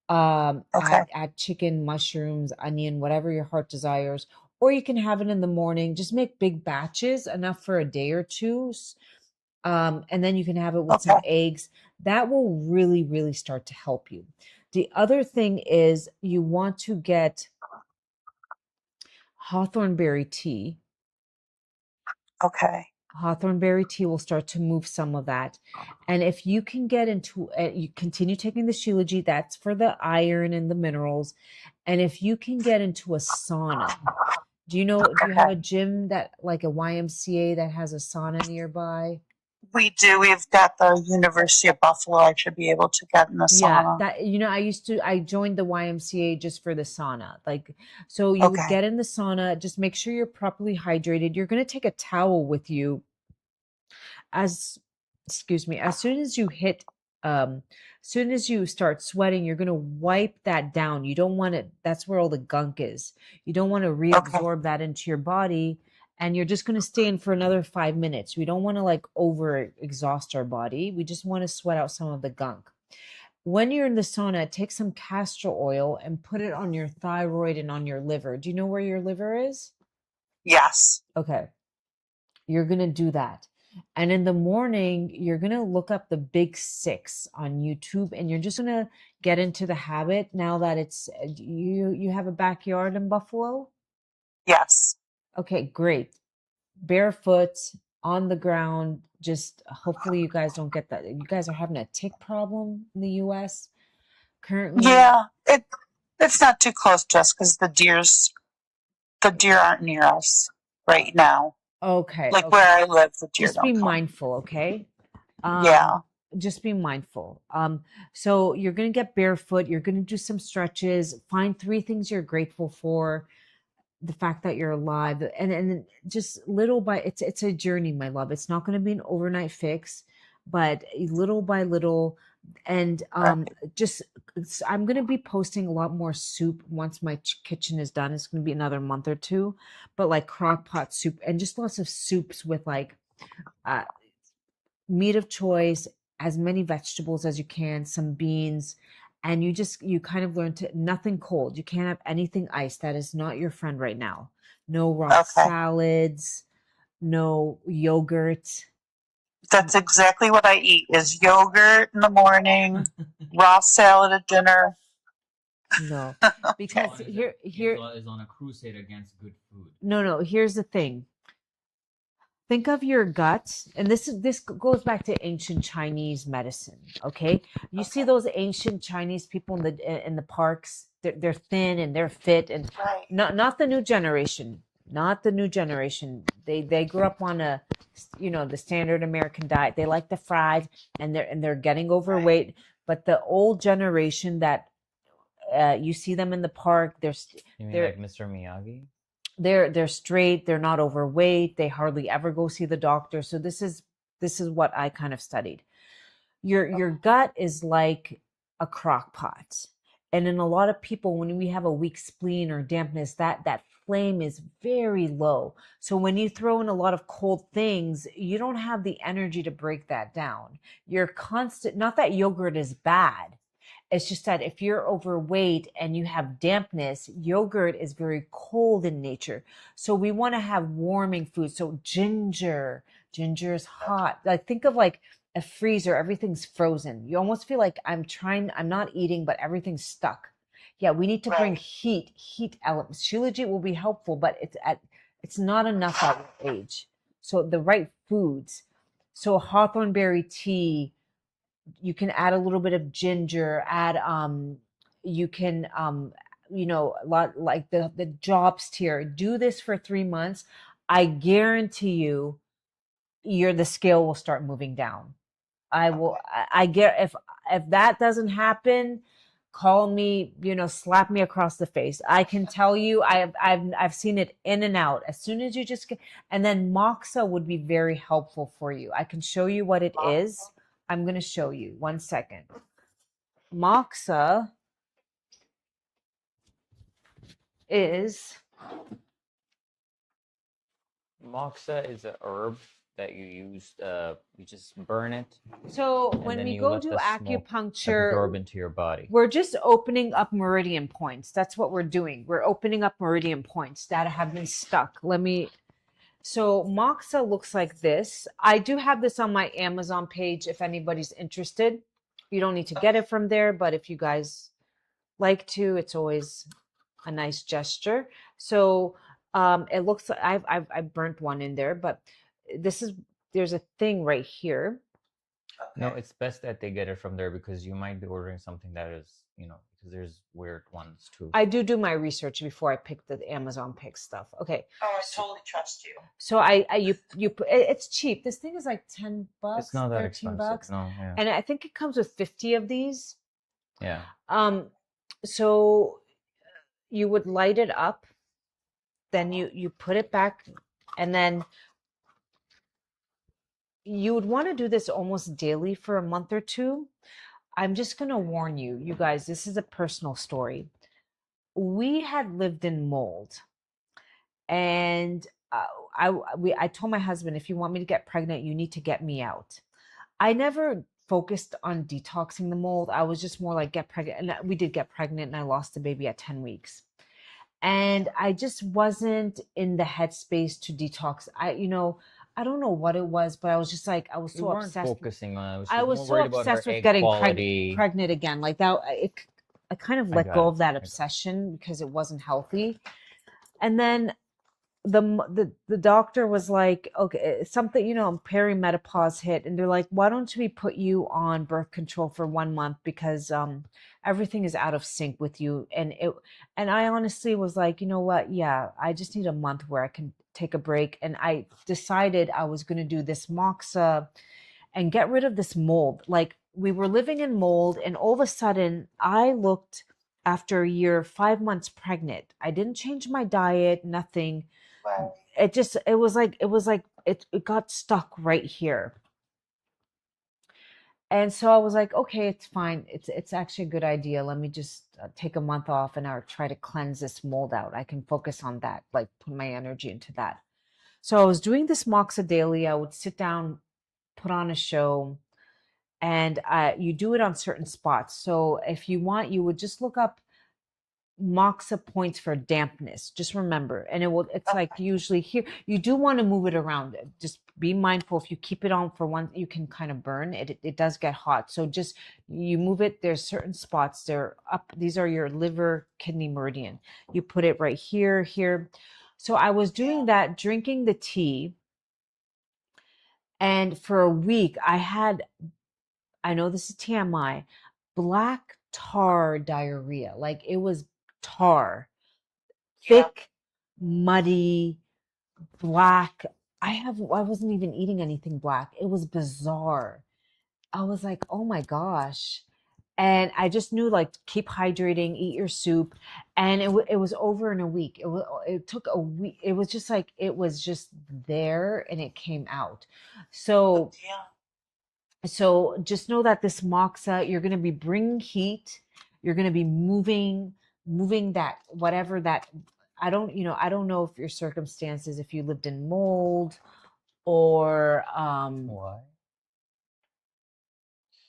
D: Okay.
B: add chicken, mushrooms, onion, whatever your heart desires, or you can have it in the morning. Just make big batches, enough for a day or two. And then you can have it with some
D: Okay.
B: eggs. That will really, really start to help you. The other thing is you want to get hawthorn berry tea.
D: Okay.
B: Hawthorn berry tea will start to move some of that. And if you can get into, you continue taking the Shilajit, that's for the iron and the minerals. And if you can get into a sauna, do you have
D: Okay.
B: a gym that, like a YMCA, that has a sauna nearby?
D: We do. We've got the University of Buffalo. I should be able to get in the
B: Yeah,
D: sauna.
B: that I joined the YMCA just for the sauna. Like, so you would
D: Okay.
B: get in the sauna, just make sure you're properly hydrated. You're going to take a towel with you as excuse me, as soon as you start sweating, you're going to wipe that down. You don't want it, that's where all the gunk is. You don't want to
D: Okay.
B: reabsorb that into your body, and you're just going to stay in for another 5 minutes. We don't want to like over exhaust our body. We just want to sweat out some of the gunk. When you're in the sauna, take some castor oil and put it on your thyroid and on your liver. Do you know where your liver is?
D: Yes.
B: Okay. You're going to do that. And in the morning, you're going to look up the Big Six on YouTube, and you're just going to get into the habit now that it's you have a backyard in Buffalo.
D: Yes.
B: Okay, great. Barefoot on the ground. Just hopefully you guys don't get that. You guys are having a tick problem in the US currently.
D: Yeah. It's not too close to us because the deer aren't near us right now.
B: Okay,
D: Like where
B: okay.
D: I live, the deer
B: Just be
D: don't come.
B: mindful, okay?
D: Yeah.
B: Just be mindful. So you're going to get barefoot, you're going to do some stretches, find 3 things you're grateful for, the fact that you're alive, and just little by, it's a journey, my love. It's not going to be an overnight fix, but little by little. And
D: Right.
B: just I'm going to be posting a lot more soup once my kitchen is done. It's going to be another month or two, but like crock pot soup and just lots of soups with like uh, meat of choice, as many vegetables as you can, some beans, and you kind of learn to, nothing cold. You can't have anything iced. That is not your friend right now. No raw
D: Okay.
B: salads, no yogurt.
D: That's exactly what I eat is yogurt in the morning, raw salad at dinner.
B: No, because
A: Ron
B: here
A: is on a crusade against good food.
B: no, here's the thing. Think of your gut, and this goes back to ancient Chinese medicine. Okay, you see
D: Okay.
B: those ancient Chinese people in the parks. They're thin and they're fit, and
D: Right.
B: not the new generation. Not the new generation. They grew up on the standard American diet. They like the fries, and they're getting overweight. But the old generation that you see them in the park,
A: You mean
B: they're
A: like Mr. Miyagi?
B: they're straight, they're not overweight, they hardly ever go see the doctor. So this is what I kind of studied. Your gut is like a crock pot, and in a lot of people, when we have a weak spleen or dampness, that flame is very low. So when you throw in a lot of cold things, you don't have the energy to break that down. You're constant, not that yogurt is bad, it's just that if you're overweight and you have dampness, yogurt is very cold in nature. So we want to have warming food. So ginger is hot. Like think of like a freezer, everything's frozen. You almost feel like I'm not eating, but everything's stuck. Yeah, we need to bring
D: Right.
B: heat elements. Shilajit will be helpful, but it's not enough at your age. So the right foods. So hawthorn berry tea, you can add a little bit of ginger, add you can a lot like the jobs tier. Do this for 3 months. I guarantee you the scale will start moving down. I get, if that doesn't happen, call me, slap me across the face. I can tell you I've seen it in and out. As soon as you just get, and then moxa would be very helpful for you. I can show you what it is. I'm going to show you. 1 second. Moxa is
A: Moxa is a herb that you use. You just burn it,
B: so
A: and
B: when
A: then
B: we
A: you
B: go
A: let
B: do
A: the smoke
B: acupuncture,
A: absorb into your body.
B: we're just opening up meridian points. That's what we're doing. We're opening up meridian points that have been stuck. So moxa looks like this. I do have this on my Amazon page if anybody's interested. You don't need to get it from there, but if you guys like to, it's always a nice gesture. So it looks like I've burnt one in there, but there's a thing right here.
A: No, it's best that they get it from there because you might be ordering something that is, because there's weird ones too.
B: I do my research before I pick the Amazon pick stuff. Okay.
D: Oh, I totally trust you.
B: So it's cheap. This thing is like $10,
A: It's not that
B: 13
A: expensive.
B: bucks.
A: No, yeah.
B: And I think it comes with 50 of these.
A: Yeah.
B: So you would light it up, then you put it back, and then you would want to do this almost daily for a month or two. I'm just going to warn you, you guys, this is a personal story. We had lived in mold, and I told my husband, if you want me to get pregnant, you need to get me out. I never focused on detoxing the mold. I was just more like get pregnant, and we did get pregnant, and I lost the baby at 10 weeks. And I just wasn't in the headspace to detox. I don't know what it was, but I was just like, I was
A: You
B: so
A: weren't
B: obsessed.
A: focusing on it.
B: I was
A: more
B: so
A: worried about her
B: obsessed with
A: egg
B: getting
A: quality.
B: pregnant again. Like that, I kind of
A: I
B: let
A: got
B: go
A: it.
B: of that
A: I got it.
B: obsession because it wasn't healthy. And then the doctor was like, okay, something, perimenopause hit, and they're like, why don't we put you on birth control for 1 month because everything is out of sync with you. And I honestly was like, you know what? Yeah, I just need a month where I can take a break. And I decided I was going to do this moxa and get rid of this mold. Like we were living in mold, and all of a sudden I looked after a year, 5 months pregnant. I didn't change my diet, nothing.
D: Wow.
B: It was like it got stuck right here. And so I was like, okay, it's fine. It's actually a good idea. Let me just take a month off and I'll try to cleanse this mold out. I can focus on that, like put my energy into that. So I was doing this moxa daily. I would sit down, put on a show, and you do it on certain spots. So if you want, you would just look up moxa points for dampness. Just remember, and it's like usually here. You do want to move it around. Just be mindful. If you keep it on for one, you can kind of burn it. It does get hot. So just you move it. There's certain spots. They're up. These are your liver, kidney, meridian. You put it right here, here. So I was doing that, drinking the tea, and for a week I know this is TMI, black tar diarrhea. Like it was tar, thick, muddy, black. I wasn't even eating anything black. It was bizarre. I was like, oh my gosh. And I just knew, like, keep hydrating, eat your soup. And it was over in a week. It took a week. It was just like, it was just there and it came out. So so just know that this moxa, you're going to be bringing heat. You're going to be moving that, whatever that, I don't know if your circumstances, if you lived in mold or,
A: Why?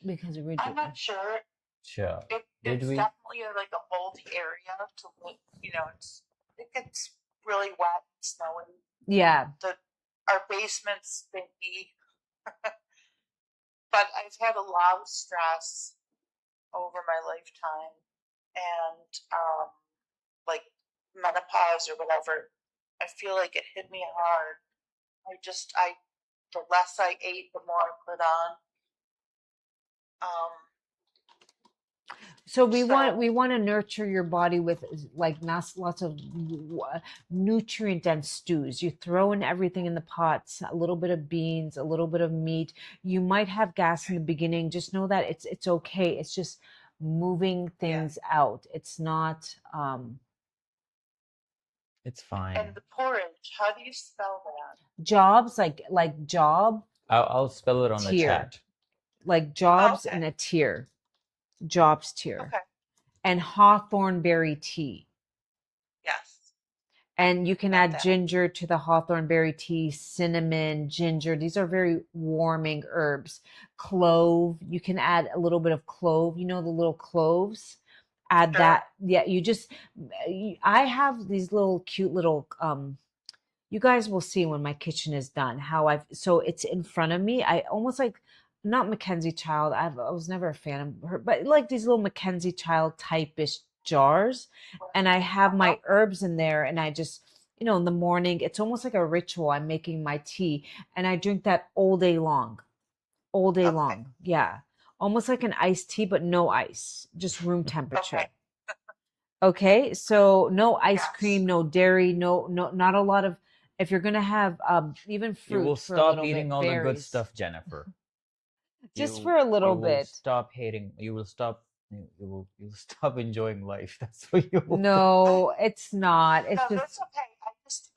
B: because
D: I'm
B: originally,
D: not sure.
A: Sure.
D: It's
A: Did we?
D: definitely a moldy area to live. It gets really wet and snowy.
B: yeah.
D: Our basement's stinky. But I've had a lot of stress over my lifetime, and like menopause or whatever. I feel like it hit me hard. The less I ate, the more I put on.
B: So we want to nurture your body with like lots of nutrient dense stews. You throw in everything in the pots, a little bit of beans, a little bit of meat. You might have gas in the beginning. Just know that it's okay. It's just moving things out. It's not
A: It's fine.
D: And the porridge, how do you spell that?
B: jobs, like job,
A: I'll spell it on the
B: tier.
A: chat.
B: Like jobs and a tier. Jobs tier.
D: Okay.
B: And hawthorn berry tea.
D: Yes.
B: And you can
D: Got
B: add
D: that.
B: ginger to the hawthorn berry tea, cinnamon, ginger. These are very warming herbs. Clove, you can add a little bit of clove. You know the little cloves? Add
D: Sure.
B: that. Yeah, I have these little cute little you guys will see when my kitchen is done so it's in front of me. I almost like not Mackenzie Child. I was never a fan of her, but like these little Mackenzie Child type-ish jars. And I have my herbs in there, and I just, in the morning, it's almost like a ritual. I'm making my tea, and I drink that all day long. All day
D: Okay.
B: long. Yeah. Almost like an iced tea, but no ice, just room temperature.
D: Okay.
B: Okay, so no ice
D: Yes.
B: cream, no dairy, no, not a lot of. If you're gonna have even
A: You will
B: fruit for a
A: stop
B: little
A: eating
B: bit,
A: all the good
B: berries,
A: stuff, Jennifer.
B: just
A: You
B: for a little
A: you will
B: bit.
A: stop hating. You will stop. You'll stop enjoying life. That's what you will do.
B: No, it's not. It's
D: No,
B: just
D: that's okay.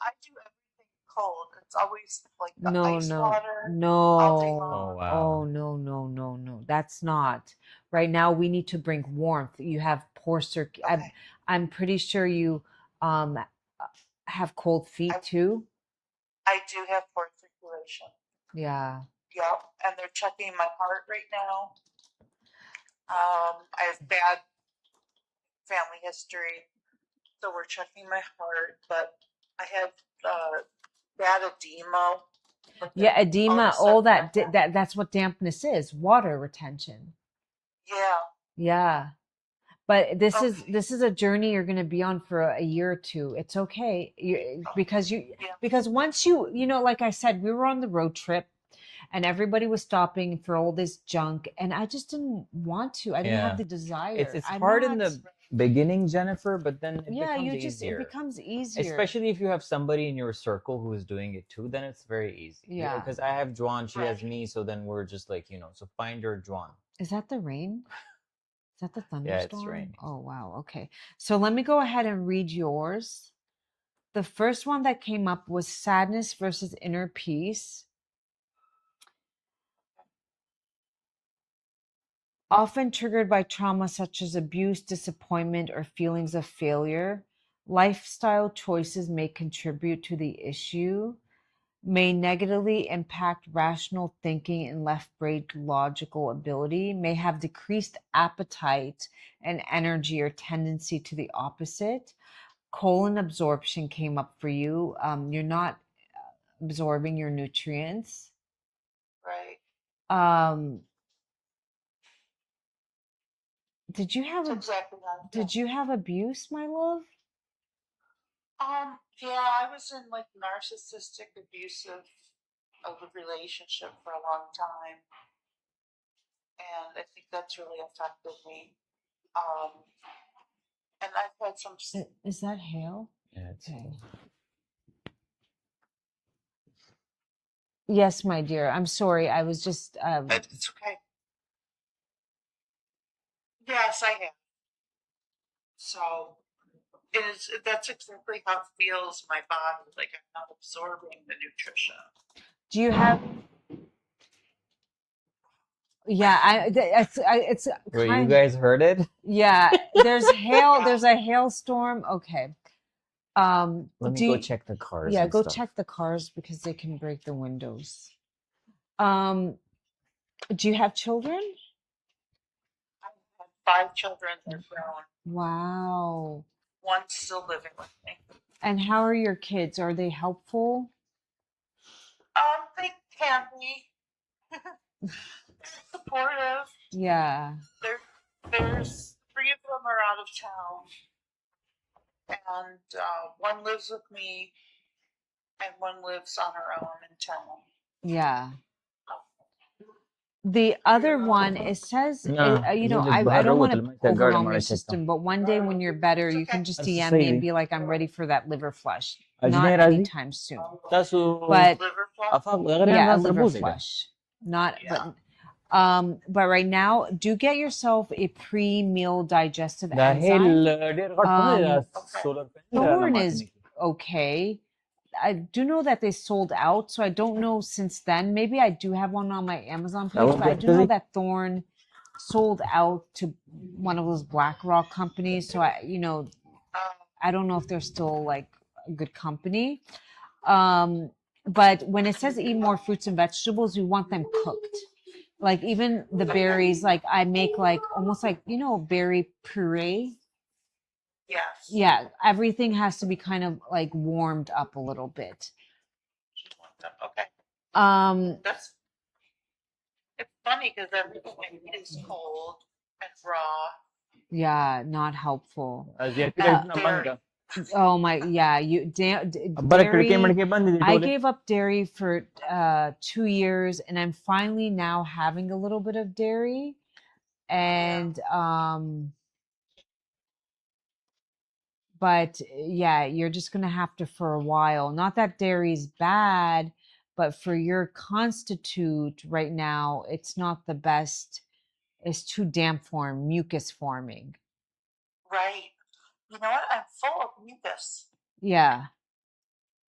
D: I do everything cold. It's always like the
B: no,
D: ice
B: no,
D: water all day
B: no.
D: long.
A: Oh wow.
B: Oh no, no, no, no. That's not. Right now we need to bring warmth. You have poor
D: Okay.
B: I'm pretty sure you um have cold feet
D: I-
B: too.
D: I do have poor circulation.
B: Yeah.
D: Yep. And they're checking my heart right now. I have bad family history, so we're checking my heart, but I have bad edema.
B: Yeah, edema,
D: All
B: all
D: of a sudden,
B: that's what dampness is, water retention.
D: Yeah.
B: Yeah. But this
D: Okay.
B: is a journey you're going to be on for a year or two. It's okay. Because
D: Yeah.
B: once like I said, we were on the road trip and everybody was stopping for all this junk, and I just didn't want to. I didn't have
A: Yeah.
B: the desire.
A: It's
B: I'm
A: hard in
B: not-
A: the beginning, Jennifer, but then it
B: yeah,
A: becomes
B: you just
A: easier.
B: it becomes easier.
A: Especially if you have somebody in your circle who is doing it too, then it's very easy.
B: Yeah.
A: Because I have Juan, she has
D: Right.
A: me, so then we're just like, so find your Juan.
B: Is that the rain? Is that the thunderstorm?
A: Yeah, it's raining.
B: Oh, wow. Okay. So let me go ahead and read yours. The first one that came up was sadness versus inner peace. Often triggered by trauma such as abuse, disappointment, or feelings of failure, lifestyle choices may contribute to the issue, may negatively impact rational thinking and left brain logical ability, may have decreased appetite and energy or tendency to the opposite. Colon absorption came up for you. You're not absorbing your nutrients.
D: Right.
B: Did you have
D: That's exactly how I feel.
B: did you have abuse, my love?
D: Yeah, I was in like narcissistic, abusive of a relationship for a long time, and I think that's really affected me. And I've had some.
B: Is that hail?
A: Yeah, it's
B: Okay. Yes, my dear. I'm sorry. I was just
D: It's okay. Yes, I have. So that's exactly how it feels. My body, like I'm not absorbing the nutrition.
B: do you have yeah, it's
A: Wait, you
B: kind
A: guys heard it?
B: yeah, there's hail, there's a hailstorm. Okay.
A: Let me
B: do
A: go
B: you-
A: check the cars.
B: Yeah,
A: and
B: go
A: stuff.
B: check the cars because they can break the windows. Do you have children?
D: I have 5 children that are grown.
B: Wow.
D: One's still living with me.
B: And how are your kids? Are they helpful?
D: They can be. They're supportive.
B: Yeah.
D: There's 3 of them are out of town, and one lives with me, and one lives on her own in town.
B: Yeah. The other one, it says,
A: No,
B: I don't want to overwhelm your
A: It's
B: system, but one day when you're better, you can just DM me and be like, I'm ready for that liver flush. Not anytime soon. But
D: Liver flush.
B: yeah, a liver flush. Not,
D: Yeah.
B: but right now, do get yourself a pre-meal digestive
A: ده هي
B: enzyme.
A: دير غرفة السولار
B: Thorn is okay. I do know that they sold out, so I don't know since then. Maybe I do have one on my Amazon page,
A: was
B: but I
A: good,
B: do know
A: Lizzie.
B: that Thorn sold out to one of those BlackRock companies. So I don't know if they're still like good company. But when it says eat more fruits and vegetables, we want them cooked. Like even the berries, like I make like almost like, berry puree.
D: Yes.
B: Yeah, everything has to be kind of like warmed up a little bit.
D: Okay. That's it's funny because everything is cold and raw.
B: Yeah, not helpful.
D: Dairy.
B: Oh my, yeah, dairy. I gave up dairy for 2 years, and I'm finally now having a little bit of dairy, and but yeah, you're just gonna have to for a while. Not that dairy's bad, but for your constitute right now, it's not the best. It's too damp form, mucus forming.
D: Right. You know what? I'm full of mucus.
B: Yeah.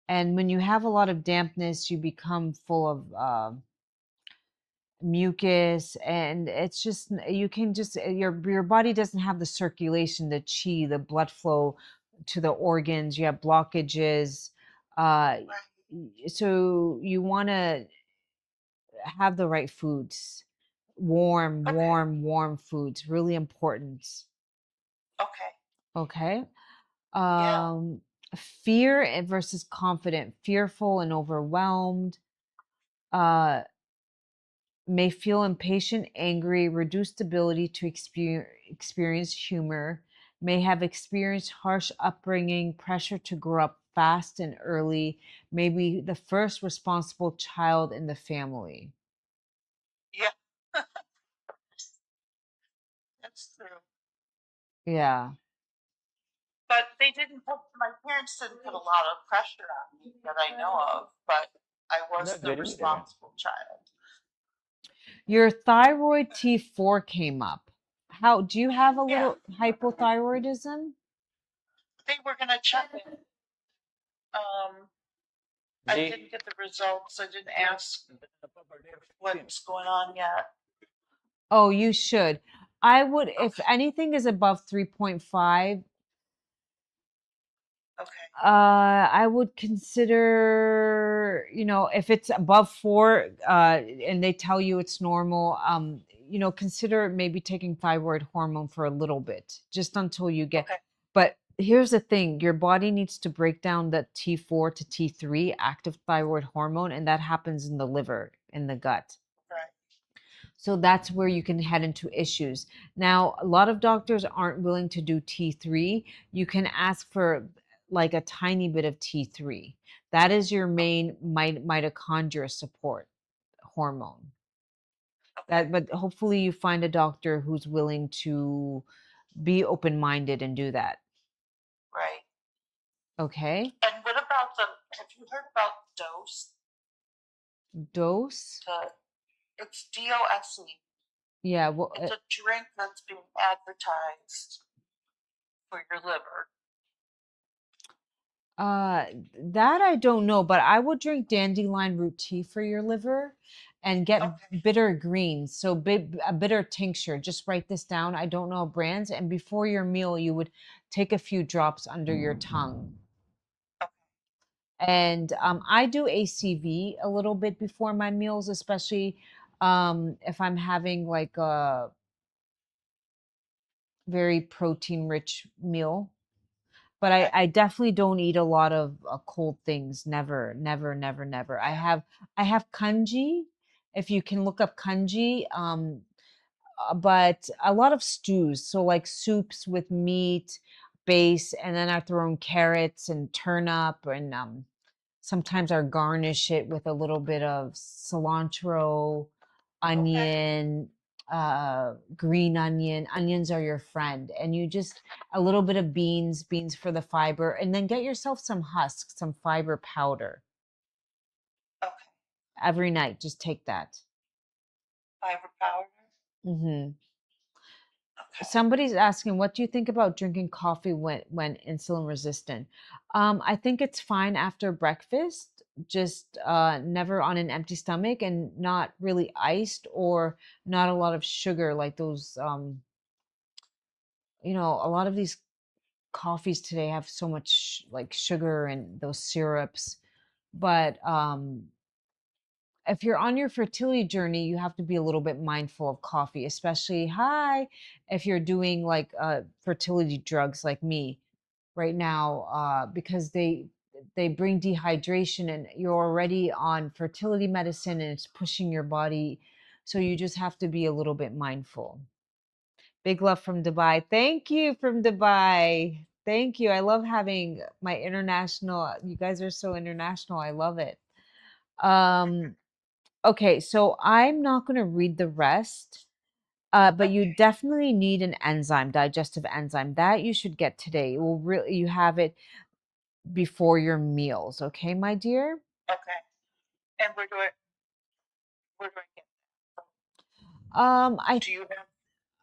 B: And when you have a lot of dampness, you become full of mucus, and it's just you can just your body doesn't have the circulation, the chi, the blood flow to the organs. You have blockages. Uh, so you want to have the right foods, warm foods, really important.
D: Okay.
B: Okay.
D: Yeah.
B: Fear versus confident, fearful and overwhelmed. Uh, may feel impatient, angry, reduced ability to experience humor, may have experienced harsh upbringing, pressure to grow up fast and early, may be the first responsible child in the family.
D: Yeah. That's true.
B: Yeah.
D: But my parents didn't put a lot of pressure on me that I know of, but I was the responsible child.
B: Your thyroid T4 came up. How do you have a little hypothyroidism?
D: They were going to check it. I didn't get the results. I didn't ask what's going on yet.
B: Oh, you should. I would, if anything is above 3.5,
D: okay.
B: I would consider, if it's above 4, and they tell you it's normal, consider maybe taking thyroid hormone for a little bit, just until you get.
D: Okay.
B: But here's the thing: your body needs to break down the T4 to T3 active thyroid hormone, and that happens in the liver, in the gut.
D: Right.
B: So that's where you can head into issues. Now, a lot of doctors aren't willing to do T3. You can ask for like a tiny bit of T3. That is your main mitochondria support hormone. But hopefully you find a doctor who's willing to be open-minded and do that.
D: Right.
B: Okay.
D: And what about have you heard about dose?
B: Dose?
D: It's DOSE.
B: Yeah. Well,
D: it's a drink that's being advertised for your liver.
B: That I don't know, but I would drink dandelion root tea for your liver and get bitter greens. So a bitter tincture. Just write this down. I don't know brands. And before your meal, you would take a few drops under your tongue. And I do ACV a little bit before my meals, especially if I'm having like a very protein-rich meal. But I definitely don't eat a lot of cold things. Never, never, never, never. I have kanji. If you can look up kanji, but a lot of stews. So like soups with meat base, and then I throw in carrots and turnip, and sometimes I garnish it with a little bit of cilantro, onion, green onion. Onions are your friend. And you just, a little bit of beans for the fiber, and then get yourself some husks, some fiber powder.
D: Okay.
B: Every night, just take that.
D: Fiber powder?
B: Mm-hmm. Somebody's asking, what do you think about drinking coffee when insulin resistant? I think it's fine after breakfast, just never on an empty stomach, and not really iced or not a lot of sugar, like those, a lot of these coffees today have so much like sugar and those syrups. But if you're on your fertility journey, you have to be a little bit mindful of coffee, especially if you're doing like fertility drugs like me right now, because they bring dehydration and you're already on fertility medicine and it's pushing your body. So you just have to be a little bit mindful. Big love from Dubai. Thank you from Dubai. Thank you. I love having my international. You guys are so international. I love it. Um, okay, so I'm not going to read the rest. But you definitely need an enzyme, digestive enzyme. That you should get today. It will really you have it before your meals, okay, my dear?
D: Okay. And we're doing it.
B: I
D: Do you have?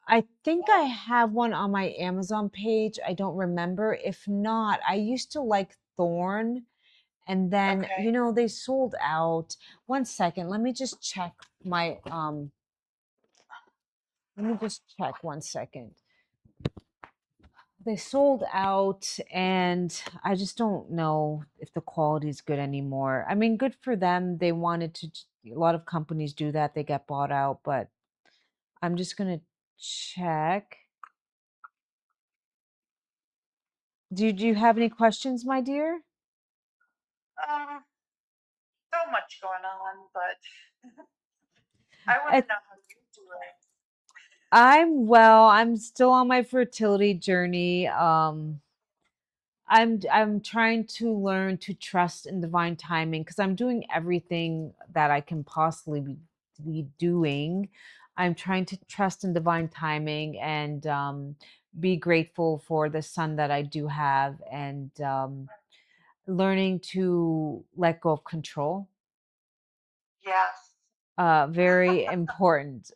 B: I think I have one on my Amazon page. I don't remember. If not, I used to like Thorn, and then
D: Okay.
B: they sold out. One second, let me just check my let me just check 1 second. They sold out, and I just don't know if the quality is good anymore. I mean, good for them. They wanted to, a lot of companies do that. They get bought out, but I'm just going to check. Do you have any questions, my dear?
D: So much going on, but I want to
B: It,
D: know how you do it.
B: I'm well. I'm still on my fertility journey. I'm trying to learn to trust in divine timing because I'm doing everything that I can possibly be doing. I'm trying to trust in divine timing and be grateful for the son that I do have, and learning to let go of control.
D: Yes.
B: Very important.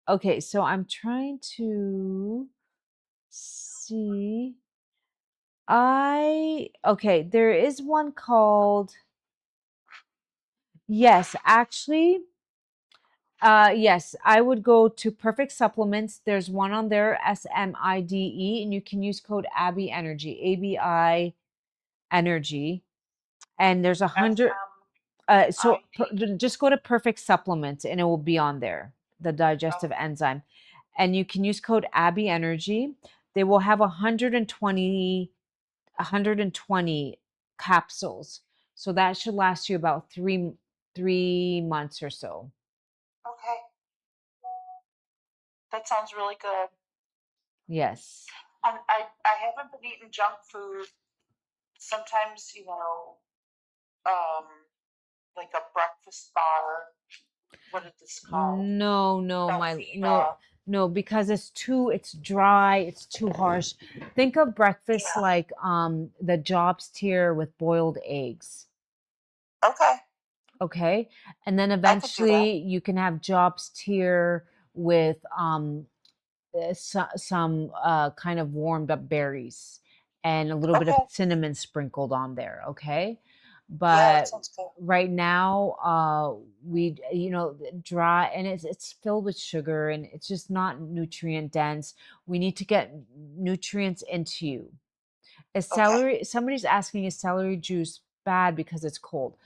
B: Okay, so I'm trying to see. Okay, there is one called, yes, actually, yes, I would go to Perfect Supplements. There's one on there, SMIDE, and you can use code Abby Energy, ABI Energy, and there's 100. Just go to Perfect Supplements, and it will be on there, the digestive enzyme, and you can use code Abby Energy. They will have 120 capsules, so that should last you about 3 months or so.
D: Okay. That sounds really good.
B: Yes.
D: I haven't been eating junk food. Sometimes, like a breakfast bar. What is this called?
B: No,
D: Velveeta.
B: no, because it's dry, it's too harsh. Think of breakfast
D: Yeah.
B: like the Jobs tier with boiled eggs.
D: Okay.
B: Okay. And then
D: I could do that.
B: eventually you can have Jobs tier with some kind of warmed up berries and a little bit of
D: Okay.
B: cinnamon sprinkled on there. Okay.
D: Yeah, that
B: But
D: sounds good.
B: right now, we, dry, and it's filled with sugar and it's just not nutrient dense. We need to get nutrients into you.
D: Okay.
B: Somebody's asking, is celery juice bad because it's cold?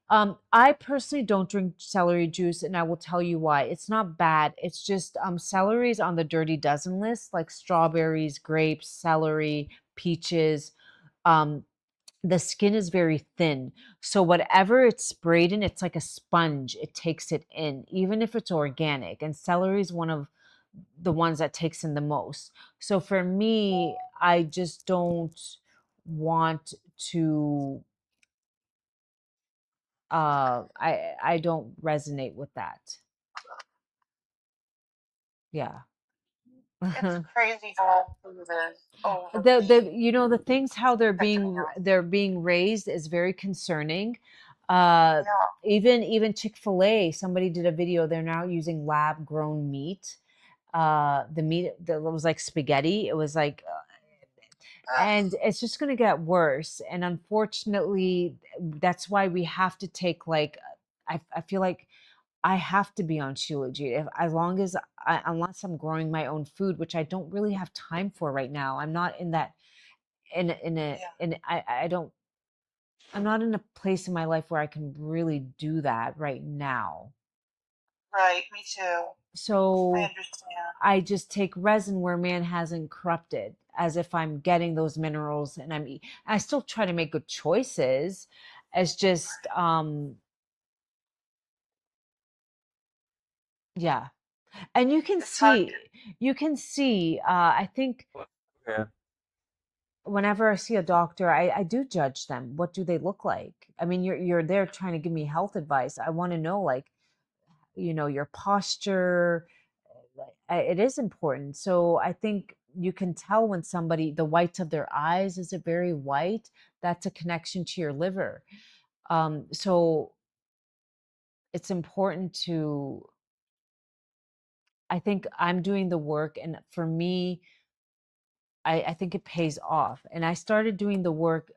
B: I personally don't drink celery juice, and I will tell you why. It's not bad. It's just celery is on the dirty dozen list, like strawberries, grapes, celery, peaches. Um, the skin is very thin. So whatever it's sprayed in, it's like a sponge. It takes it in, even if it's organic. And celery is one of the ones that takes in the most. So for me, I just don't want to I don't resonate with that. Yeah.
D: It's crazy how food is over.
B: The things how they're being raised is very concerning. Uh
D: Yeah.
B: even Chick-fil-A, somebody did a video, they're now using lab grown meat. The meat that was like spaghetti. It was like and it's just going to get worse, and unfortunately that's why we have to take like I feel like I have to be on Shilajit as long as unless I'm growing my own food, which I don't really have time for right now. I'm not in that I'm not in a place in my life where I can really do that right now.
D: Right, me too. I
B: So
D: understand.
B: I just take resin where man hasn't corrupted, as if I'm getting those minerals, and I still try to make good choices. It's just, yeah. And
D: It's hard to,
B: you can see, I think
A: Yeah.
B: whenever I see a doctor, I do judge them. What do they look like? I mean, you're there trying to give me health advice. I want to know, like, your posture. It is important. So I think you can tell when somebody, the whites of their eyes, is it very white? That's a connection to your liver. So it's important to, I think I'm doing the work, and for me, I think it pays off. And I started doing the work,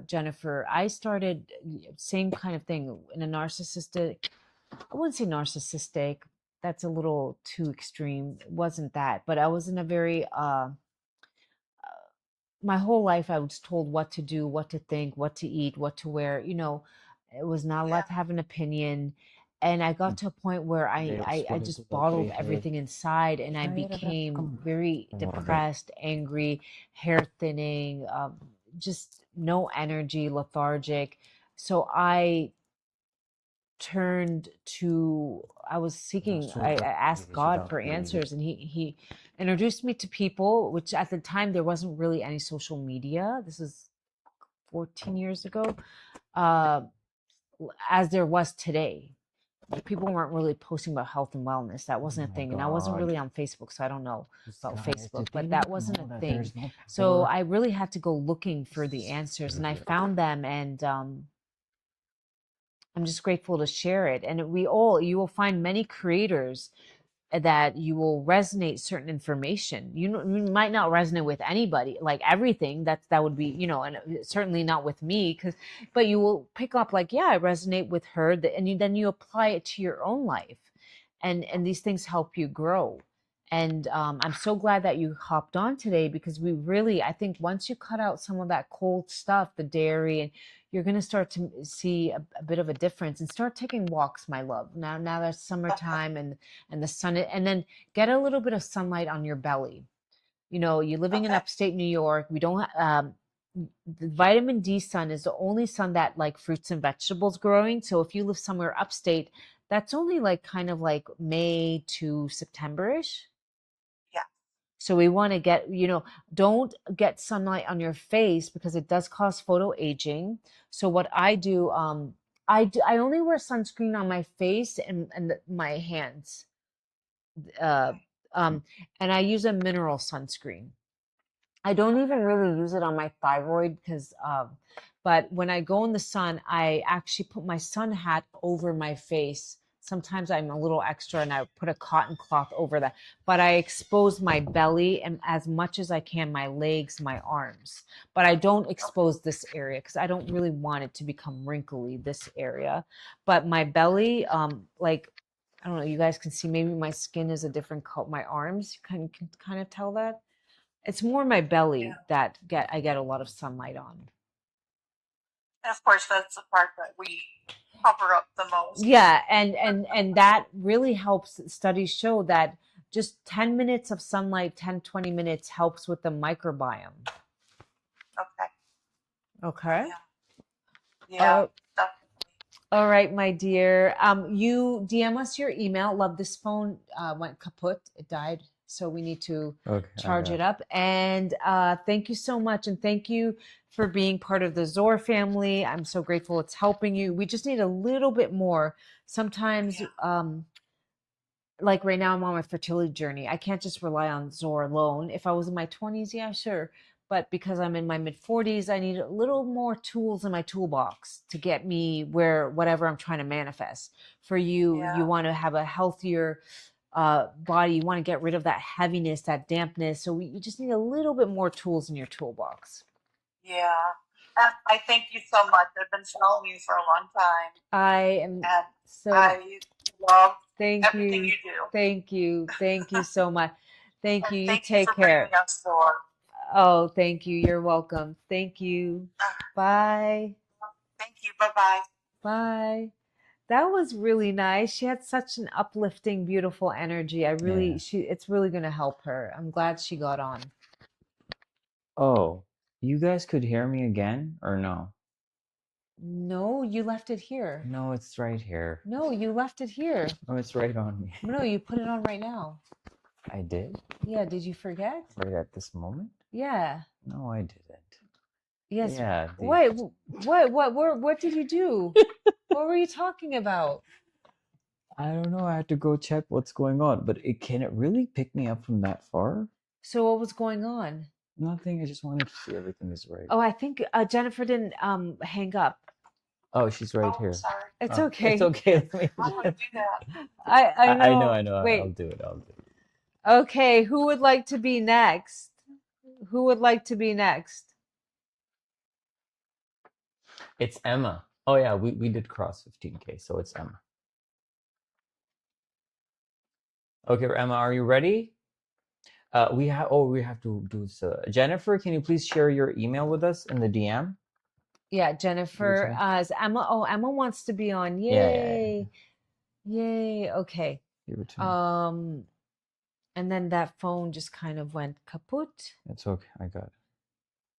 B: Jennifer. I started same kind of thing in a narcissistic, I wouldn't say narcissistic. That's a little too extreme. It wasn't that, but I was in a very my whole life I was told what to do, what to think, what to eat, what to wear. It was not
D: yeah,
B: allowed to have an opinion. And I got to a point where I just bottled everything inside, and I became very depressed, angry, hair thinning, just no energy, lethargic. So I was seeking, I asked God for answers, and he introduced me to people, which at the time there wasn't really any social media. This is 14 years ago, uh, as there was today. People weren't really posting about health and wellness. That wasn't a thing. And I wasn't really on Facebook, so I don't know about Facebook, but that wasn't a thing. So I really had to go looking for the answers, and I found them, and I'm just grateful to share it. And you will find many creators that you will resonate certain information. You might not resonate with anybody, like everything. That would be, and certainly not with me, but you will pick up, like, yeah, I resonate with her, and then you apply it to your own life, and these things help you grow. And I'm so glad that you hopped on today, because I think once you cut out some of that cold stuff, the dairy, and you're going to start to see a bit of a difference, and start taking walks, my love. Now that's summertime, and the sun, and then get a little bit of sunlight on your belly. You're living in
D: okay,
B: upstate New York. We don't, the vitamin D sun is the only sun that, like, fruits and vegetables growing. So if you live somewhere upstate, that's only like kind of like May to September-ish.
D: yeah,
B: So we want to don't get sunlight on your face, because it does cause photo aging. So what I do, I only wear sunscreen on my face and my hands. Uh,
D: okay,
B: and I use a mineral sunscreen. I don't even really use it on my thyroid, but when I go in the sun, I actually put my sun hat over my face. Sometimes I'm a little extra, and I put a cotton cloth over that, but I expose my belly and as much as I can, my legs, my arms, but I don't expose this area, because I don't really want it to become wrinkly, this area. But my belly, like, I don't know, you guys can see, maybe my skin is a different color. My arms, you can kind of tell that. It's more my
D: yeah.
B: belly that I get a lot of sunlight on.
D: And of course, that's the part that we cover up the most.
B: Yeah, and that really helps. Studies show that just 10 minutes of sunlight, 10-20 minutes, helps with the microbiome.
D: Okay,
B: Okay.
D: yeah, definitely.
B: All right, my dear. You DM us your email. Love, this phone went kaput. It died. So we need to charge it up. And thank you so much. And thank you for being part of the Zor family. I'm so grateful it's helping you. We just need a little bit more. Sometimes, like right now, I'm on my fertility journey. I can't just rely on Zor alone. If I was in my 20s, yeah, sure. But because I'm in my mid 40s, I need a little more tools in my toolbox to get me whatever I'm trying to manifest. For you,
D: Yeah.
B: you want to have a healthier body. You want to get rid of that heaviness, that dampness. So you just need a little bit more tools in your toolbox.
D: Yeah. And I thank you so much. I've been following you for a long time.
B: I am
D: And
B: so.
D: I love
B: Thank
D: everything
B: you.
D: you do.
B: Thank you. Thank you so much. Thank
D: And
B: you. You
D: thank you
B: take
D: for
B: care.
D: bringing us Zor.
B: Oh, thank you. You're welcome. Thank you. Bye.
D: Thank you. Bye-bye.
B: Bye. That was really nice. She had such an uplifting, beautiful energy.
A: Yeah.
B: It's really going to help her. I'm glad she got on.
A: Oh, you guys could hear me again or no?
B: No, you left it here.
A: No, it's right here.
B: No, you left it here.
A: Oh, it's right on me.
B: No, you put it on right now.
A: I did?
B: Yeah, did you forget?
A: Right at this moment?
B: Yeah.
A: No, I didn't.
B: Yes.
A: Yeah.
B: Wait, what did you do? What were you talking about?
A: I don't know. I had to go check what's going on, but can it really pick me up from that far?
B: So what was going on?
A: Nothing. I just wanted to see everything is right.
B: Oh, I think Jennifer didn't hang up.
A: Oh, she's right
D: Oh,
A: here.
D: sorry.
B: It's
A: Oh,
B: okay.
A: It's okay. Let me
D: How do I do that?
B: I know.
A: I know.
B: Wait.
A: I'll do it. I'll do it.
B: Okay, who would like to be next? Who would like to be next?
A: It's Emma. Oh yeah, we did cross 15K, so it's Emma. Okay, Emma, are you ready? We have to do so. Jennifer, can you please share your email with us in the DM?
B: Yeah, Jennifer.
A: Which
B: As Emma. Oh, Emma wants to be on.
A: Yeah.
B: Yay. Yay. Okay.
A: Give it to me.
B: And then that phone just kind of went kaput.
A: It's okay. I got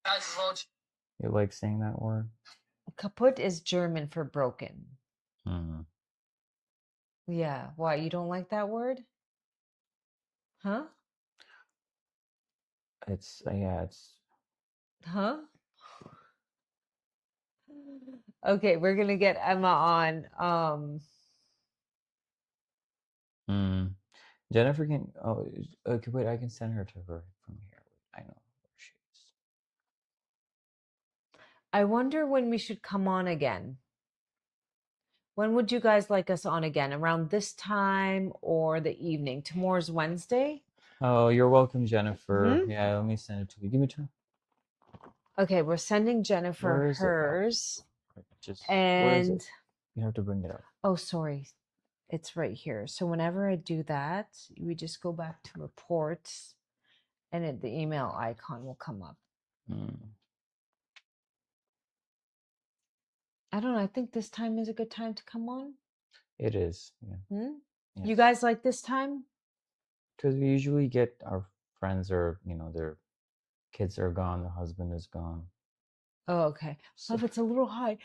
A: it. You like saying that word?
B: Kaput is German for broken.
A: Hmm.
B: Yeah. Why? You don't like that word? Huh?
A: It's It's
B: Huh? Okay, we're gonna get Emma on.
A: Jennifer can. Oh, okay. Wait, I can send her to her from here. I know where she is.
B: I wonder when we should come on again. When would you guys like us on again? Around this time or the evening? Tomorrow's Wednesday?
A: Oh, you're welcome, Jennifer. Yeah, let me send it to you. Give me two.
B: Okay, we're sending Jennifer
A: Where is it?
B: hers.
A: Just where is
B: And
A: it? You have to bring it up.
B: oh, sorry. It's right here. So whenever I do that, we just go back to reports and the email icon will come up. I don't know. I think this time is a good time to come on.
A: It is. Yeah.
B: Yes. You guys like this time?
A: Because we usually get our friends or their kids are gone, the husband is gone.
B: Oh, okay.
A: So,
B: if it's a little high,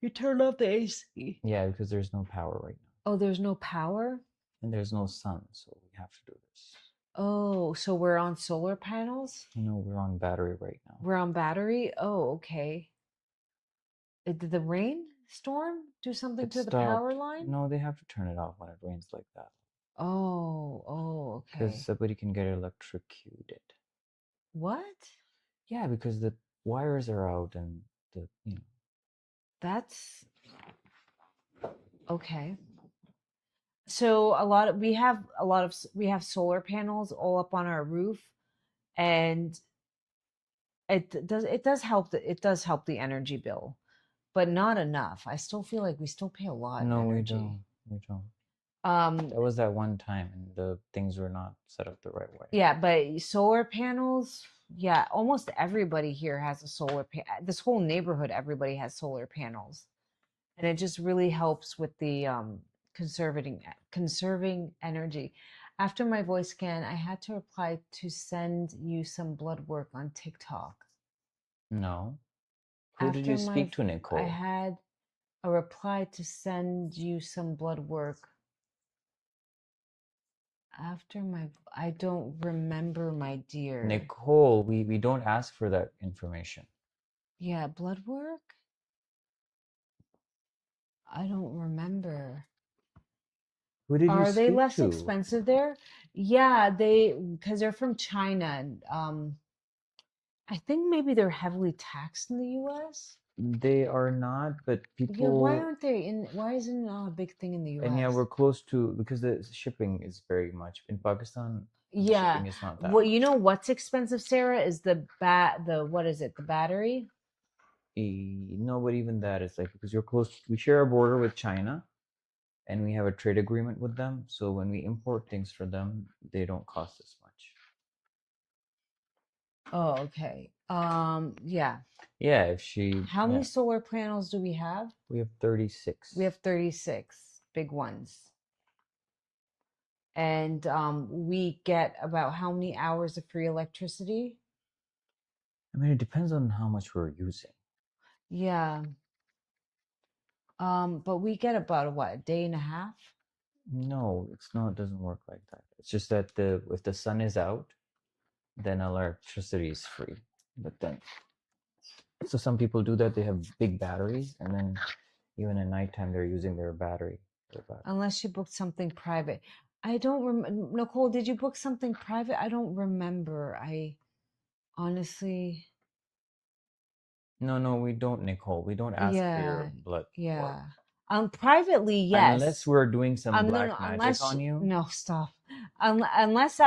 B: you turn off the AC.
A: Yeah, because there's no power right now.
B: Oh, there's no power?
A: And there's no sun, so we have to do this.
B: Oh, so we're on solar panels?
A: No, we're on battery right now.
B: We're on battery? Oh, okay. Did the rainstorm do something to the power line?
A: No, they have to turn it off when it rains like that.
B: Oh, okay.
A: Because somebody can get electrocuted.
B: What?
A: Yeah, because the wires are out and
B: That's okay. So we have solar panels all up on our roof, and it does help the energy bill, but not enough. I still feel like we still pay a lot.
A: No,
B: of
A: we
B: energy.
A: don't. We don't.
B: That
A: was that one time, and the things were not set up the right way.
B: Yeah, but solar panels, yeah, almost everybody here has a solar this whole neighborhood, everybody has solar panels. And it just really helps with the conserving energy. After my voice scan, I had to reply to send you some blood work on TikTok.
A: No. Who did you speak to, Nicole?
B: I had a reply to send you some blood work. I don't remember, my dear.
A: Nicole, we don't ask for that information.
B: Yeah, blood work? I don't remember.
A: Who did you
B: Are they
A: speak
B: less
A: to?
B: expensive there? Yeah, because they're from China. And, I think maybe they're heavily taxed in the US.
A: They are not, but people.
B: Yeah, why isn't it a big thing in the US?
A: And yeah, we're close to, because the shipping is very much in Pakistan.
B: Yeah.
A: Shipping is not that.
B: Well, you know what's expensive, Sarah, is what is it? The battery?
A: No, but even that is like, because you're close. We share a border with China, and we have a trade agreement with them. So when we import things for them, they don't cost as much.
B: Oh, okay. Yeah.
A: Yeah, if she,
B: How
A: yeah,
B: many solar panels do we have?
A: we have 36.
B: We have 36 big ones. And we get about how many hours of free electricity?
A: I mean, it depends on how much we're using.
B: Yeah. But we get about what, a day and a half?
A: No, it's not. It doesn't work like that. It's just that if the sun is out, then electricity is free. But then, so some people do that. They have big batteries, and then even at nighttime, they're using their battery.
B: Unless you booked something private. I don't remember. Nicole, did you book something private? I don't remember. I honestly,
A: No, we don't, Nicole. We don't ask for
B: yeah,
A: your blood work.
B: yeah. Privately,
A: Unless
B: yes.
A: we're doing some
B: No, no,
A: black magic on you.
B: no, stop. Unless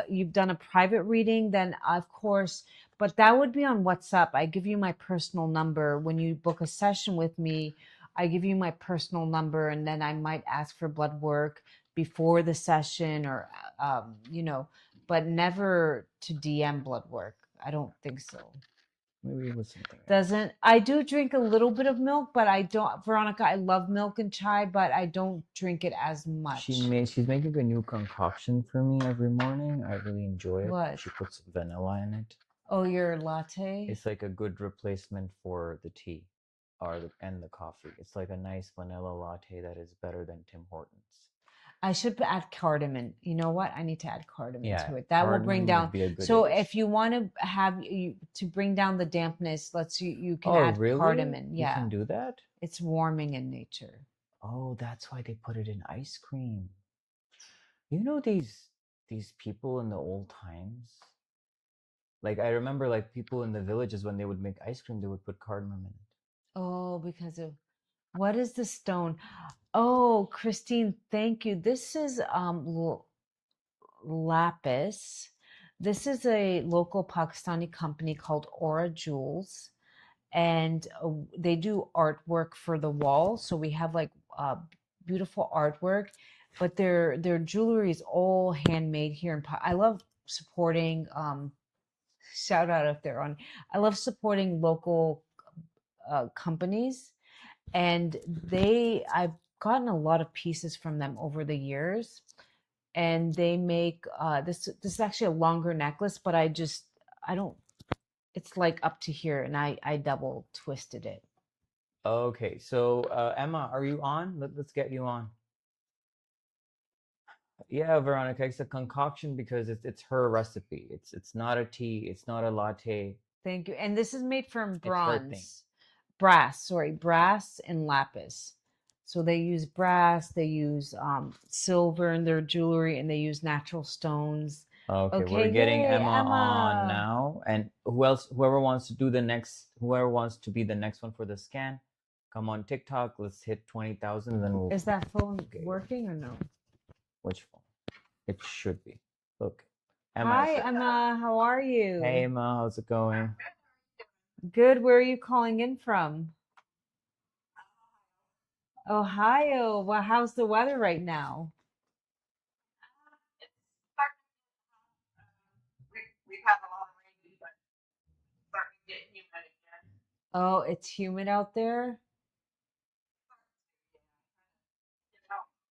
B: you've done a private reading, then of course, but that would be on WhatsApp. I give you my personal number. When you book a session with me, I give you my personal number, and then I might ask for blood work before the session or, but never to DM blood work. I don't think so.
A: Maybe it was something else.
B: Doesn't I do drink a little bit of milk, but I don't, Veronica, I love milk and chai, but I don't drink it as much.
A: She's making a new concoction for me every morning. I really enjoy it.
B: What?
A: She puts vanilla in it.
B: Oh, your latte?
A: It's like a good replacement for the tea and the coffee. It's like a nice vanilla latte that is better than Tim Hortons.
B: I should add cardamom. You know what? I need to add cardamom to it. That will bring
A: cardamom
B: down.
A: would be a good
B: So
A: addition.
B: if you want to have to bring down the dampness, you can
A: Oh,
B: add
A: really?
B: cardamom.
A: You
B: Yeah,
A: can do that?
B: it's warming in nature.
A: Oh, that's why they put it in ice cream. You know these people in the old times? Like I remember like people in the villages when they would make ice cream, they would put cardamom in it.
B: Oh, because of what is the stone? Oh, Christine, thank you. This is lapis. This is a local Pakistani company called Aura Jewels, and they do artwork for the wall. So we have like beautiful artwork, but their jewelry is all handmade here in. I love supporting. Shout out if they're on. I love supporting local companies, and I've gotten a lot of pieces from them over the years, and they make this is actually a longer necklace, but I don't, it's like up to here, and I double twisted it.
A: Okay, so Emma, are you on? Let's get you on. Yeah, Veronica, it's a concoction because it's her recipe. It's not a tea, it's not a latte.
B: Thank you. And this is made from
A: It's her thing.
B: brass and lapis. So they use brass, they use silver in their jewelry, and they use natural stones.
A: Okay, we're getting
B: yay,
A: Emma on
B: Emma.
A: now. And whoever wants to be the next one for the scan, come on TikTok. Let's hit 20,000, then we'll.
B: Is that phone working or no?
A: Which phone? It should be. Look, Emma.
B: Hi, Emma. How are you?
A: Hey, Emma. How's it going?
B: Good. Where are you calling in from? Ohio. Well, how's the weather right now?
D: We've had a lot of rain, but it's starting to get humid again.
B: Oh, it's humid out there?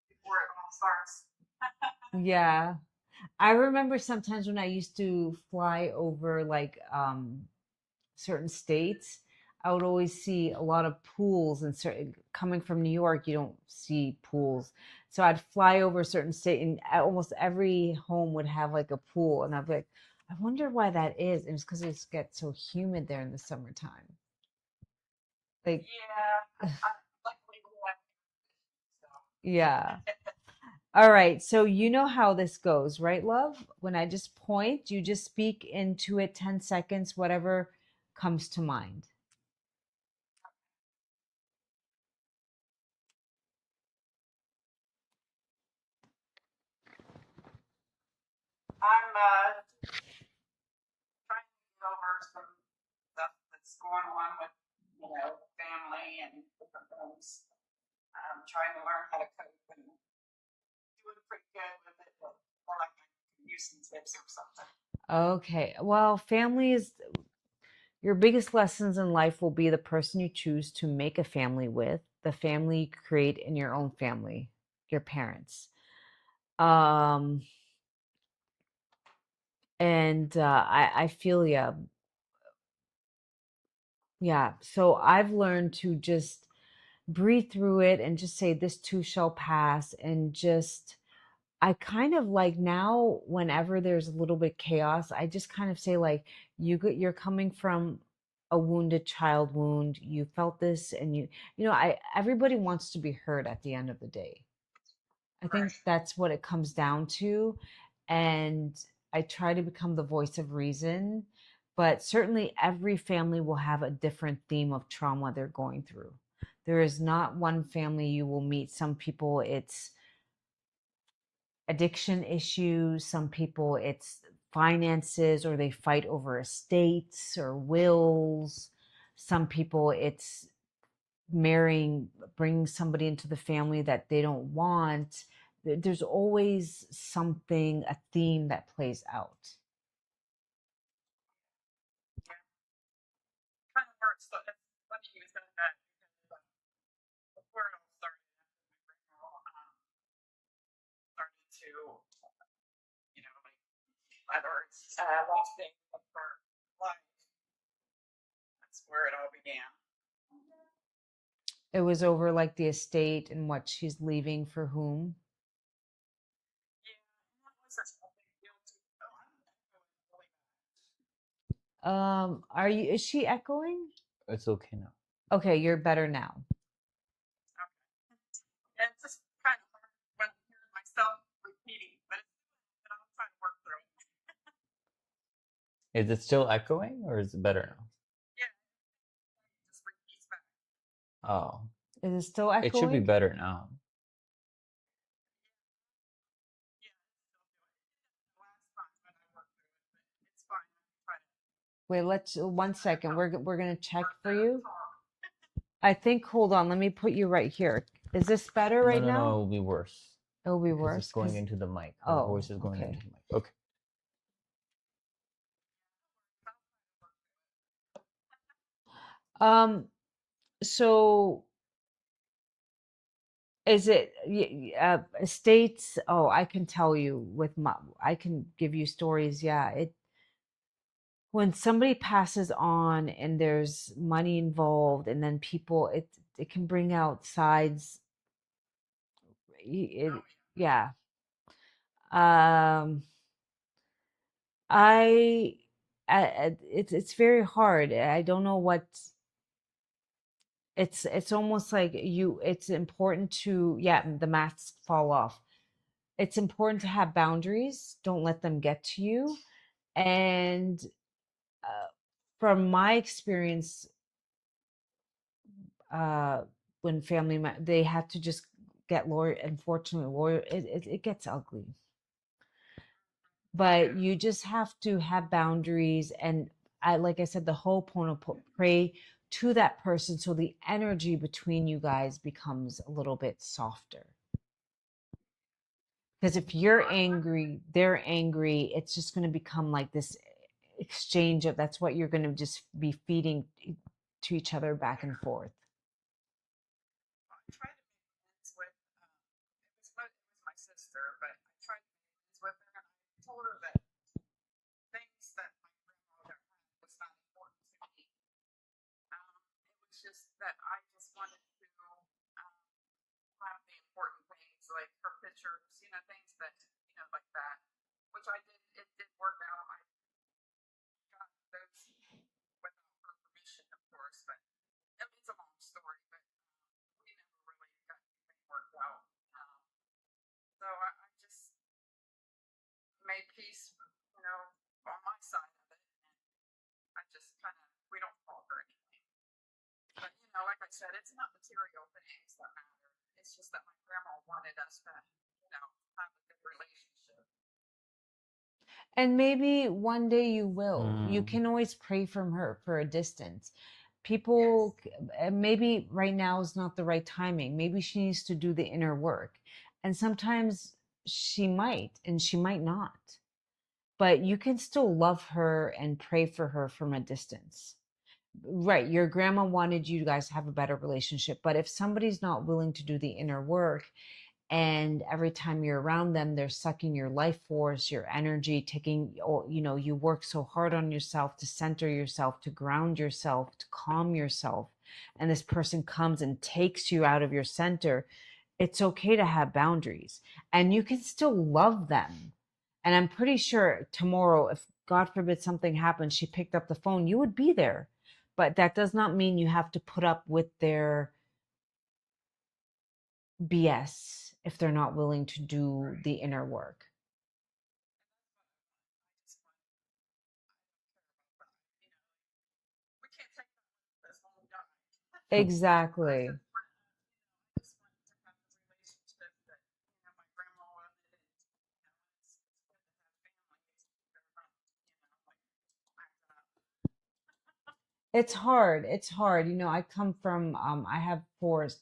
D: Before it all starts.
B: Yeah. I remember sometimes when I used to fly over like certain states, I would always see a lot of pools, and certain coming from New York, you don't see pools. So I'd fly over a certain state, and almost every home would have like a pool, and I'd be like, I wonder why that is. And it's because it gets so humid there in the summertime. Like,
D: Yeah,
B: yeah. All right. So you know how this goes, right, love? When I just point, you just speak into it 10 seconds, whatever comes to mind.
D: I'm trying to get over some stuff that's going on with, family and different things. I'm trying to learn how to cope and doing pretty good with it, but more like I can use some tips or something.
B: Okay. Well, family is your biggest lessons in life will be the person you choose to make a family with, the family you create in your own family, your parents. Um, and I feel ya. Yeah. So I've learned to just breathe through it and just say, this too shall pass. And just, I kind of like now, whenever there's a little bit chaos, I just kind of say, like, you're coming from a wounded child wound. You felt this, and everybody wants to be heard at the end of the day. I think
D: Right.
B: that's what it comes down to. And I try to become the voice of reason. But certainly, every family will have a different theme of trauma they're going through. There is not one family you will meet. Some people, it's addiction issues. Some people, it's finances, or they fight over estates or wills. Some people, it's marrying, bringing somebody into the family that they don't want. There's always something, a theme that plays out.
D: Yeah. Kind of hurts. So it's funny you said that because before it all started, my grandma started to, like whether it's lost of her life. That's where it all began.
B: It was over like the estate and what she's leaving for whom.
D: Yeah, and that was a big deal too. Oh, I'm feeling really
B: Is she echoing?
A: It's okay now.
B: Okay, you're better now.
D: bad. Okay. And it's just kind of hard when I'm hearing myself repeating, but I'm trying to work through it.
A: Is it still echoing or is it better now?
D: Yeah, it just repeats back.
A: Oh,
B: Is it still
A: it should be
B: echoing?
A: better now.
D: Yeah, it's still doing it. It did the last time when I worked through it, but it's fine. I can try to
B: Wait, let's 1 second. We're gonna check
D: work
B: for
D: that
B: you.
D: talk.
B: I think. Hold on. Let me put you right here. Is this better
A: No,
B: right
A: no, no,
B: now?
A: it will be worse
B: It will be
A: because it's
B: worse.
A: going into the mic. Her
B: Oh,
A: voice is going
B: okay.
A: into the mic. Okay.
B: So is it estates? Oh, I can tell you I can give you stories. Yeah, when somebody passes on and there's money involved, and then people, it can bring out sides.
D: Oh,
B: Yeah. Um, I, it's very hard. I don't know what. It's almost like it's important to, yeah, the masks fall off. It's important to have boundaries. Don't let them get to you. And uh, from my experience, uh, when they have to just get lawyer. Unfortunately, lawyer, it gets ugly. But you just have to have boundaries. And like I said, the Ho'oponopono, pray to that person so the energy between you guys becomes a little bit softer. Because if you're angry, they're angry, it's just going to become like this exchange of, that's what you're going to just be feeding to each other back and forth.
D: I tried to make amends with. It was my sister, but I tried to make amends with her, and I told her that things that my grandmother had was not important to me. It was just that I just wanted to have the important things like her pictures, things that like that, which I did. It did work out. I got those without her permission, of course, but it's a long story. But we never really got anything worked out. So I just made peace, on my side of it, and I just kind of we don't call her anything. But like I said, it's not material things that matter. It's just that my grandma wanted us to, have a good relationship.
B: And maybe one day you will. You
A: Mm.
B: can always pray from her for a distance. People, maybe right now is not the right timing. Maybe she needs to do the inner work. And sometimes she might, and she might not. but you can still love her and pray for her from a distance. Right, your grandma wanted you guys to have a better relationship, but if somebody's not willing to do the inner work, and every time you're around them, they're sucking your life force, your energy, taking, you work so hard on yourself to center yourself, to ground yourself, to calm yourself, and this person comes and takes you out of your center. It's okay to have boundaries, and you can still love them. And I'm pretty sure tomorrow, if God forbid something happened, she picked up the phone, you would be there. But that does not mean you have to put up with their BS if they're not willing to do the inner work. Exactly. It's hard. It's hard. I come from, I have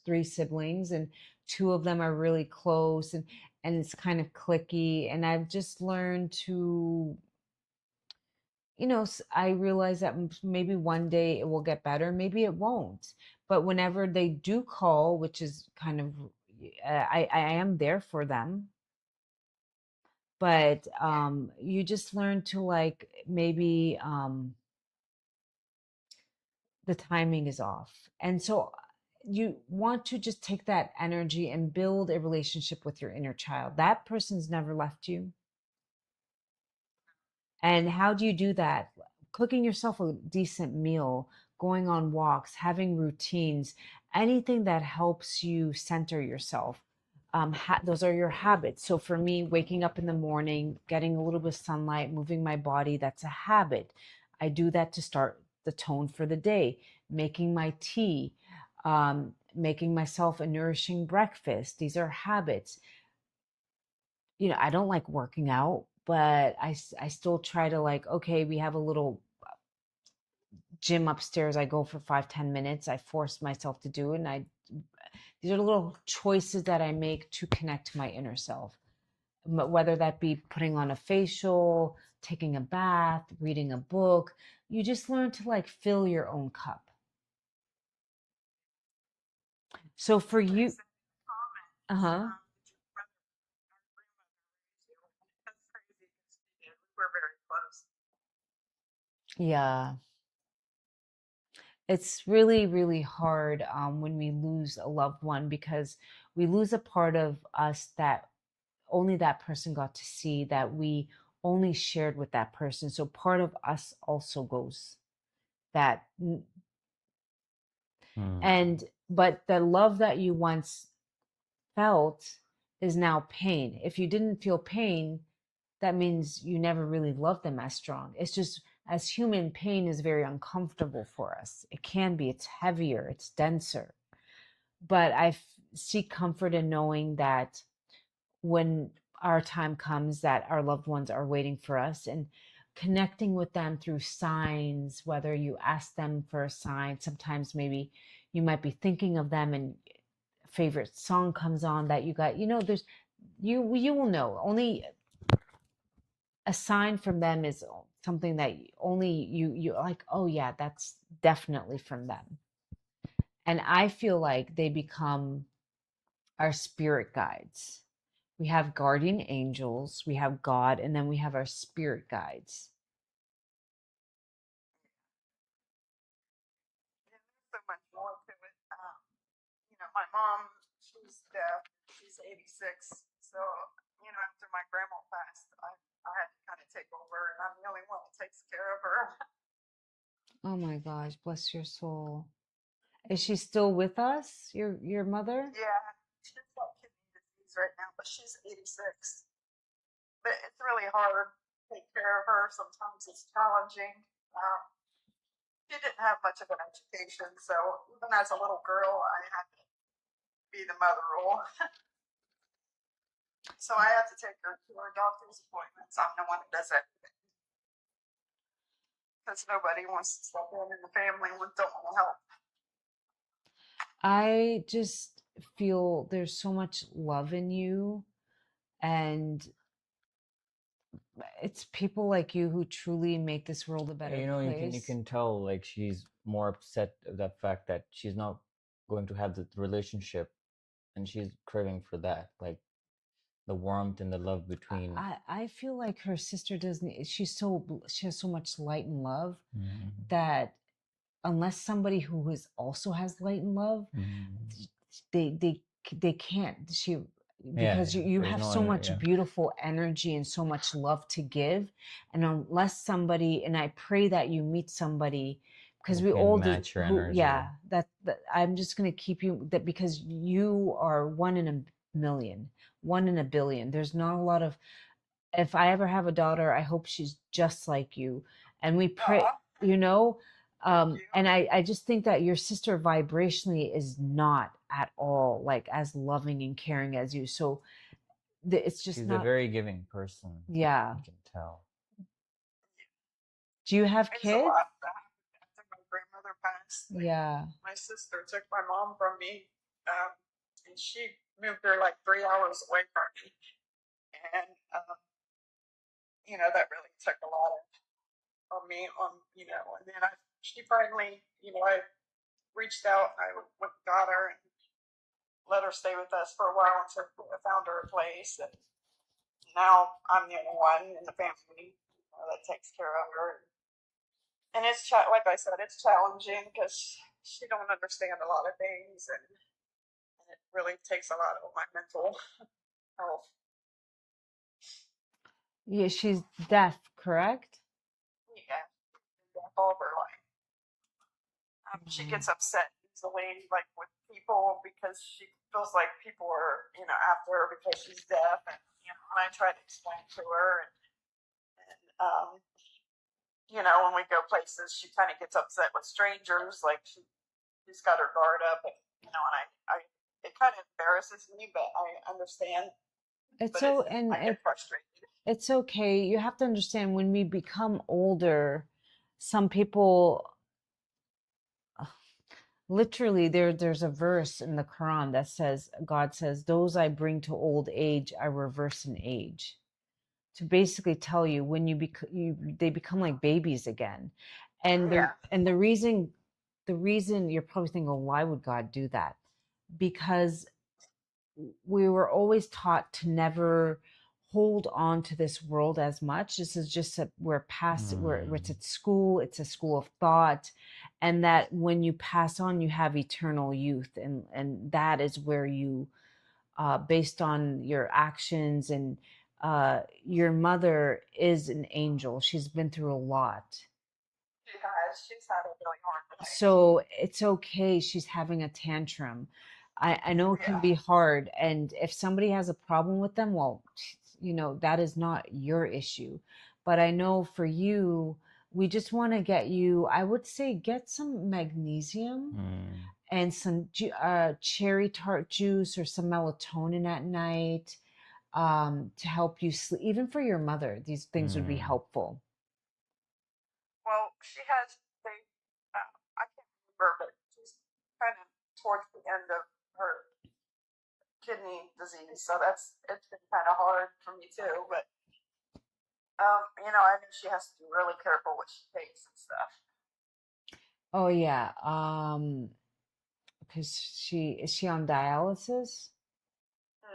B: three siblings, and two of them are really close, and it's kind of clicky. And I've just learned to, I realize that maybe one day it will get better, maybe it won't. But whenever they do call, which is kind of, I am there for them. But you just learn to, like, maybe the timing is off. And so you want to just take that energy and build a relationship with your inner child. That person's never left you. And how do you do that? Cooking yourself a decent meal, going on walks, having routines, anything that helps you center yourself. Those are your habits. So for me, waking up in the morning, getting a little bit of sunlight, moving my body, that's a habit. I do that to start the tone for the day. Making my tea, making myself a nourishing breakfast. These are habits. I don't like working out, but I still try to, like, okay, we have a little gym upstairs. I go for 5-10 minutes. I force myself to do it. And these are little choices that I make to connect to my inner self, whether that be putting on a facial, taking a bath, reading a book. You just learn to, like, fill your own cup. So for you, uh-huh.
D: We're very close.
B: Yeah. It's really, really hard when we lose a loved one, because we lose a part of us that only that person got to see, that we only shared with that person. So part of us also goes. That
A: Hmm.
B: and But the love that you once felt is now pain. If you didn't feel pain, that means you never really loved them as strong. It's just, as human, pain is very uncomfortable for us. It can be, it's heavier, it's denser. But seek comfort in knowing that when our time comes, that our loved ones are waiting for us, and connecting with them through signs, whether you ask them for a sign. Sometimes maybe you might be thinking of them, and a favorite song comes on that you got, there's, you will know. Only a sign from them is something that only you like, oh yeah, that's definitely from them. And I feel like they become our spirit guides. We have guardian angels, we have God, and then we have our spirit guides.
D: Yeah, there's so much more to it. My mom, she's deaf. She's 86. So, after my grandma passed, I had to kind of take over, and I'm the only one that takes care of her.
B: Oh my gosh, bless your soul. Is she still with us, your mother?
D: Yeah, she's got kidney disease right now, but she's 86. But it's really hard to take care of her. Sometimes it's challenging. Um, she didn't have much of an education, so even as a little girl, I had to be the mother role. So I have to take her to her doctor's appointments. I'm the one that does everything. Because nobody wants to step in the family and don't want to help.
B: I just feel there's so much love in you, and it's people like you who truly make this world a better
A: You know, you
B: place.
A: can tell like she's more upset of that fact that she's not going to have the relationship, and she's craving for that, like the warmth and the love between.
B: I feel like her sister doesn't. She has so much light and love
A: Mm,
B: that unless somebody who is also has light and love,
A: mm.
B: they they they can't.
A: Yeah,
B: Because you
A: there's
B: have
A: no
B: so much
A: yeah.
B: beautiful energy and so much love to give, and unless somebody, and I pray that you meet somebody, because
A: Who
B: we
A: can
B: all
A: match your
B: who,
A: energy.
B: yeah, that I'm just going to keep you that, because you are one in a million, one in a billion. There's not a lot of, if I ever have a daughter, I hope she's just like you. And we pray,
D: Aw,
B: you know,
D: thank you.
B: and I just think that your sister vibrationally is not at all like as loving and caring as you. So it's just
A: She's a
B: not,
A: very giving person.
B: yeah.
A: You can tell.
B: Do you have
D: It's a
B: kids?
D: lot that happened after my grandmother passed. Like,
B: Yeah.
D: my sister took my mom from me, and she moved her like 3 hours away from me. And, that really took a lot of me and then she finally, I reached out and I went and got her and let her stay with us for a while until I found her a place. And now I'm the only one in the family that takes care of her. And it's like I said, it's challenging because she don't understand a lot of things, and it really takes a lot of my mental health.
B: Yeah, she's deaf, correct?
D: Yeah, all of her life. She
B: Mm.
D: gets upset easily, like with people, because she feels like people are, after her because she's deaf, and when I try to explain to her, and when we go places, she kind of gets upset with strangers, like she's got her guard up, and and I it kind of embarrasses me, but I understand.
B: It's
D: But
B: so, and
D: I get frustrated.
B: it's okay. You have to understand, when we become older, some people, literally, there's a verse in the Quran that says, God says, those I bring to old age, I reverse in age. To basically tell you, when they become like babies again. And
D: Yeah,
B: the reason you're probably thinking, well, why would God do that? Because we were always taught to never hold on to this world as much. This is just we're past, where it's at school, it's a school of thought, and that when you pass on, you have eternal youth, and that is where you, based on your actions, and your mother is an angel. She's been through a lot.
D: she has. She's had a really hard life.
B: So it's okay. She's having a tantrum. I know it can
D: Yeah.
B: be hard. And if somebody has a problem with them, well, that is not your issue. But I know for you, we just want to get you, I would say, get some magnesium
A: Mm.
B: and some cherry tart juice or some melatonin at night, to help you sleep. Even for your mother, these things would be
A: Mm.
B: helpful.
D: Well, she has. I can't remember, but she's kind of towards the end of her kidney disease, so it's been kind of hard for me too. But I think she has to be really careful what she takes and stuff.
B: Oh yeah. Because is she on dialysis?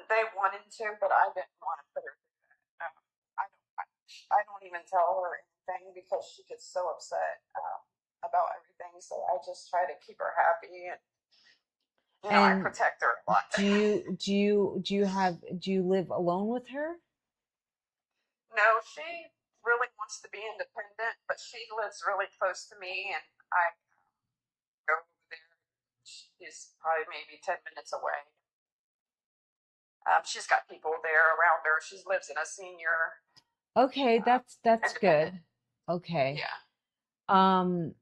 D: They wanted to, but I didn't want to put her through that. I don't even tell her anything because she gets so upset about everything. So I just try to keep her happy, and I
B: And
D: protect her a lot.
B: do you live alone with her?
D: No, she really wants to be independent, but she lives really close to me, and I go over there. She's probably maybe 10 minutes away. She's got people there around her. She lives in a senior
B: Okay, that's
D: independent.
B: good. Okay.
D: Yeah,
B: Um,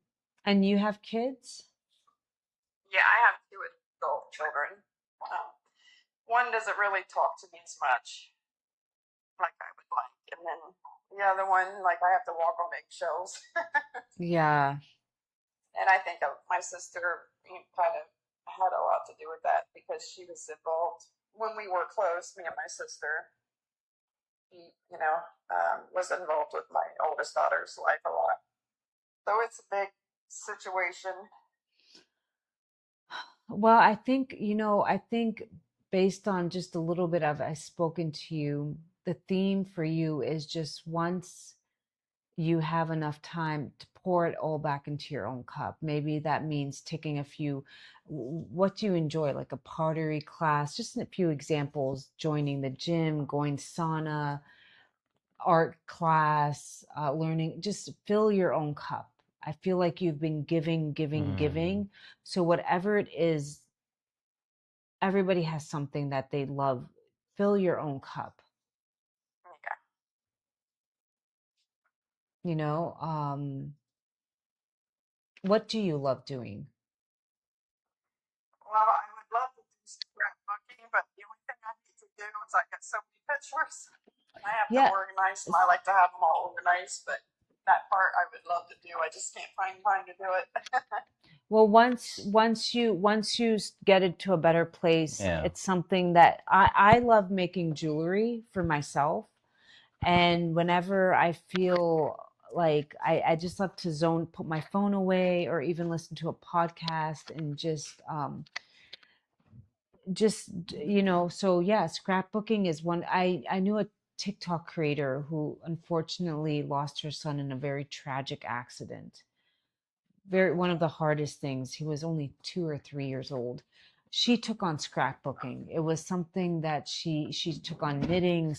B: and you have kids?
D: yeah. I have two adult children. One doesn't really talk to me as much like I would like, and then the other one, like I have to walk on eggshells.
B: Yeah.
D: And I think my sister kind of had a lot to do with that because she was involved when we were close, me and my sister. he, was involved with my oldest daughter's life a lot. So it's a big situation.
B: Well, I think, based on just a little bit of I've spoken to you, the theme for you is just once you have enough time to pour it all back into your own cup. Maybe that means taking a few, what do you enjoy? Like a pottery class, just a few examples, joining the gym, going sauna, art class, learning, just fill your own cup. I feel like you've been giving, giving, giving. So whatever it is, everybody has something that they love. Fill your own cup.
D: Okay.
B: What do you love doing?
D: Well, I would love to do scrapbooking, but the only thing I need to do is I get so many pictures. I have to organize them. I like to have them all organized, but that part I would love to do. I just can't find time to do it.
B: Well, once you get it to a better place, it's something that I love making jewelry for myself. And whenever I feel like I just love to put my phone away or even listen to a podcast and so yeah, scrapbooking is one. I knew a TikTok creator who unfortunately lost her son in a very tragic accident. One of the hardest things. He was only 2 or 3 years old. She took on scrapbooking. It was something that she took on knitting,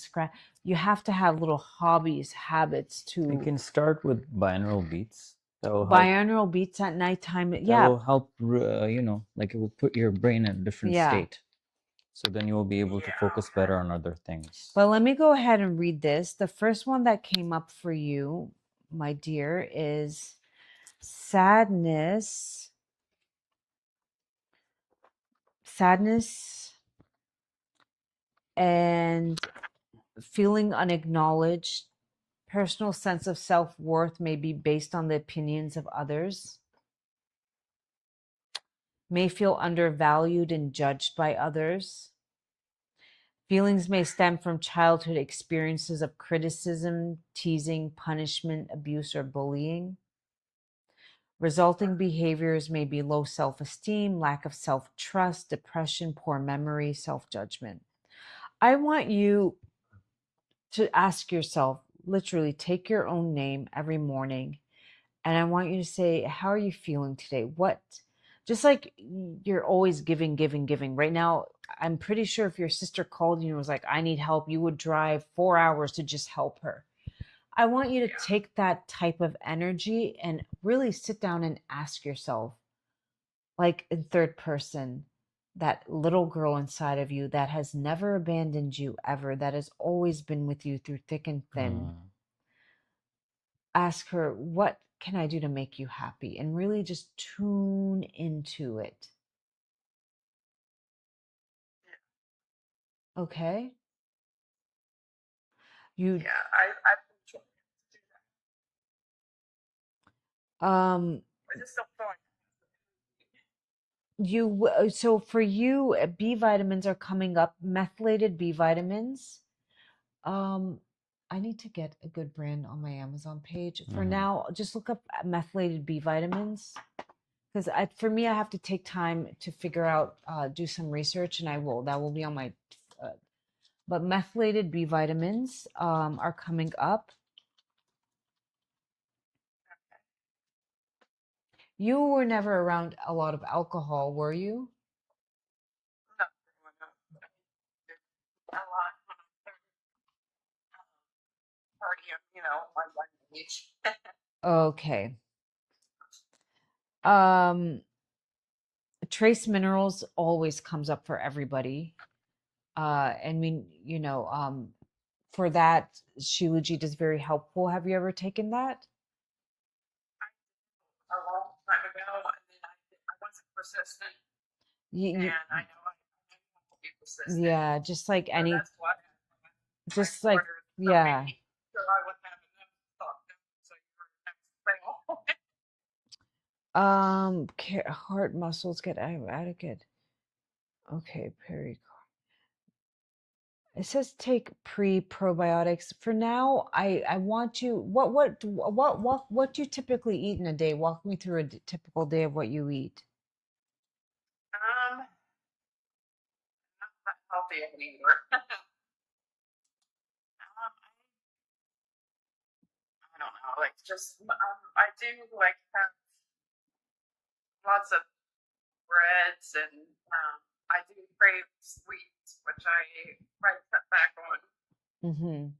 B: You have to have little hobbies, habits to.
A: You can start with binaural beats. That will help.
B: Binaural beats at nighttime.
A: That will help. Like it will put your brain in a different state. So then you will be able to focus better on other things.
B: But let me go ahead and read this. The first one that came up for you, my dear, is sadness and feeling unacknowledged. Personal sense of self-worth may be based on the opinions of others. May feel undervalued and judged by others. Feelings may stem from childhood experiences of criticism, teasing, punishment, abuse, or bullying. Resulting behaviors may be low self-esteem, lack of self-trust, depression, poor memory, self-judgment. I want you to ask yourself, literally take your own name every morning, and I want you to say, how are you feeling today? Just like you're always giving, giving, giving. Right now, I'm pretty sure if your sister called you and was like, I need help, you would drive 4 hours to just help her. I want you to take that type of energy and really sit down and ask yourself, like in third person, that little girl inside of you that has never abandoned you ever, that has always been with you through thick and thin. Ask her, what can I do to make you happy? And really just tune into it. Okay?
D: I've been trying to do that. I just don't feel like
B: so for you, B vitamins are coming up, methylated B vitamins. I need to get a good brand on my Amazon page. For now, just look up methylated B vitamins. Because for me, I have to take time to figure out, do some research, and that will be on my, but methylated B vitamins are coming up. You were never around a lot of alcohol, were you?
D: No, a lot partying, my age.
B: Okay. Trace minerals always comes up for everybody. I mean, for that, Shilajit is very helpful. Have you ever taken that?
D: A long time ago, and then I wasn't persistent. And I know I have to be persistent.
B: Yeah, just like
D: So
B: any,
D: that's what
B: just like, yeah.
D: So I wouldn't have enough thought, so you're next
B: Heart muscles get adequate. Okay, It says take pre-probiotics. For now, I want you, what do you typically eat in a day? Walk me through a typical day of what you eat.
D: Not that healthy anymore. I don't know, like just I do like have lots of breads and I do crave sweets, which I try to cut back on.
B: Mm-hmm.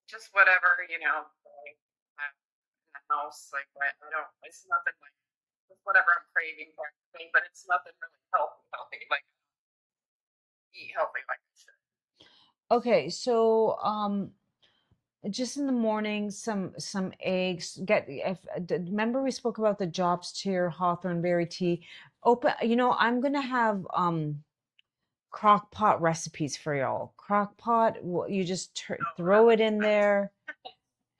D: Just whatever, you know, like, in the house. Like I don't. It's nothing like just whatever I'm craving for, but it's nothing really healthy. Like eat healthy like I should.
B: Okay, so just in the morning, some eggs. Remember we spoke about the Jobs Cheer Hawthorn berry tea. Open, I'm gonna have crock pot recipes for y'all. Crock pot, you just throw it in there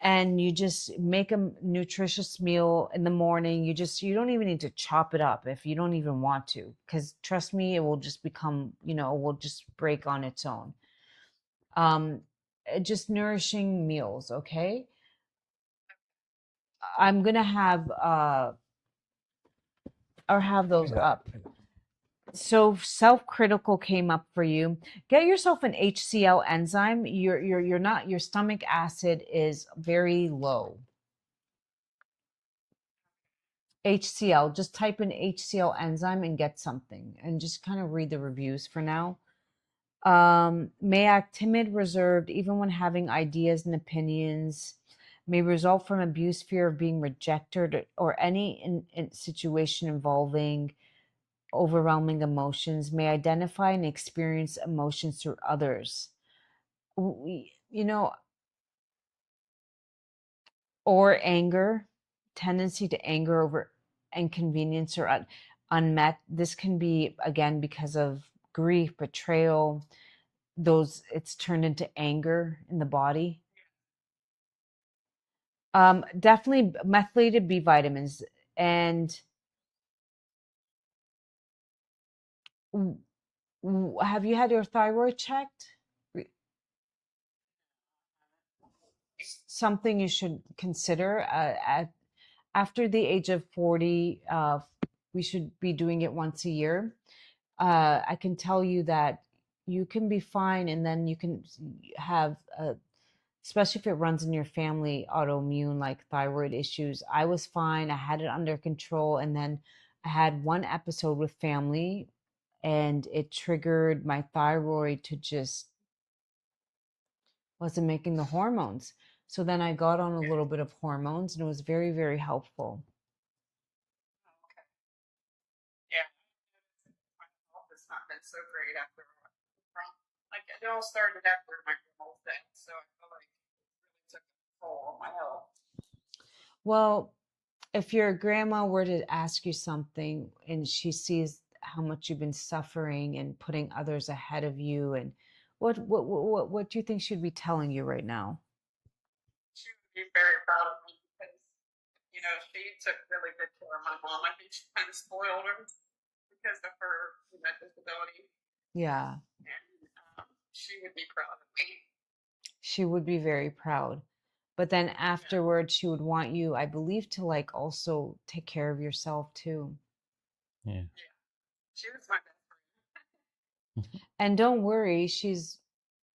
B: and you just make a nutritious meal in the morning. You don't even need to chop it up if you don't even want to, because trust me, it will just become, it will just break on its own. Just nourishing meals, okay? I'm gonna have or have those up. So self-critical came up for you. Get yourself an HCl enzyme. Your stomach acid is very low. HCl, just type in HCl enzyme and get something and just kind of read the reviews for now. May act timid, reserved, even when having ideas and opinions. May result from abuse, fear of being rejected, or any situation involving overwhelming emotions. May identify and experience emotions through others. Or anger, tendency to anger over inconvenience or unmet. This can be, again, because of grief, betrayal, it's turned into anger in the body. Definitely methylated B vitamins. And have you had your thyroid checked? Something you should consider. After the age of 40, we should be doing it once a year. I can tell you that you can be fine, and then you can have, especially if it runs in your family, autoimmune like thyroid issues. I was fine. I had it under control, and then I had one episode with family, and it triggered my thyroid to just wasn't making the hormones. So then I got on a little bit of hormones, and it was very, very helpful.
D: Okay. Yeah. My health has not been so great after like it all started after my grandma's death, so I feel like it really took a toll on my health.
B: Well, if your grandma were to ask you something and she sees how much you've been suffering and putting others ahead of you, and what do you think she'd be telling you right now?
D: She would be very proud of me because, she took really good care of my mom. I think she kind of spoiled her because of her, disability.
B: Yeah.
D: And she would be proud of me.
B: She would be very proud. But then afterwards, she would want you, I believe, to like also take care of yourself too.
A: Yeah.
D: She was my best friend.
B: And don't worry, she's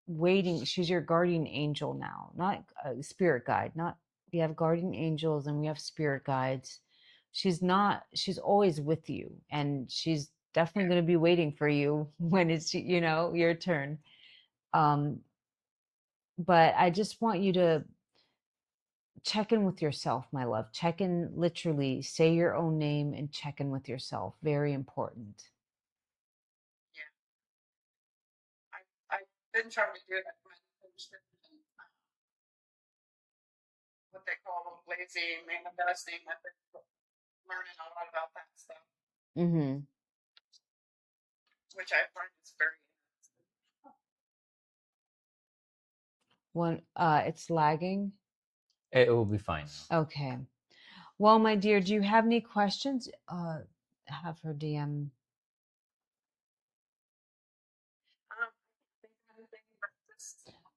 B: waiting. She's your guardian angel now, not a spirit guide. Not we have guardian angels and we have spirit guides. She's always with you, and she's definitely going to be waiting for you when it's your turn. But I just want you to check in with yourself, my love. Check in, literally say your own name and check in with yourself. Very important.
D: Yeah. I've been trying to do that meditation, what they call lazy manifesting. I've been learning a lot about that stuff.
B: Mm-hmm.
D: Which I find is very
B: interesting. It's lagging.
A: It will be fine.
B: Okay. Well, my dear, do you have any questions? Have her DM.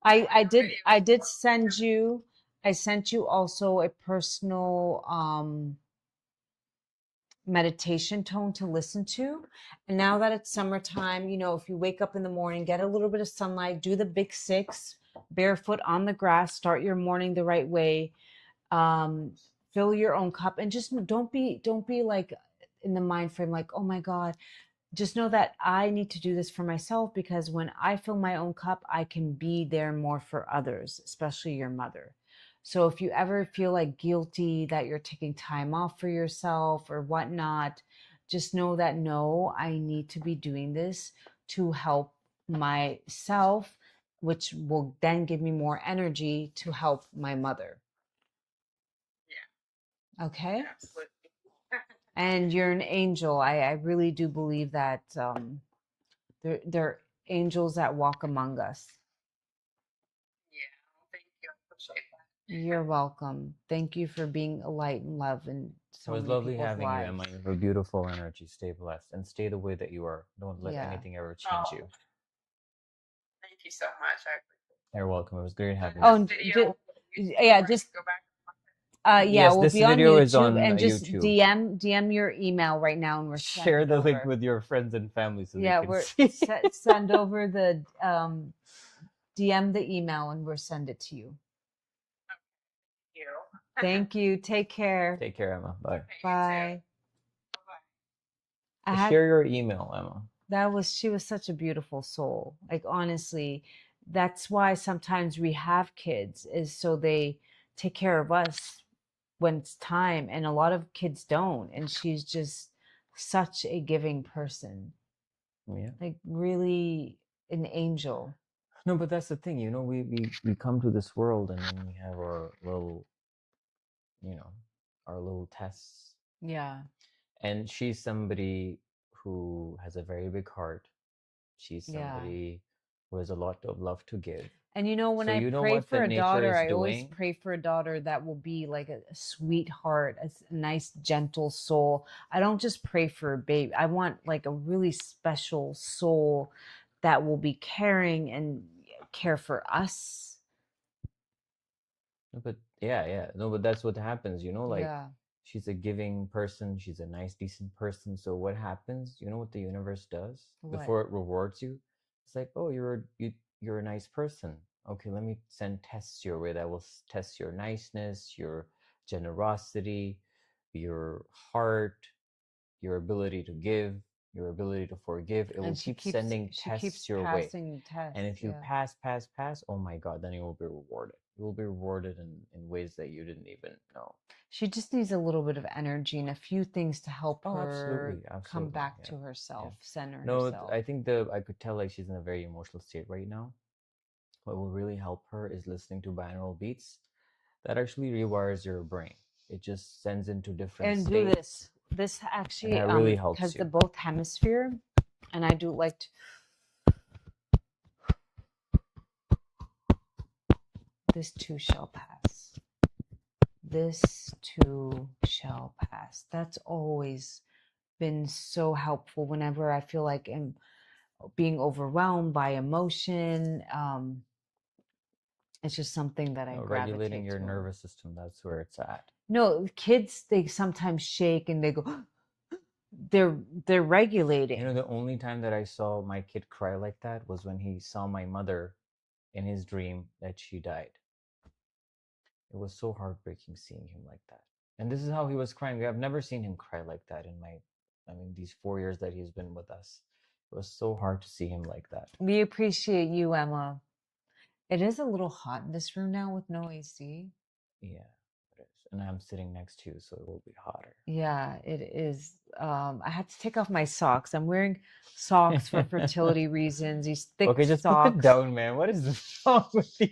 B: I did send you, I sent you also a personal meditation tone to listen to. And now that it's summertime, you know, if you wake up in the morning, get a little bit of sunlight, do the big six, barefoot on the grass, start your morning the right way. Um, fill your own cup, and just don't be like in the mind frame like, oh my God, just know that I need to do this for myself, because when I fill my own cup, I can be there more for others, especially your mother. So if you ever feel like guilty that you're taking time off for yourself or whatnot, just know that no, I need to be doing this to help myself, which will then give me more energy to help my mother.
D: Yeah,
B: Okay?
D: absolutely.
B: And you're an angel. I really do believe that they're angels that walk among us.
D: Yeah, thank you. I appreciate that.
B: You're welcome. Thank you for being a light and love in
A: It
B: so
A: was
B: many
A: lovely
B: people's
A: having you,
B: lives.
A: Emma. You have a beautiful energy. Stay blessed and stay the way that you are. Don't let
B: Yeah.
A: anything ever change you.
D: Thank you so much. I appreciate it.
A: You're welcome. It was great having
B: Oh,
A: you.
B: and
D: Video,
B: yeah, just
D: go back.
B: yeah,
A: Yes,
B: we'll
A: this
B: be on
A: video is
B: YouTube,
A: on
B: and just
A: YouTube.
B: DM your email right now, and we're
A: Share
B: sending
A: the link
B: over.
A: with your friends and family so
B: Yeah,
A: they can
B: we're
A: see.
B: send over the DM the email, and we'll send it to you.
D: You.
B: Thank you. Take care.
A: Take care, Emma. Bye.
B: Bye. I
A: Just
B: had
A: share your email, Emma.
B: she was such a beautiful soul. Like, honestly, that's why sometimes we have kids, is so they take care of us when it's time, and a lot of kids don't, and she's just such a giving person,
A: Yeah.
B: like really an angel.
A: No, but that's the thing, you know, we come to this world and then we have our little, you know, our little tests.
B: Yeah.
A: And she's somebody who has a very big heart. She's
B: Yeah.
A: somebody who has a lot of love to give.
B: And you know, when
A: So
B: I
A: you know
B: pray
A: what
B: for
A: that
B: a
A: nature
B: daughter,
A: is
B: I always
A: doing?
B: pray for a daughter that will be like a sweetheart, a nice, gentle soul. I don't just pray for a baby. I want like a really special soul that will be caring and care for us.
A: But yeah. No, but that's what happens, you know, like
B: Yeah.
A: she's a giving person, she's a nice, decent person. So what happens? You know what the universe does
B: What?
A: before it rewards you? It's like, oh, you're a nice person. Okay, let me send tests your way that will test your niceness, your generosity, your heart, your ability to give, your ability to forgive. It will
B: And
A: keep sending
B: she keeps
A: tests your way.
B: passing tests.
A: And if you
B: Yeah.
A: pass, oh my God, then you will be rewarded. You will be rewarded in ways that you didn't even know.
B: She just needs a little bit of energy and a few things to help
A: Oh,
B: her
A: absolutely,
B: come
A: absolutely.
B: back
A: Yeah,
B: to herself,
A: yeah.
B: center
A: No,
B: herself.
A: I think I could tell like she's in a very emotional state right now. What will really help her is listening to binaural beats. That actually rewires your brain. It just sends into different
B: And
A: states.
B: do this. This actually,
A: that really helps
B: because
A: you.
B: the both hemisphere, and I do like to. This too shall pass. This too shall pass. That's always been so helpful whenever I feel like I'm being overwhelmed by emotion. It's just something that I gravitate
A: Regulating your
B: to.
A: nervous system, that's where it's at.
B: No, kids, they sometimes shake and they go, they're regulating.
A: You know, the only time that I saw my kid cry like that was when he saw my mother in his dream that she died. It was so heartbreaking seeing him like that. And this is how he was crying. I've never seen him cry like that these 4 years that he's been with us. It was so hard to see him like that.
B: We appreciate you, Emma. It is a little hot in this room now with no AC.
A: Yeah, it is. And I'm sitting next to you, so it will be hotter.
B: Yeah, it is. I had to take off my socks. I'm wearing socks for fertility reasons. These thick
A: Okay, just
B: socks.
A: put it down, man. What is wrong with you?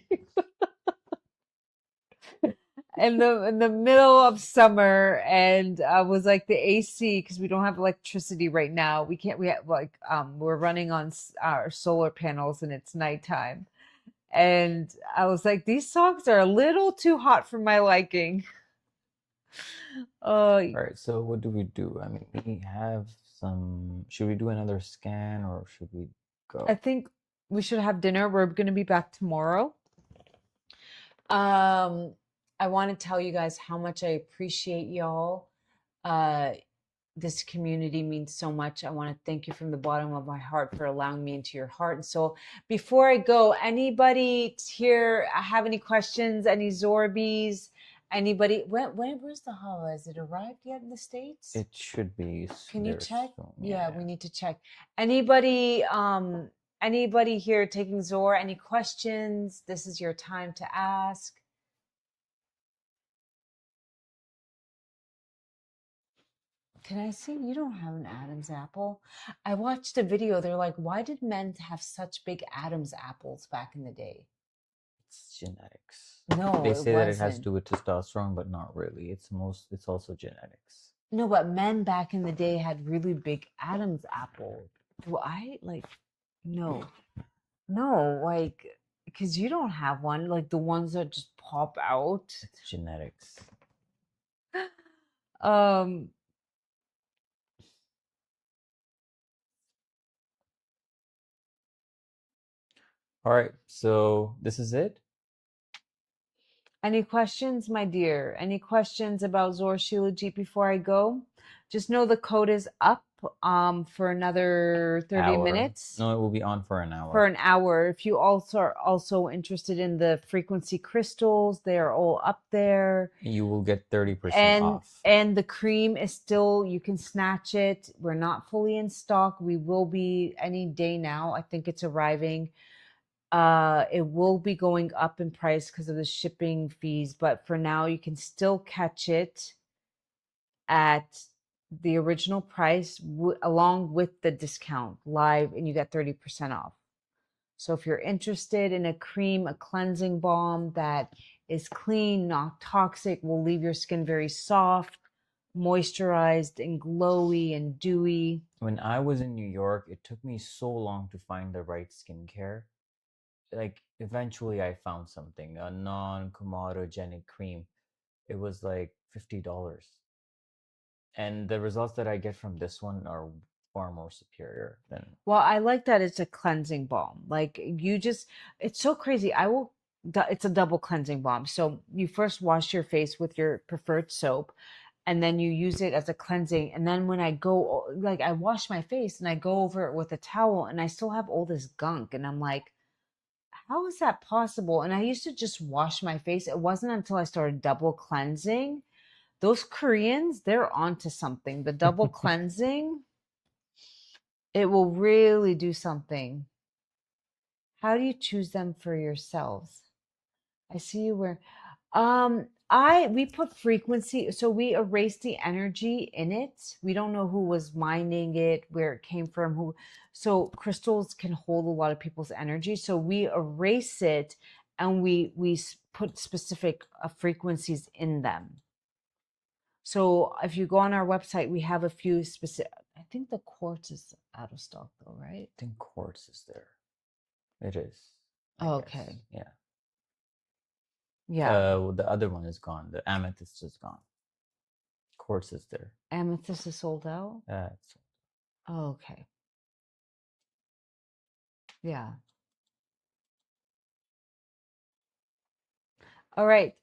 B: In the middle of summer, and I was like the AC, because we don't have electricity right now. We have like we're running on our solar panels, and it's nighttime. And I was like, these socks are a little too hot for my liking.
A: All right, so what do we do? I mean, we have some. Should we do another scan or should we go?
B: I think we should have dinner. We're going to be back tomorrow. I want to tell you guys how much I appreciate y'all. This community means so much. I want to thank you from the bottom of my heart for allowing me into your heart and soul. Before I go, anybody here have any questions? Any Zorbies? Anybody? Where's the holla? Has it arrived yet in the States?
A: It should be.
B: Can you
A: there
B: check?
A: soon,
B: Yeah, we need to check. Anybody here taking Zor? Any questions? This is your time to ask. Can I see? You don't have an Adam's apple. I watched a video. They're like, why did men have such big Adam's apples back in the day?
A: It's genetics.
B: No,
A: They
B: it
A: say that it has to
B: wasn't.
A: do with testosterone, but not really. It's also genetics.
B: No, but men back in the day had really big Adam's apple. Do I like? No, like, because you don't have one, like the ones that just pop out.
A: It's genetics. All right, so this is it.
B: Any questions, my dear? Any questions about Zor Shilajit before I go? Just know the code is up for another 30 minutes.
A: No, it will be on for an hour.
B: For an hour. If you also are also interested in the frequency crystals, they are all up there.
A: You will get 30% off.
B: And the cream is still, you can snatch it. We're not fully in stock. We will be any day now. I think it's arriving. It will be going up in price because of the shipping fees, but for now you can still catch it at the original price along with the discount live, and you get 30% off. So if you're interested in a cream, a cleansing balm that is clean, not toxic, will leave your skin very soft, moisturized and glowy and dewy.
A: When I was in New York, it took me so long to find the right skincare. Like eventually I found something, a non-comedogenic cream. It was like $50. And the results that I get from this one are far more superior than.
B: Well, I like that it's a cleansing balm. Like it's so crazy. It's a double cleansing balm. So you first wash your face with your preferred soap, and then you use it as a cleansing. And then when I go, like, I wash my face and I go over it with a towel, and I still have all this gunk. And I'm like, how is that possible? And I used to just wash my face. It wasn't until I started double cleansing. Those Koreans, they're onto something. The double cleansing, it will really do something. How do you choose them for yourselves? I see you where we put frequency, so we erase the energy in it. We don't know who was mining it, where it came from, so crystals can hold a lot of people's energy. So we erase it, and we put specific frequencies in them. So if you go on our website, we have a few specific. I think the quartz is out of stock though, right?
A: I think quartz is there. It is.
B: Okay.
A: Yeah.
B: Yeah.
A: The other one is gone. The amethyst is gone. Quartz is there.
B: Amethyst is sold out?
A: It's
B: Oh, okay. Yeah. All right.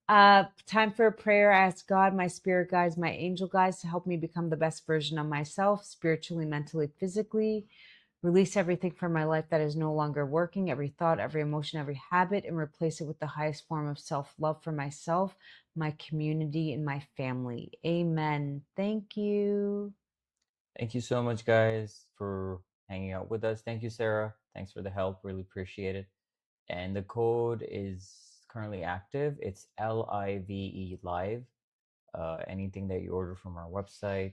B: Time for a prayer. I ask God, my spirit guides, my angel guides to help me become the best version of myself, spiritually, mentally, physically. Release everything from my life that is no longer working, every thought, every emotion, every habit, and replace it with the highest form of self-love for myself, my community, and my family. Amen. Thank you.
A: Thank you so much, guys, for hanging out with us. Thank you, Sarah. Thanks for the help. Really appreciate it. And the code is currently active. It's LIVE live. Anything that you order from our website,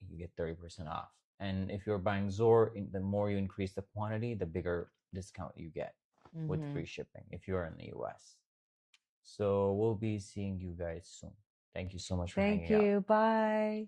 A: you get 30% off. And if you're buying Zor, the more you increase the quantity, the bigger discount you get with free shipping if you're in the US. So we'll be seeing you guys soon. Thank you so much for hanging out.
B: Thank you. Bye.